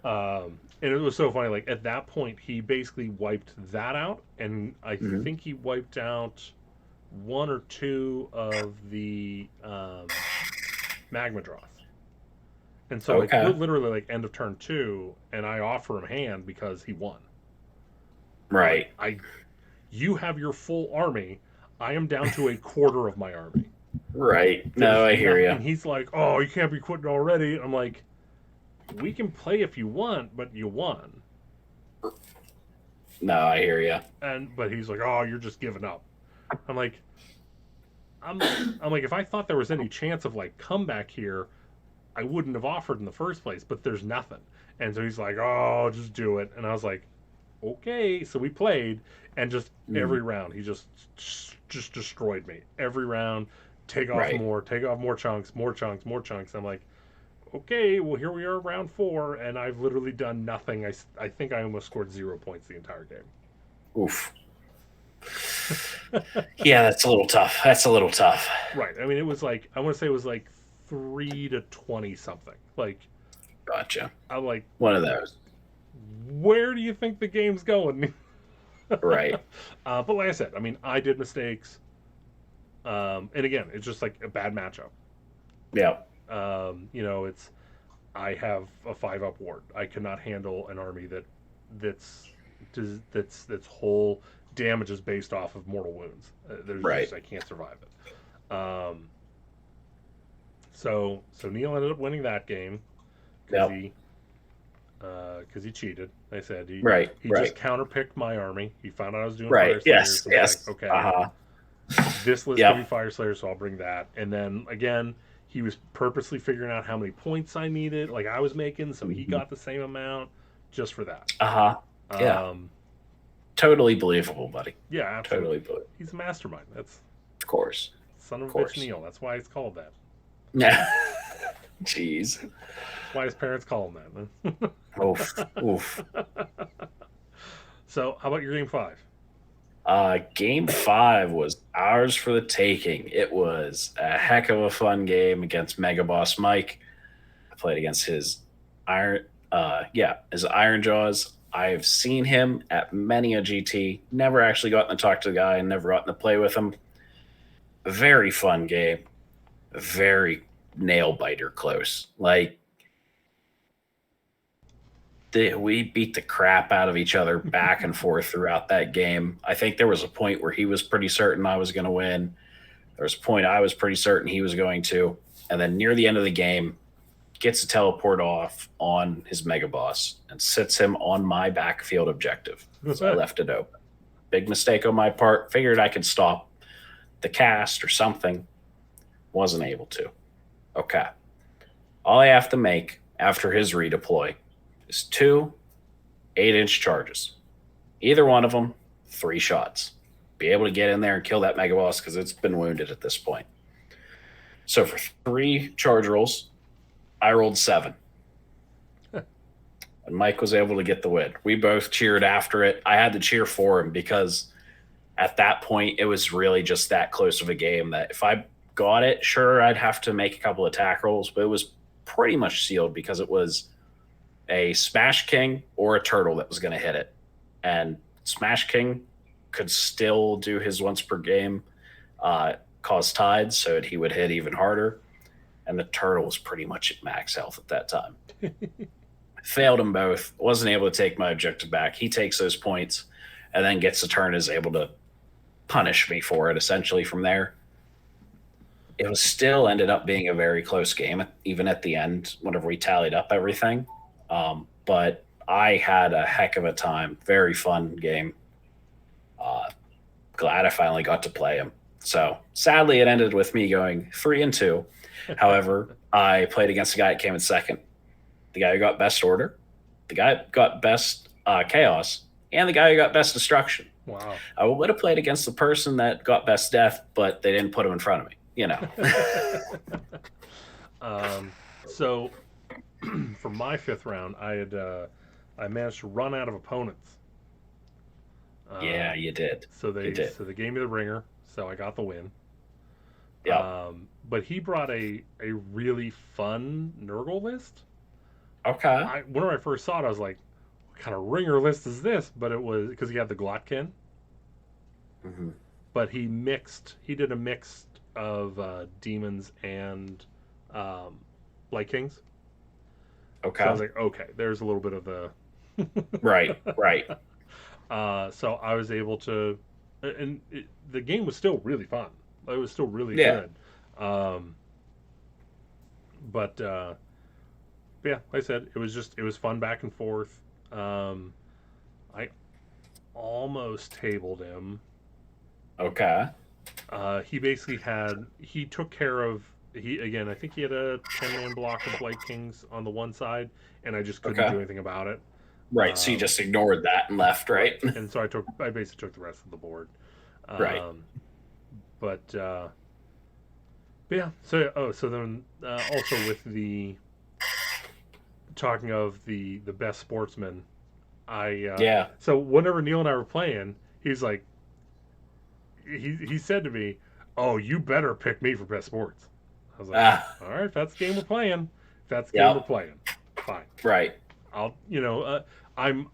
And it was so funny. Like at that point, he basically wiped that out, and I think he wiped out 1 or 2 of the Magmadroth. And so Okay. like literally like end of turn 2, and I offer him hand because he won. Right. You have your full army. I am down to a quarter of my army. Right. No, I hear you. And he's like, "Oh, you can't be quitting already." I'm like, "We can play if you want, but you won." No, I hear you. But he's like, "Oh, you're just giving up." I'm like, I'm like, if I thought there was any chance of like comeback here, I wouldn't have offered in the first place. But there's nothing. And so he's like, "Oh, just do it." And I was like, "Okay." So we played, and just every round he just destroyed me. Every round, take off more chunks, more chunks, more chunks. I'm like, okay, well here we are, round 4, and I've literally done nothing. I think I almost scored 0 points the entire game. Oof. Yeah, that's a little tough. Right. I mean, it was like I want to say it was like 3 to 20 something. Like, Gotcha. I'm like, one of those. Where do you think the game's going? Right. But like I said, I mean, I did mistakes. And again, it's just like a bad matchup. Yeah. I have a 5-up ward. I cannot handle an army that's whole damage is based off of mortal wounds. I can't survive it. So Neil ended up winning that game because he cheated. They said he just counterpicked my army. He found out I was doing Fire Slayers. Yes. Like, okay. Uh-huh. This list can be Fire Slayer, so I'll bring that. And then again, he was purposely figuring out how many points I needed, like I was making, so he got the same amount just for that. Yeah. Totally believable, buddy. Yeah, absolutely. Totally believable. He's a mastermind. That's of course. Son of a bitch Neil. That's why it's called that. Yeah. Jeez. That's why his parents call him that. Oof. So, how about your game 5? Game 5 was ours for the taking. It was a heck of a fun game against Mega Boss Mike. I played against his Iron Jaws. I've seen him at many a GT. Never actually gotten to talk to the guy and never gotten to play with him. Very fun game. Very nail biter close. Like, we beat the crap out of each other back and forth throughout that game. I think there was a point where he was pretty certain I was going to win. There was a point I was pretty certain he was going to. And then near the end of the game, gets a teleport off on his Mega Boss and sits him on my backfield objective. So I left it open. Big mistake on my part. Figured I could stop the cast or something. Wasn't able to. Okay. All I have to make after his redeploy is 2 8-inch charges. Either one of them, 3 shots. Be able to get in there and kill that Mega Boss because it's been wounded at this point. So for 3 charge rolls, I rolled 7. and Mike was able to get the win. We both cheered after it. I had to cheer for him because at that point it was really just that close of a game that if I got it, sure, I'd have to make a couple of tackles, but it was pretty much sealed because it was a Smash King or a turtle that was going to hit it. And Smash King could still do his once per game, cause tides, so he would hit even harder. And the turtle was pretty much at max health at that time. Failed them both. Wasn't able to take my objective back. He takes those points and then gets the turn, is able to punish me for it essentially from there. It was still ended up being a very close game, even at the end, whenever we tallied up everything. But I had a heck of a time. Very fun game. Glad I finally got to play him. So sadly, it ended with me going 3-2. However, I played against the guy that came in second, the guy who got best order, the guy who got best chaos, and the guy who got best destruction. Wow. I would have played against the person that got best death, but they didn't put him in front of me, you know. So for my 5th round, I managed to run out of opponents. Yeah, you did. So they gave me the ringer, so I got the win. Yeah. But he brought a really fun Nurgle list. Okay. Whenever I first saw it, I was like, what kind of ringer list is this? But it was because he had the Glotkin. Mm-hmm. But he did a mix of demons and Light Kings. Okay. So I was like, okay, there's a little bit of the right. So I was able to, and the game was still really fun. It was still really good. But yeah, like I said, it was fun back and forth. I almost tabled him. Okay. He took care of, I think he had a 10-man block of Blight Kings on the one side, and I just couldn't do anything about it. Right, so you just ignored that and left, right? And so I basically took the rest of the board. Right. But yeah, so then also with the talking of the best sportsman, so whenever Neil and I were playing, he's like, he said to me, "Oh, you better pick me for best sports." I was like, "All right, if that's the game we're playing, fine." Right. I'll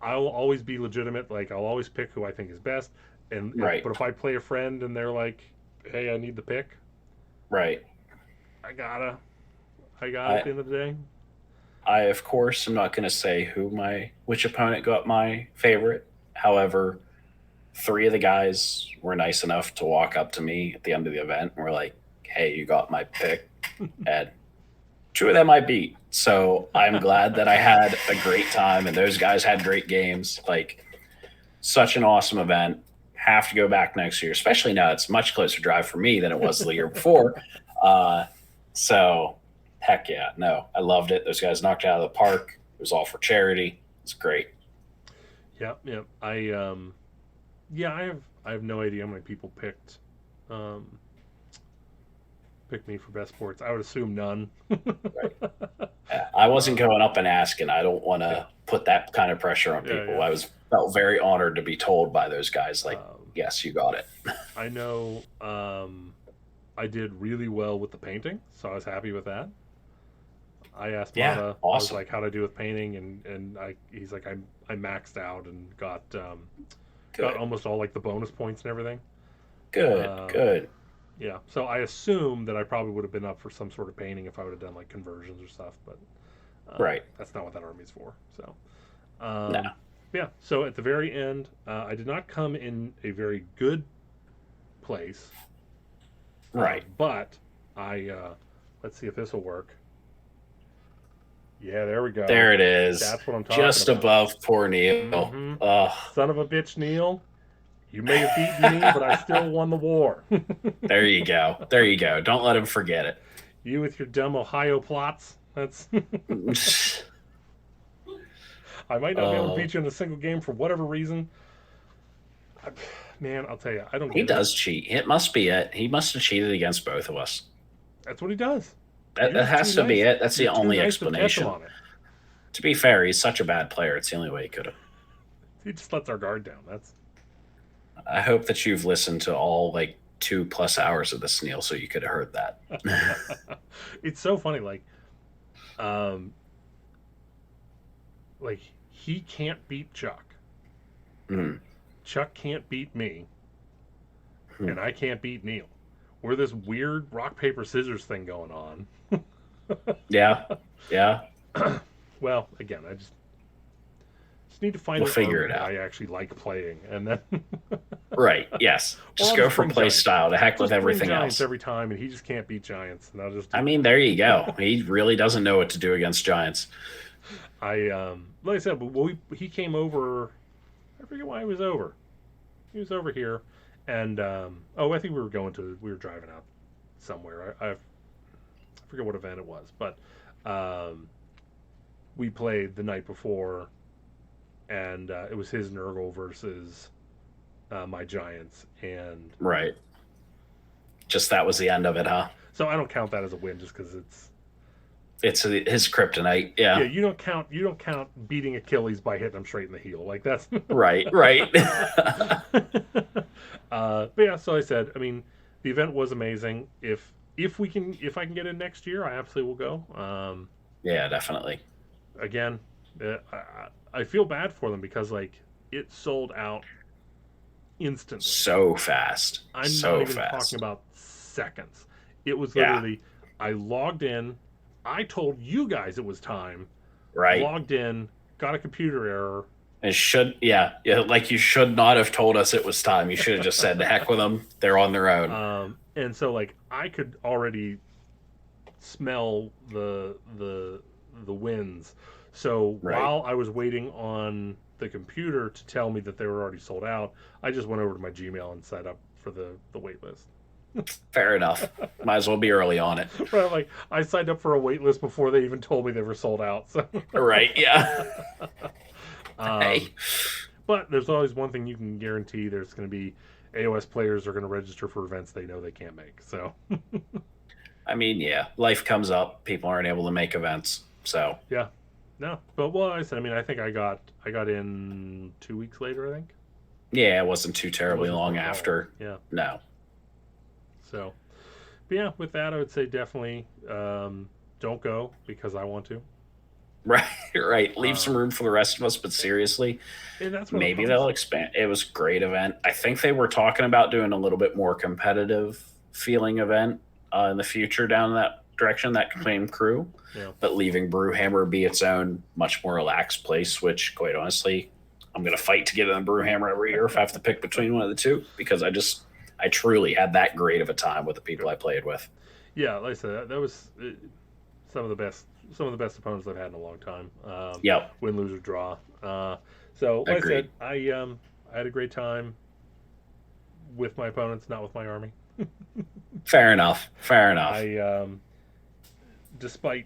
always be legitimate. Like, I'll always pick who I think is best. But if I play a friend and they're like, "Hey, I need the pick," right, I gotta at the end of the day. I, of course, am not going to say which opponent got my favorite. However, 3 of the guys were nice enough to walk up to me at the end of the event and were like, "Hey, you got my pick." And 2 of them I beat. So I'm glad that I had a great time and those guys had great games. Like, such an awesome event. Have to go back next year, especially now it's a much closer drive for me than it was the year before. So heck yeah, no, I loved it. Those guys knocked it out of the park. It was all for charity. It's great. Yeah. I have no idea how many people picked me for best sports. I would assume none. Right. I wasn't going up and asking. I don't want to put that kind of pressure on people. Yeah. I felt very honored to be told by those guys, like, yes, you got it. I know I did really well with the painting, so I was happy with that. I asked Mata, awesome. I was like, how'd I do with painting? And he's like, I maxed out and got almost all like the bonus points and everything. Good. Yeah, so I assume that I probably would have been up for some sort of painting if I would have done like conversions or stuff, but right, that's not what that army's for. So, no. Yeah. So at the very end, I did not come in a very good place, right? But let's see if this will work. Yeah, there we go. There it is. That's what I'm talking just about. Above poor Neil. Mm-hmm. Son of a bitch, Neil. You may have beaten me, but I still won the war. There you go. Don't let him forget it. You with your dumb Ohio plots. That's. I might not be able to beat you in a single game for whatever reason. Man, I'll tell you, I don't. He does cheat. It must be it. He must have cheated against both of us. That's what he does. That has to be it. That's the only explanation. To be fair, he's such a bad player. It's the only way he could have. He just lets our guard down. That's I hope that you've listened to all like 2+ hours of this, Neil, so you could have heard that. it's so funny. Um, like he can't beat Chuck. Mm. Chuck can't beat me, Hmm. and I can't beat Neil. We're this weird rock paper scissors thing going on. Yeah, yeah. Well, again, I just need to find We'll an figure army it that out. I actually like playing, and then Right. Yes. or Just I'll go just for bring play giants. style. To heck with Just bring everything giants else. every time, and he just can't beat giants, and I'll just do I that. mean, there you go. He really doesn't know what to do against giants. Like I said, he came over. I forget why he was over. He was over here, and I think we were driving out somewhere. I forget what event it was, but um, we played the night before, and it was his Nurgle versus my Giants, and Right. Just that was the end of it, huh? so I don't count that as a win just because It's his kryptonite. yeah, Yeah. you don't count beating Achilles by hitting him straight in the heel like that's Right. Right. but yeah, so I said, I mean, the event was amazing. If I can get in next year, I absolutely will go. Yeah, definitely. Again, I feel bad for them because like it sold out instantly. So fast. I'm not So even talking fast. about seconds. It was Yeah. literally I logged in, I told you guys it was time, Right. logged in, got a computer error. And yeah, like you should not have told us it was time. You should have just said, "The heck with them. They're on their own." And so like I could already smell the winds. So Right. while I was waiting on the computer to tell me that they were already sold out, I just went over to my Gmail and signed up for the wait list. Fair enough. Might as well be early on it. Right, like I signed up for a wait list before they even told me they were sold out. So, Right. Yeah. Hey. but there's always one thing you can guarantee: there's going to be AOS players are going to register for events they know they can't make. So, I mean, yeah, life comes up. People aren't able to make events. So, yeah, no, but well, I said, I mean, I think I got in 2 weeks later. I think yeah, it wasn't too it terribly wasn't long far at all. after. Yeah, No. so, but yeah, with that, I would say definitely don't go because I want to. Right. Right. Leave some Um, room for the rest of us, but seriously, and that's where the maybe problems. they'll expand. It was a great event. I think they were talking about doing a little bit more competitive feeling event in the future down that direction, that Flame Crew, Yeah. but leaving Brewhammer be its own much more relaxed place, which quite honestly, I'm going to fight to get in the Brewhammer every year if I have to pick between one of the two because I truly had that great of a time with the people I played with. Yeah, like I said, that was some of the best opponents I've had in a long time. Yep. Win, lose, or draw. So, like Agreed. I said, I had a great time with my opponents, not with my army. Fair enough. Fair enough. Despite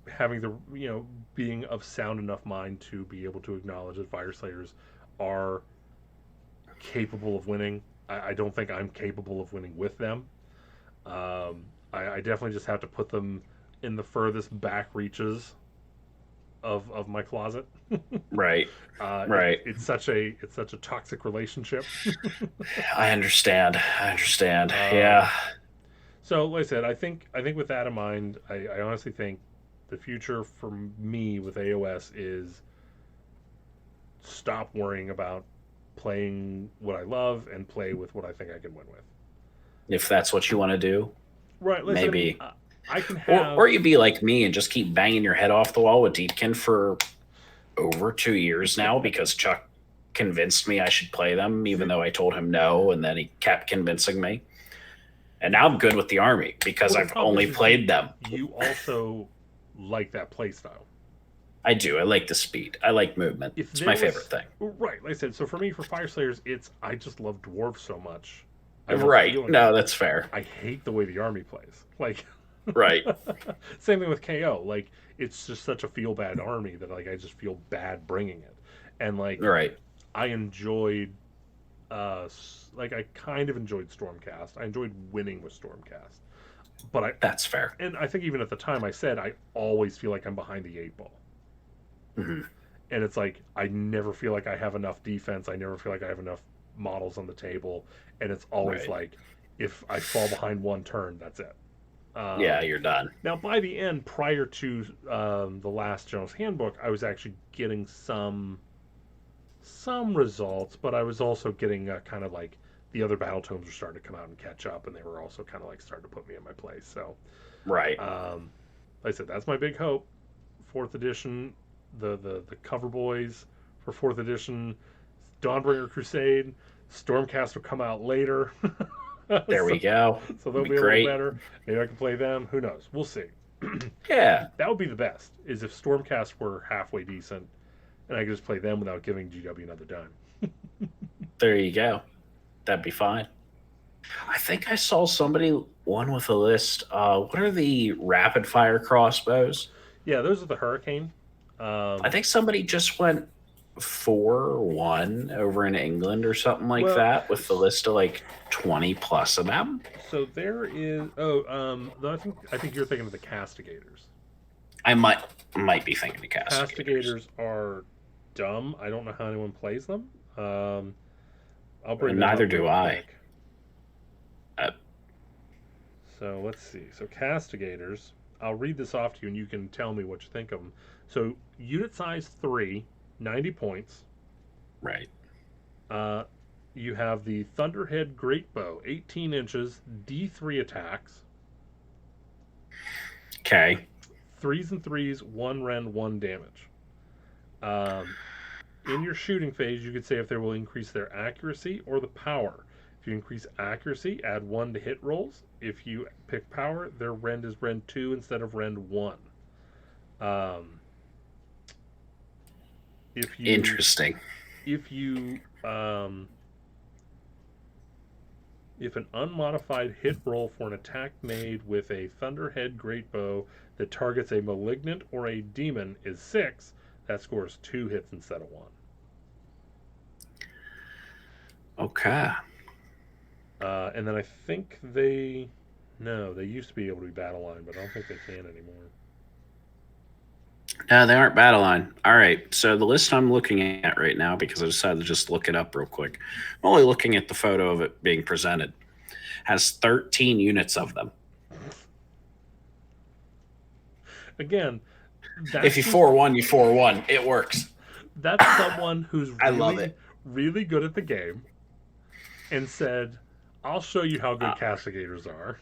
having being of sound enough mind to be able to acknowledge that Fire Slayers are capable of winning. I don't think I'm capable of winning with them. I definitely just have to put them in the furthest back reaches of my closet. Right. Right. It's such a toxic relationship. I understand. Um, Yeah. So, like I said, I think with that in mind, I honestly think the future for me with AOS is stop worrying about playing what I love and play with what I think I can win with. If that's what you want to do, Right. Listen, maybe. I can have. Or you be like me and just keep banging your head off the wall with Deepkin for over 2 years now because Chuck convinced me I should play them, even though I told him no, and then he kept convincing me. And now I'm good with the army because Well, the I've problem only is played them. You also like that play style. I do. I like the speed. I like movement. If It's there my was- favorite thing. Right. Like I said, so for me, for Fire Slayers, I just love dwarves so much. I love Right. feeling No, it. that's fair. I hate the way the army plays. Like, Right. same thing with KO. Like, it's just such a feel bad army that like I just feel bad bringing it, and like Right. I enjoyed, like I kind of enjoyed Stormcast. I enjoyed winning with Stormcast. But I That's fair. and I think even at the time I said I always feel like I'm behind the eight ball. Hmm. And it's like I never feel like I have enough defense. I never feel like I have enough models on the table, and it's always Right. like if I fall behind one turn, that's it. Yeah, Um, you're done. Now, by the end, prior to the last General's Handbook, I was actually getting some results, but I was also getting kind of like the other battle tomes were starting to come out and catch up, and they were also kind of like starting to put me in my place. So, Right. um, like I said, that's my big hope. Fourth edition, the cover boys for fourth edition, Dawnbringer Crusade, Stormcast will come out later, There so we go. so It'd they'll be be a little great. better. Maybe I can play them. Who knows? We'll see. Yeah. That would be the best. Is if Stormcast were halfway decent, and I could just play them without giving GW another dime. There you go. That'd be fine. I think I saw somebody one with a list. What are the rapid fire crossbows? Yeah, those are the Hurricane. I Um, think somebody just went 4-1 over in England or something like well, that with the list of like 20 plus of them. so there is. Though I think you're thinking of the Castigators. I might be thinking of castigators. Castigators are dumb. I don't know how anyone plays them. I'll bring them Neither up do real I. quick. Uh, So let's see. So Castigators. I'll read this off to you, and you can tell me what you think of them. So unit size 3, 90 points. right. Uh, you have the Thunderhead Great Bow, 18 inches, D3 attacks, Okay. threes and threes, one rend, one damage. Um, in your shooting phase, you could say if they will increase their accuracy or the power. If you increase accuracy, add one to hit rolls. If you pick power, their rend is rend 2 instead of rend 1. Um, if you Interesting. if you if an unmodified hit roll for an attack made with a Thunderhead Great Bow that targets a malignant or a demon is 6, that scores 2 hits instead of 1. Okay. And then I think they. No, they used to be able to be battle line, but I don't think they can anymore. No, they aren't battle line. All right. So the list I'm looking at right now, because I decided to just look it up real quick, I'm only looking at the photo of it being presented, has 13 units of them. Again, If you 4-1, you 4-1. It works. that's someone who's I love really, it. really good at the game and said, I'll show you how good Uh, castigators are.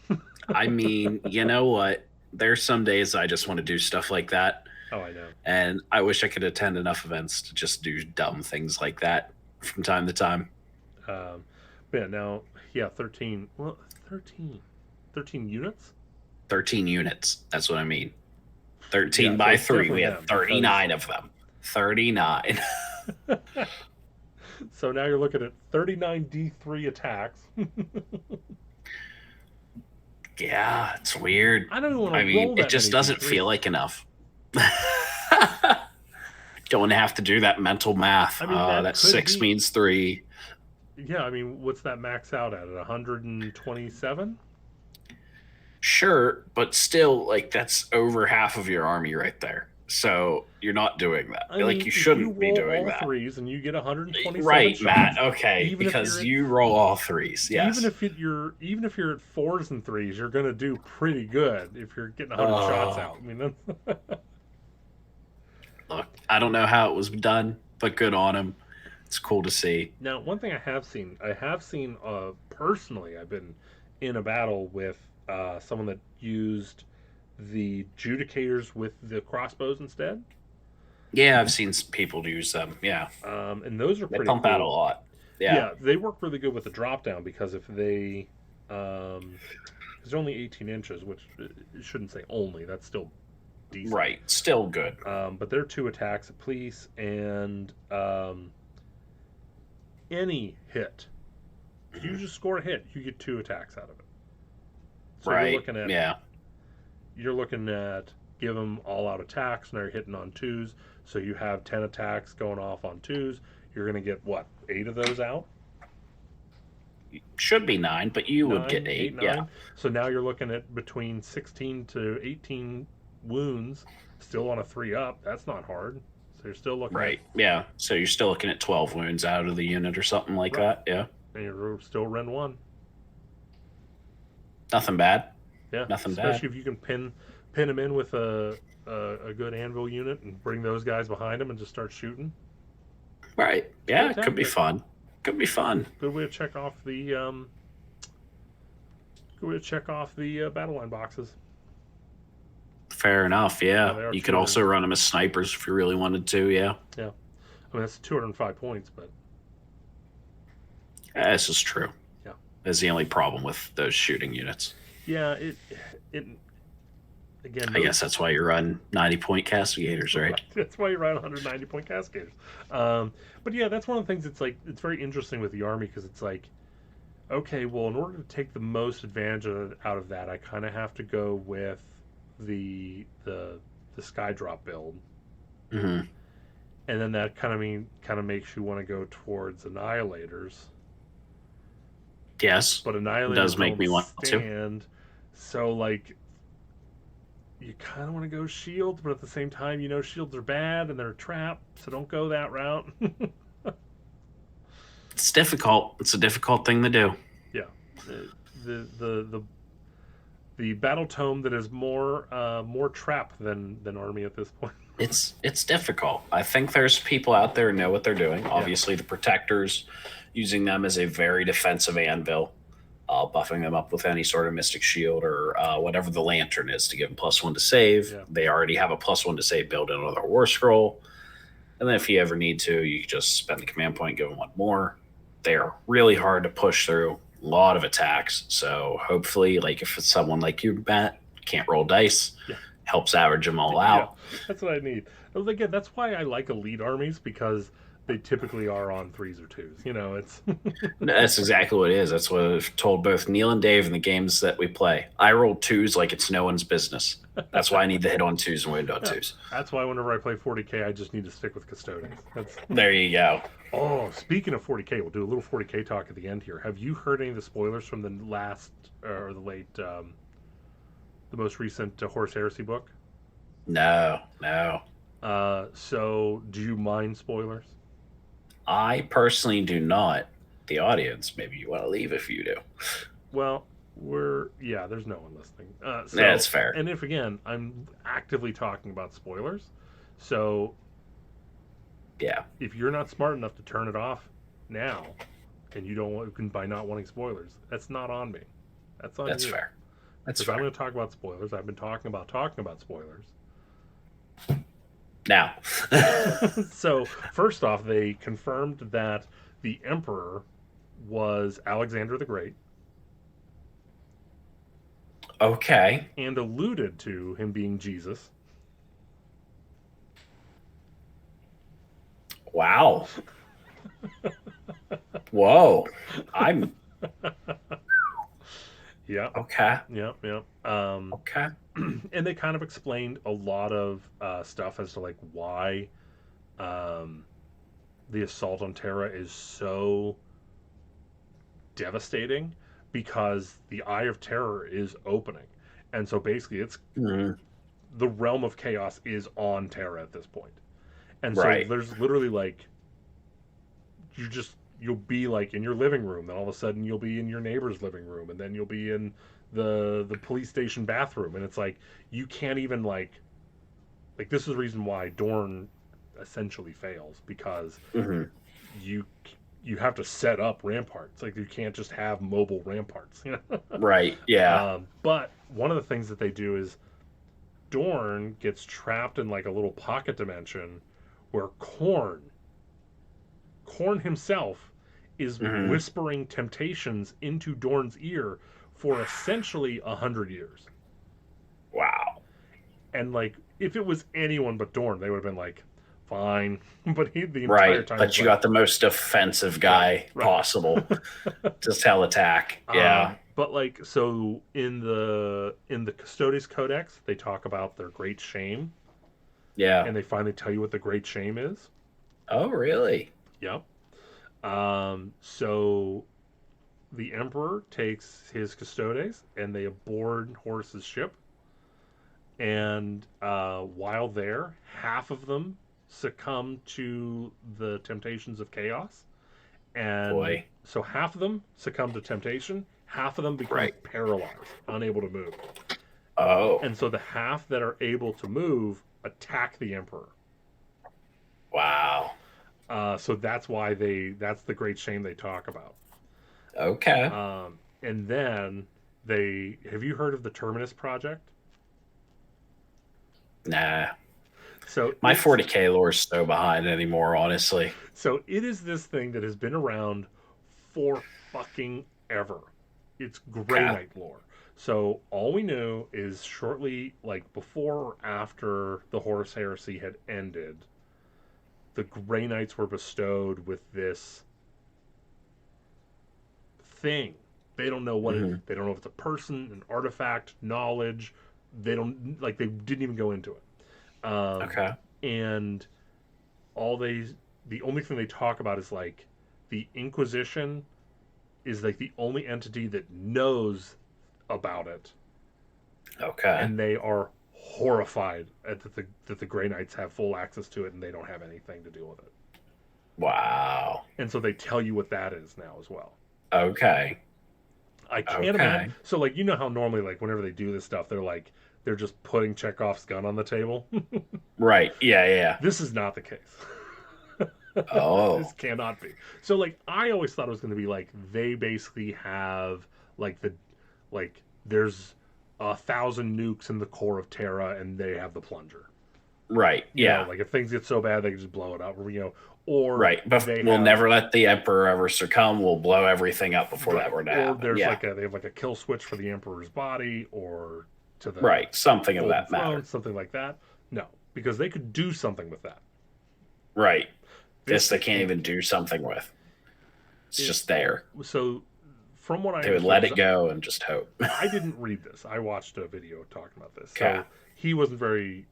I mean, you know what? There's some days I just want to do stuff like that. Oh, I know. And I wish I could attend enough events to just do dumb things like that from time to time. Um, but yeah, now, yeah, 13. Well, 13. 13 units? 13 units. That's what I mean. Yeah, 13 so by it's 3. different We then had because 39 of them. 39. so now you're looking at 39 D3 attacks. Yeah, it's weird. I don't even want I to mean, roll it that just many doesn't feel D3s. like enough. Don't have to do that mental math. I mean, that That could 6 be. means 3. Yeah, I mean, what's that max out at? 127? Sure, but still, like, that's over half of your army right there. So you're not doing that. I Like, mean, you if you shouldn't be roll doing all that. threes and you get 127 Right, Matt. shots, Okay, even if you're because at you roll all threes. even Yes. if even if you're at fours and threes, you're gonna do pretty good if you're getting 100 shots Oh, out. I mean, that's, look, I don't know how it was done, but good on him. It's cool to see. now one thing I have seen personally. I've been in a battle with someone that used the judicators with the crossbows instead, Yeah, I've seen some people use them. Yeah, and those are they pretty pump out a cool. lot. Yeah, Yeah, they work really good with the drop down because if they, because they're only 18 inches, which shouldn't say only. That's still decent. right. Still good. But they're 2 attacks apiece, and any hit, if you just score a hit, you get 2 attacks out of it. So Right. Yeah. you're looking at give them all out attacks. Now you're hitting on twos, so you have 10 attacks going off on twos. You're gonna get what 8 of those out. should be 9, but you would get Nine, eight, 8. Yeah. nine. So now you're looking at between 16 to 18 wounds, still on a 3 up. That's not hard. So you're still looking at Right. Yeah. So you're still looking at 12 wounds out of the unit or something like right, that. Yeah. and you're still Ren 1. Nothing bad. Yeah, Nothing bad. especially if you can pin him in with a good anvil unit and bring those guys behind him and just start shooting. Right. Yeah. It could be Fantastic. fun. Could be fun. Good way to check off the battle line boxes. Fair enough. Yeah, they Yeah. are You could 200. also run them as snipers if you really wanted to. Yeah. Yeah, I mean that's 205 points, but Yeah, this is true. yeah, That's the only problem with those shooting units. yeah, it again. I guess that's why you run 90-point castigators, right? That's why you run 190-point cascaders. But yeah, that's one of the things. It's like it's very interesting with the army because it's like, okay, well, in order to take the most advantage out of that, I kind of have to go with the Skydrop build, Hmm. and then that kind of makes you want to go towards Annihilators. Yes. But It Annihilators does make don't me want to. stand, so like you kind of want to go shields, but at the same time, you know shields are bad and they're a trap, so don't go that route. It's difficult. It's a difficult thing to do. Yeah, the the battle tome that is more trap than army at this point. It's difficult. I think there's people out there who know what they're doing. Yeah. Obviously, the protectors using them as a very defensive anvil, buffing them up with any sort of mystic shield or whatever the lantern is to give them +1 to save. Yeah. They already have a +1 to save built into their war scroll. And then if you ever need to, you can just spend the command point, give them 1 more. They're really hard to push through. A lot of attacks. So hopefully, like if it's someone like you, Matt, can't roll dice, Yeah. helps average them all out. Yeah, that's what I need. Again, that's why I like elite armies because they typically are on 3s or 2s. You know, it's That's exactly what it is. That's what I've told both Neil and Dave in the games that we play. I roll 2s like it's no one's business. That's why I need to hit on 2s and win on 2s. that's why whenever I play 40k, I just need to stick with custodians. That's There you go. oh, speaking of 40k, we'll do a little 40k talk at the end here. Have you heard any of the spoilers from the last or the late, the most recent Horus Heresy book? No. So do you mind spoilers? I personally do not. The audience, maybe you want to leave if you do. Well, there's no one listening. So, That's fair. And if again, I'm actively talking about spoilers, so Yeah. if you're not smart enough to turn it off now, and you don't want by not wanting spoilers, that's not on me. That's on That's you. fair. That's Because I'm fair. going to talk about spoilers. I've been talking about spoilers. Now. So first off, they confirmed that the Emperor was Alexander the Great, Okay. and alluded to him being Jesus. Wow. Whoa. I'm Yeah, okay. yeah. Okay. And they kind of explained a lot of stuff as to like why the assault on Terra is so devastating, because the Eye of Terror is opening, and so basically it's Mhm. the realm of chaos is on Terra at this point, and so Right. there's literally like you'll be like in your living room, then all of a sudden you'll be in your neighbor's living room, and then you'll be in the police station bathroom, and it's like you can't even like this is the reason why Dorne essentially fails, because Mhm. you you have to set up ramparts. Like you can't just have mobile ramparts, you know. Right. Yeah. But one of the things that they do is Dorne gets trapped in like a little pocket dimension where Korn himself is Mhm. whispering temptations into Dorne's ear for essentially 100 years. Wow. And like if it was anyone but Dorne, they would have been like, fine. But he the entire Right. time But was you like, got the most offensive guy right. possible to tell attack. Yeah. But like so in the Custodes Codex, they talk about their great shame, Yeah. and they finally tell you what the great shame is. Oh, really? Yep. So the Emperor takes his custodes and they aboard Horus's ship. And while there, half of them succumb to the temptations of chaos. And Boy. so half of them succumb to temptation, half of them become Right. paralyzed, unable to move. Oh. And so the half that are able to move attack the Emperor. Wow. So that's why that's the great shame they talk about. Okay. And then have you heard of the Terminus Project? Nah. So My 40K lore is so behind anymore, honestly. so it is this thing that has been around for fucking ever. It's Grey Okay. Knight lore. So all we knew is shortly, like before or after the Horus Heresy had ended, the Grey Knights were bestowed with this thing. They don't know what Hmm. they don't know if it's a person, an artifact, knowledge. They don't like they didn't even go into it. Okay. And all the only thing they talk about is like the Inquisition is like the only entity that knows about it, Okay. and they are horrified at that the Grey Knights have full access to it and they don't have anything to do with it. Wow. And so they tell you what that is now as well. Okay. I can't Okay. imagine. So like you know how normally like whenever they do this stuff, they're just putting Chekhov's gun on the table. Right. Yeah, yeah. This is not the case. Oh. This cannot be. So like I always thought it was going to be like they basically have like there's 1,000 nukes in the core of Terra and they have the plunger. Right. You know, Yeah. like if things get so bad they can just blow it up, or Right. But they we'll have, never let the Emperor ever succumb. We'll blow everything up before right, that were to or happen. there's Yeah. like they have like a kill switch for the Emperor's body or to the Right. Something of Golden that matter. Throne, something like that. No, because they could do something with that. Right. This they they can't even do something with. It's It- just there. So, from what I They would let it go and just hope. I didn't read this. I watched a video talking about this. Okay. So he wasn't very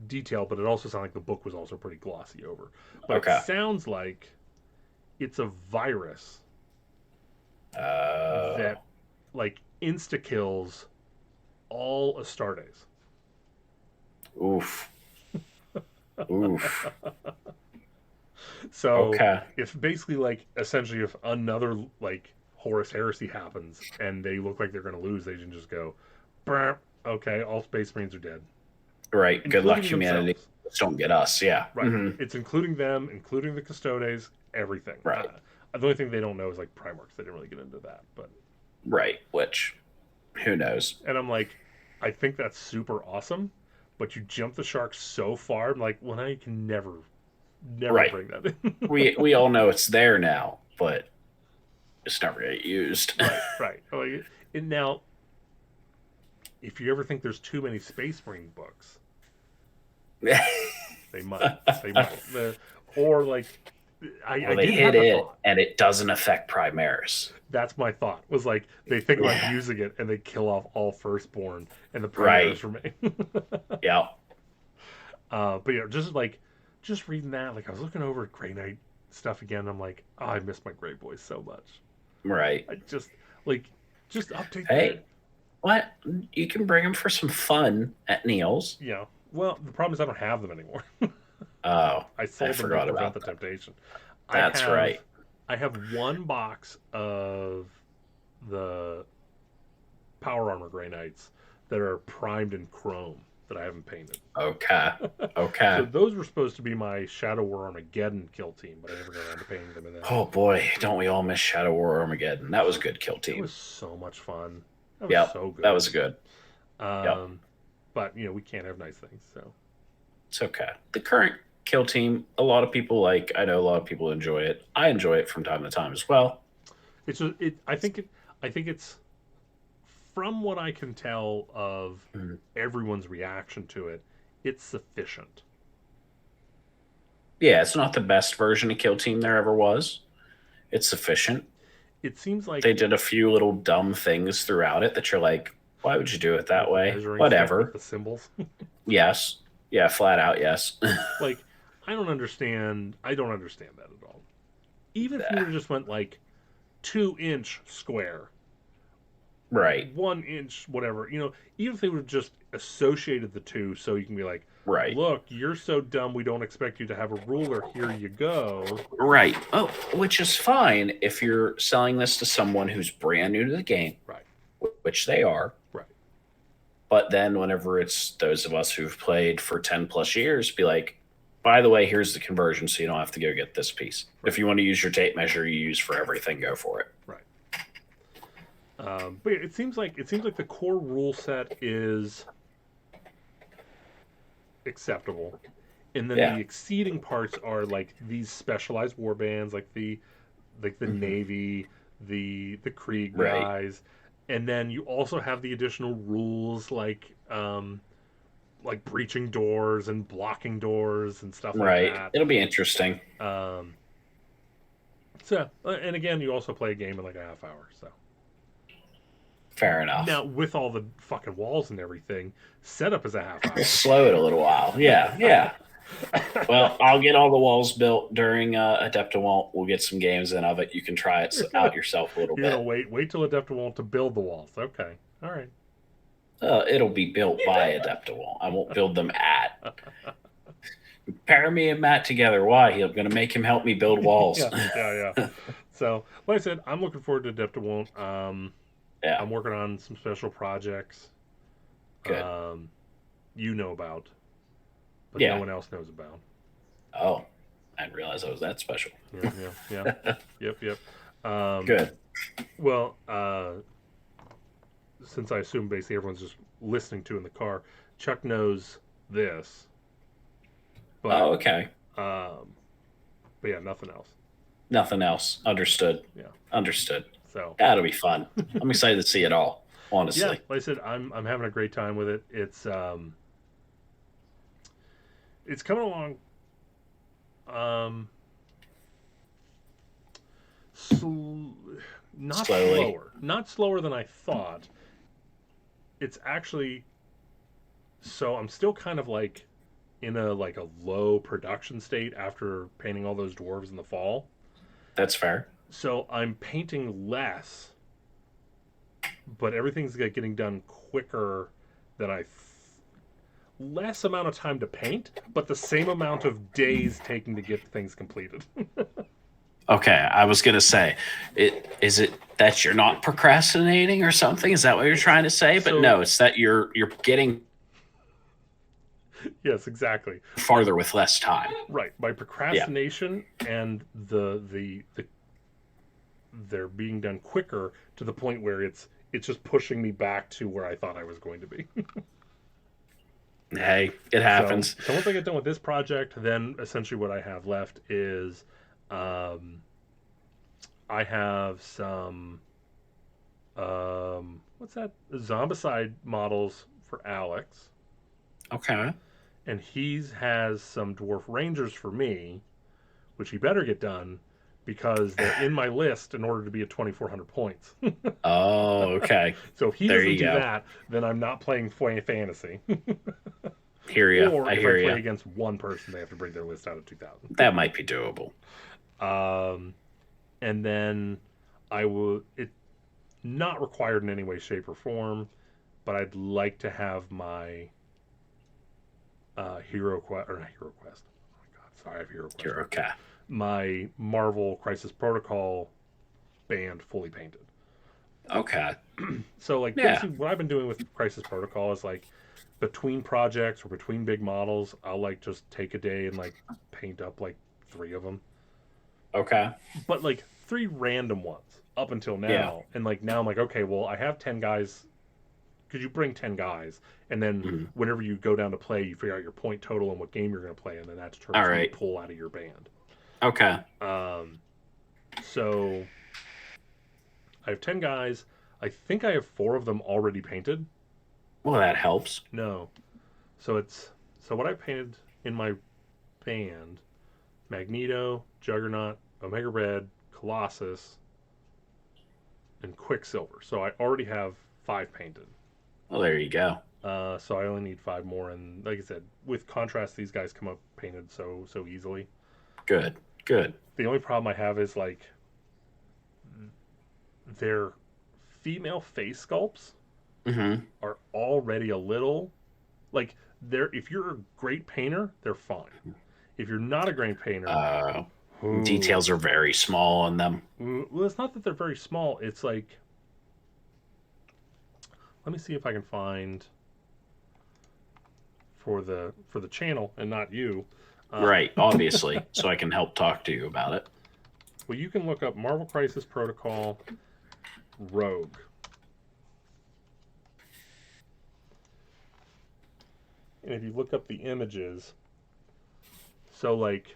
detailed, but it also sounded like the book was also pretty glossy over. But Okay. it sounds like it's a virus that like insta kills all Astartes. Oof. Oof. So Okay. if basically like essentially if another like Horus Heresy happens and they look like they're going to lose, they can just go, "Brr, okay, all Space Marines are dead. Right. Good luck, Including humanity. themselves. Just don't get us. Yeah. Right. Mhm. It's including them, including the Custodes, everything. Right. The only thing they don't know is like Primarchs. They didn't really get into that, but Right. Which, who knows? and I'm like, I think that's super awesome, but you jump the shark so far. I'm like, well, now you can never Right. bring that in. We all know it's there now, but it's never get used. right. Like, and now, if you ever think there's too many Space Marine books, they might. They might. Or like, I Well, they did hit have a it, thought. and it doesn't affect Primaris. That's my thought. Was like they think about Yeah. using it and they kill off all firstborn and the Right. primaries remain. Yeah. But yeah, just reading that, like I was looking over at Grey Knight stuff again. And I'm like, oh, I miss my Grey Boys so much. Right. I just just update. Hey, what? You can bring them for some fun at Neil's. Yeah. Well, the problem is I don't have them anymore. Oh, I sold them to forgot prevent about the that. temptation. That's right. I have one box of the Power Armor Grey Knights that are primed in chrome that I haven't painted. Okay. Okay. So those were supposed to be my Shadow War Armageddon kill team, but I never got around to painting them. And then Oh boy, don't we all miss Shadow War Armageddon? That was a good kill it team. was so much fun. That was Yep, so good. that was good. But we can't have nice things. So It's okay. The current kill team, a lot of people like. I know a lot of people enjoy it. I enjoy it from time to time as well. it's just, I think it's from what I can tell of Mhm. everyone's reaction to it, it's sufficient. Yeah, it's not the best version of kill team there ever was. It's sufficient. It seems like They did a few little dumb things throughout it that you're like, why would you do it that way? measuring stick Whatever. with the symbols. Yes. Yeah, flat out yes. Like I don't understand that at all. Even if you Nah. would have just went like 2-inch square, Right. 1 inch, whatever. Even if they would have just associated the two, so you can be like, Right. look, you're so dumb, we don't expect you to have a ruler. Here you go. Right. Oh, which is fine if you're selling this to someone who's brand new to the game, Right. which they are. Right. But then whenever it's those of us who've played for 10 plus years, be like, by the way, here's the conversion so you don't have to go get this piece. Right. If you want to use your tape measure you use for everything, go for it. Right. But it seems like the core rule set is acceptable, and then the exceeding parts are like these specialized war bands, like the Navy, the Krieg guys, and then you also have the additional rules like breaching doors and blocking doors and stuff like that. It'll be interesting. So, and again, you also play a game in like a half hour, so. Fair enough. Now, with all the fucking walls and everything, setup is a half hour. We'll slow it a little while. Yeah. Well, I'll get all the walls built during Adepta Won't. We'll get some games in of it. You can try it out yourself a little bit. You're gonna wait till Adepta Won't to build the walls. Okay, all right. It'll be built by Adepta Won't. I won't build them at. Pair me and Matt together. Why? I'm going to make him help me build walls. Yeah. So, like I said, I'm looking forward to Adepta Won't. I'm working on some special projects. Good. You know about, but no one else knows about. Oh, I didn't realize I was that special. Yeah. Yep. Good. Well, since I assume basically everyone's just listening to in the car, Chuck knows this. But, okay. But yeah, nothing else. Nothing else. Understood. Yeah. Understood. So that'll be fun. I'm excited to see it all. Honestly. Yeah, like I said, I'm having a great time with it. It's coming along. Not slowly. Not slower than I thought. It's actually, so I'm still kind of like in a low production state after painting all those dwarves in the fall. That's fair. So I'm painting less, but everything's getting done quicker than less amount of time to paint, but the same amount of days taking to get things completed. Okay, I was gonna say, is it that you're not procrastinating or something? Is that what you're trying to say? But no, it's that you're getting yes, exactly. farther with less time. Right. By procrastination and they're being done quicker to the point where it's just pushing me back to where I thought I was going to be. Hey, it happens. So once I get done with this project, then essentially what I have left is I have some what's that? Zombicide models for Alex. Okay. And he has some Dwarf Rangers for me, which he better get done because they're in my list in order to be at 2,400 points. Oh, okay. So if he doesn't do that, then I'm not playing Fantasy. Hear you. Or I if hear I play you. against one person, they have to bring their list out of 2,000. That might be doable. And then it not required in any way, shape, or form, but I'd like to have my Hero Quest. Oh my God, sorry, I have Hero Quest. Okay. My Marvel Crisis Protocol band fully painted. Okay. So basically what I've been doing with Crisis Protocol is between projects or between big models, I'll just take a day and paint up 3 of them. Okay. But 3 random ones up until now. And now I'm okay, well, I have 10 guys. Could you bring 10 guys? And then whenever you go down to play, you figure out your point total and what game you're going to play, and then that determines what you pull out of your band. Okay. So I have 10 guys. I think I have 4 of them already painted. Well, that helps. No. So what I painted in my band: Magneto, Juggernaut, Omega Red, Colossus, and Quicksilver. So I already have 5 painted. Well, there you go. So I only need 5 more, and like I said, with contrast, these guys come up painted so easily. Good. The only problem I have is their female face sculpts Hmm. are already a little like they're if you're a great painter, they're fine. If you're not a great painter, Uh, ooh, Details are very small on them. well, it's not that they're very small. It's like let me see if I can find for the channel and not you. Uh, Right, obviously, so I can help talk to you about it. well, you can look up Marvel Crisis Protocol Rogue. And if you look up the images, so like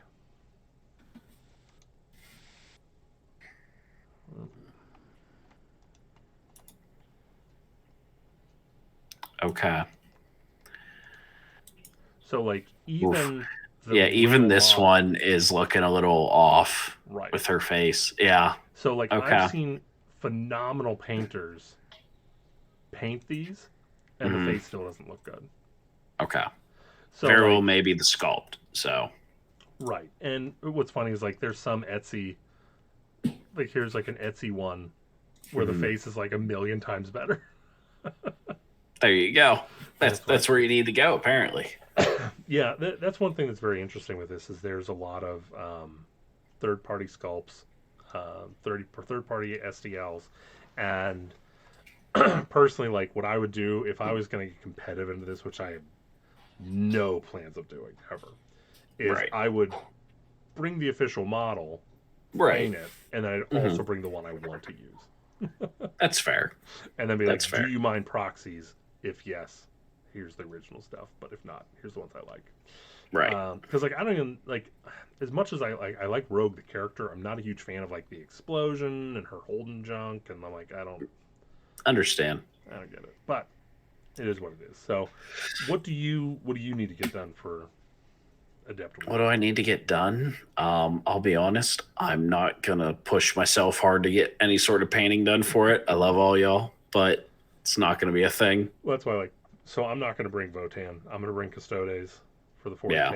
Okay. so like Oof. even the Yeah, even real this model, one is looking a little off right? with her face. Yeah. So like I've Okay. seen phenomenal painters paint these, and the Hmm. face still doesn't look good. Okay. So Very well, like maybe the sculpt. So, right, and what's funny is like there's some Etsy like here's like an Etsy one where the mhm. face is like a million times better. There you go. And That's it's like that's where you need to go. Apparently. yeah, that's one thing that's very interesting with this is there's a lot of third party sculpts, 30 third party SDLs, and personally, like what I would do if I was going to get competitive into this, which I have no plans of doing ever, is Right. I would bring the official model, Right. paint it, and then I'd Hmm. also bring the one I want to use, That's fair. and then be That's like, "Do fair. you mind proxies? If yes, here's the original stuff. But if not, here's the ones I like." Right. Because like I don't even like as much as I like Rogue the character. I'm not a huge fan of like the explosion and her holding junk, and I'm like Understand. I don't get it, but it is what it is. So, what do you need to get done for Adept What One? do I need to get done? I'll be honest. I'm not gonna push myself hard to get any sort of painting done for it. I love all y'all, but it's not gonna be a thing. Well, that's why like so I'm not going to bring Votan. I'm going to bring Custodes for the Yeah.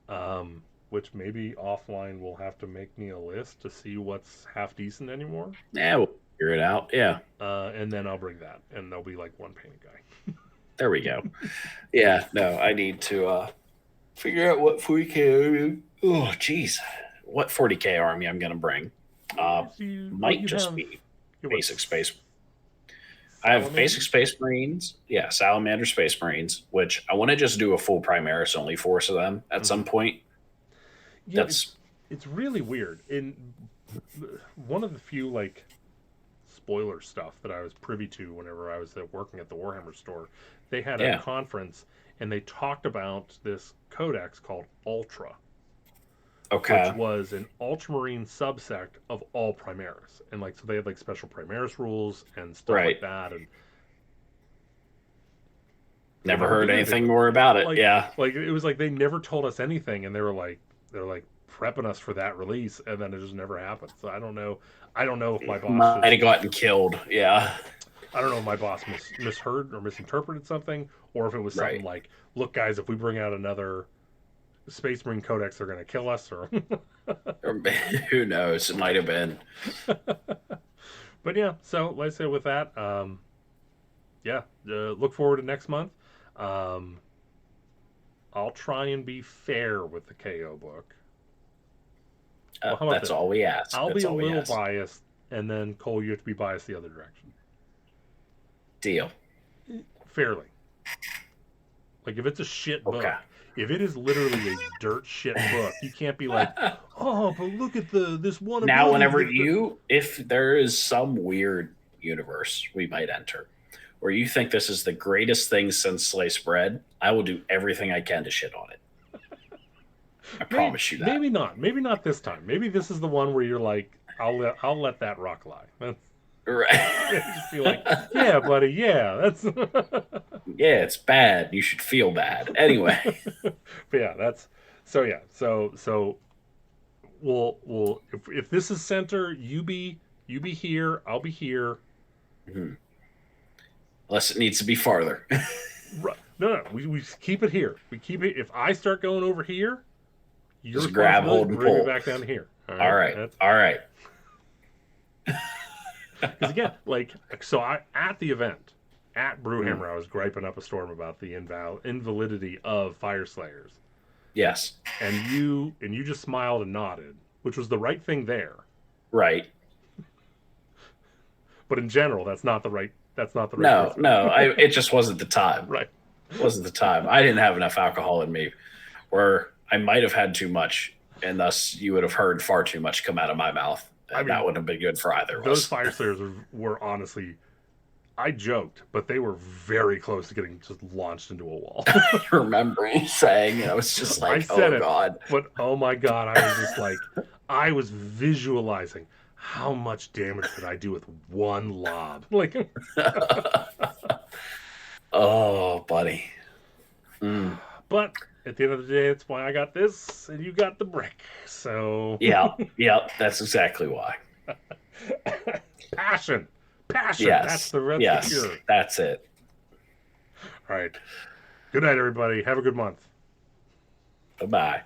40k. Which maybe offline we'll have to make me a list to see what's half decent anymore. Yeah, we'll figure it out. Yeah. And then I'll bring that, and there'll be like one painted guy. There we go. Yeah. No, I need to figure out what 40K. Oh, geez. What 40K army I'm gonna bring? Uh, might You just have be you what, basic space. I have basic Salamanders? Space Marines. Yeah, Salamander Space Marines, which I want to just do a full Primaris only force of them at Hmm. some point. Yeah, That's it's really weird. In one of the few like spoiler stuff that I was privy to whenever I was working at the Warhammer store, they had a yeah. conference and they talked about this codex called Ultra, which Okay. was an ultramarine subsect of all Primaris. And like so they had like special Primaris rules and stuff like Right. that and they Never never heard did anything anything. more about it. Like Yeah. like it was like they never told us anything and they're like prepping us for that release and then it just never happened. So I don't know if my boss Might just have gotten killed. Yeah. I don't know if my boss misheard or misinterpreted something, or if it was something Right. like, "Look, guys, if we bring out another Space Marine Codex, they're going to kill us." Or, Or who knows? It might have been. but yeah. So, like I say, with that, yeah, look forward to next month. Um, I'll try and be fair with the KO book. Well, how about That's this? all we ask. I'll be That's a all we little ask. biased, and then Cole, you have to be biased the other direction, Deal. fairly. Like if it's a shit Okay. book, if it is literally a dirt shit book, you can't be like, oh, but look at the this one Now, ability whenever that the if there is some weird universe we might enter where you think this is the greatest thing since sliced bread, I will do everything I can to shit on it. I maybe promise you that. maybe not this time. Maybe this is the one where you're like, I'll let that rock lie. That's, just be like, Right. yeah, buddy, yeah, that's. Yeah, it's bad. You should feel bad. Anyway. But yeah, that's so yeah, so we'll if this is center, you be here, I'll be here. Mhm. Unless it needs to be farther. No, we keep it here. We keep it. If I start going over here, your Just grab, responsibility hold, to and bring me pull. back down to here. All All right. right. That's All right. Because again, like, so I at the event at Mm, Brewhammer, I was griping up a storm about the invalidity of Fire Slayers, yes. and you just smiled and nodded, which was the right thing there. Right. But in general, that's not the right No, perspective. no. It just wasn't the time. Right. Wasn't the time. I didn't have enough alcohol in me, where I might have had too much, and thus you would have heard far too much come out of my mouth, I and that mean, wouldn't have been good for either of those us. Fire Slayers were honestly, I joked, but they were very close to getting just launched into a wall. I remember you saying, and I was just I like, said "Oh it, God." but oh my god, I was just like, I was visualizing how much damage could I do with one lob. Like, Oh, buddy. Mm. but at the end of the day, that's why I got this and you got the brick. So Yeah, yeah. That's exactly why. passion, passion. Yes, That's the yes. cure. That's it. All right. Good night, everybody. Have a good month. Bye bye.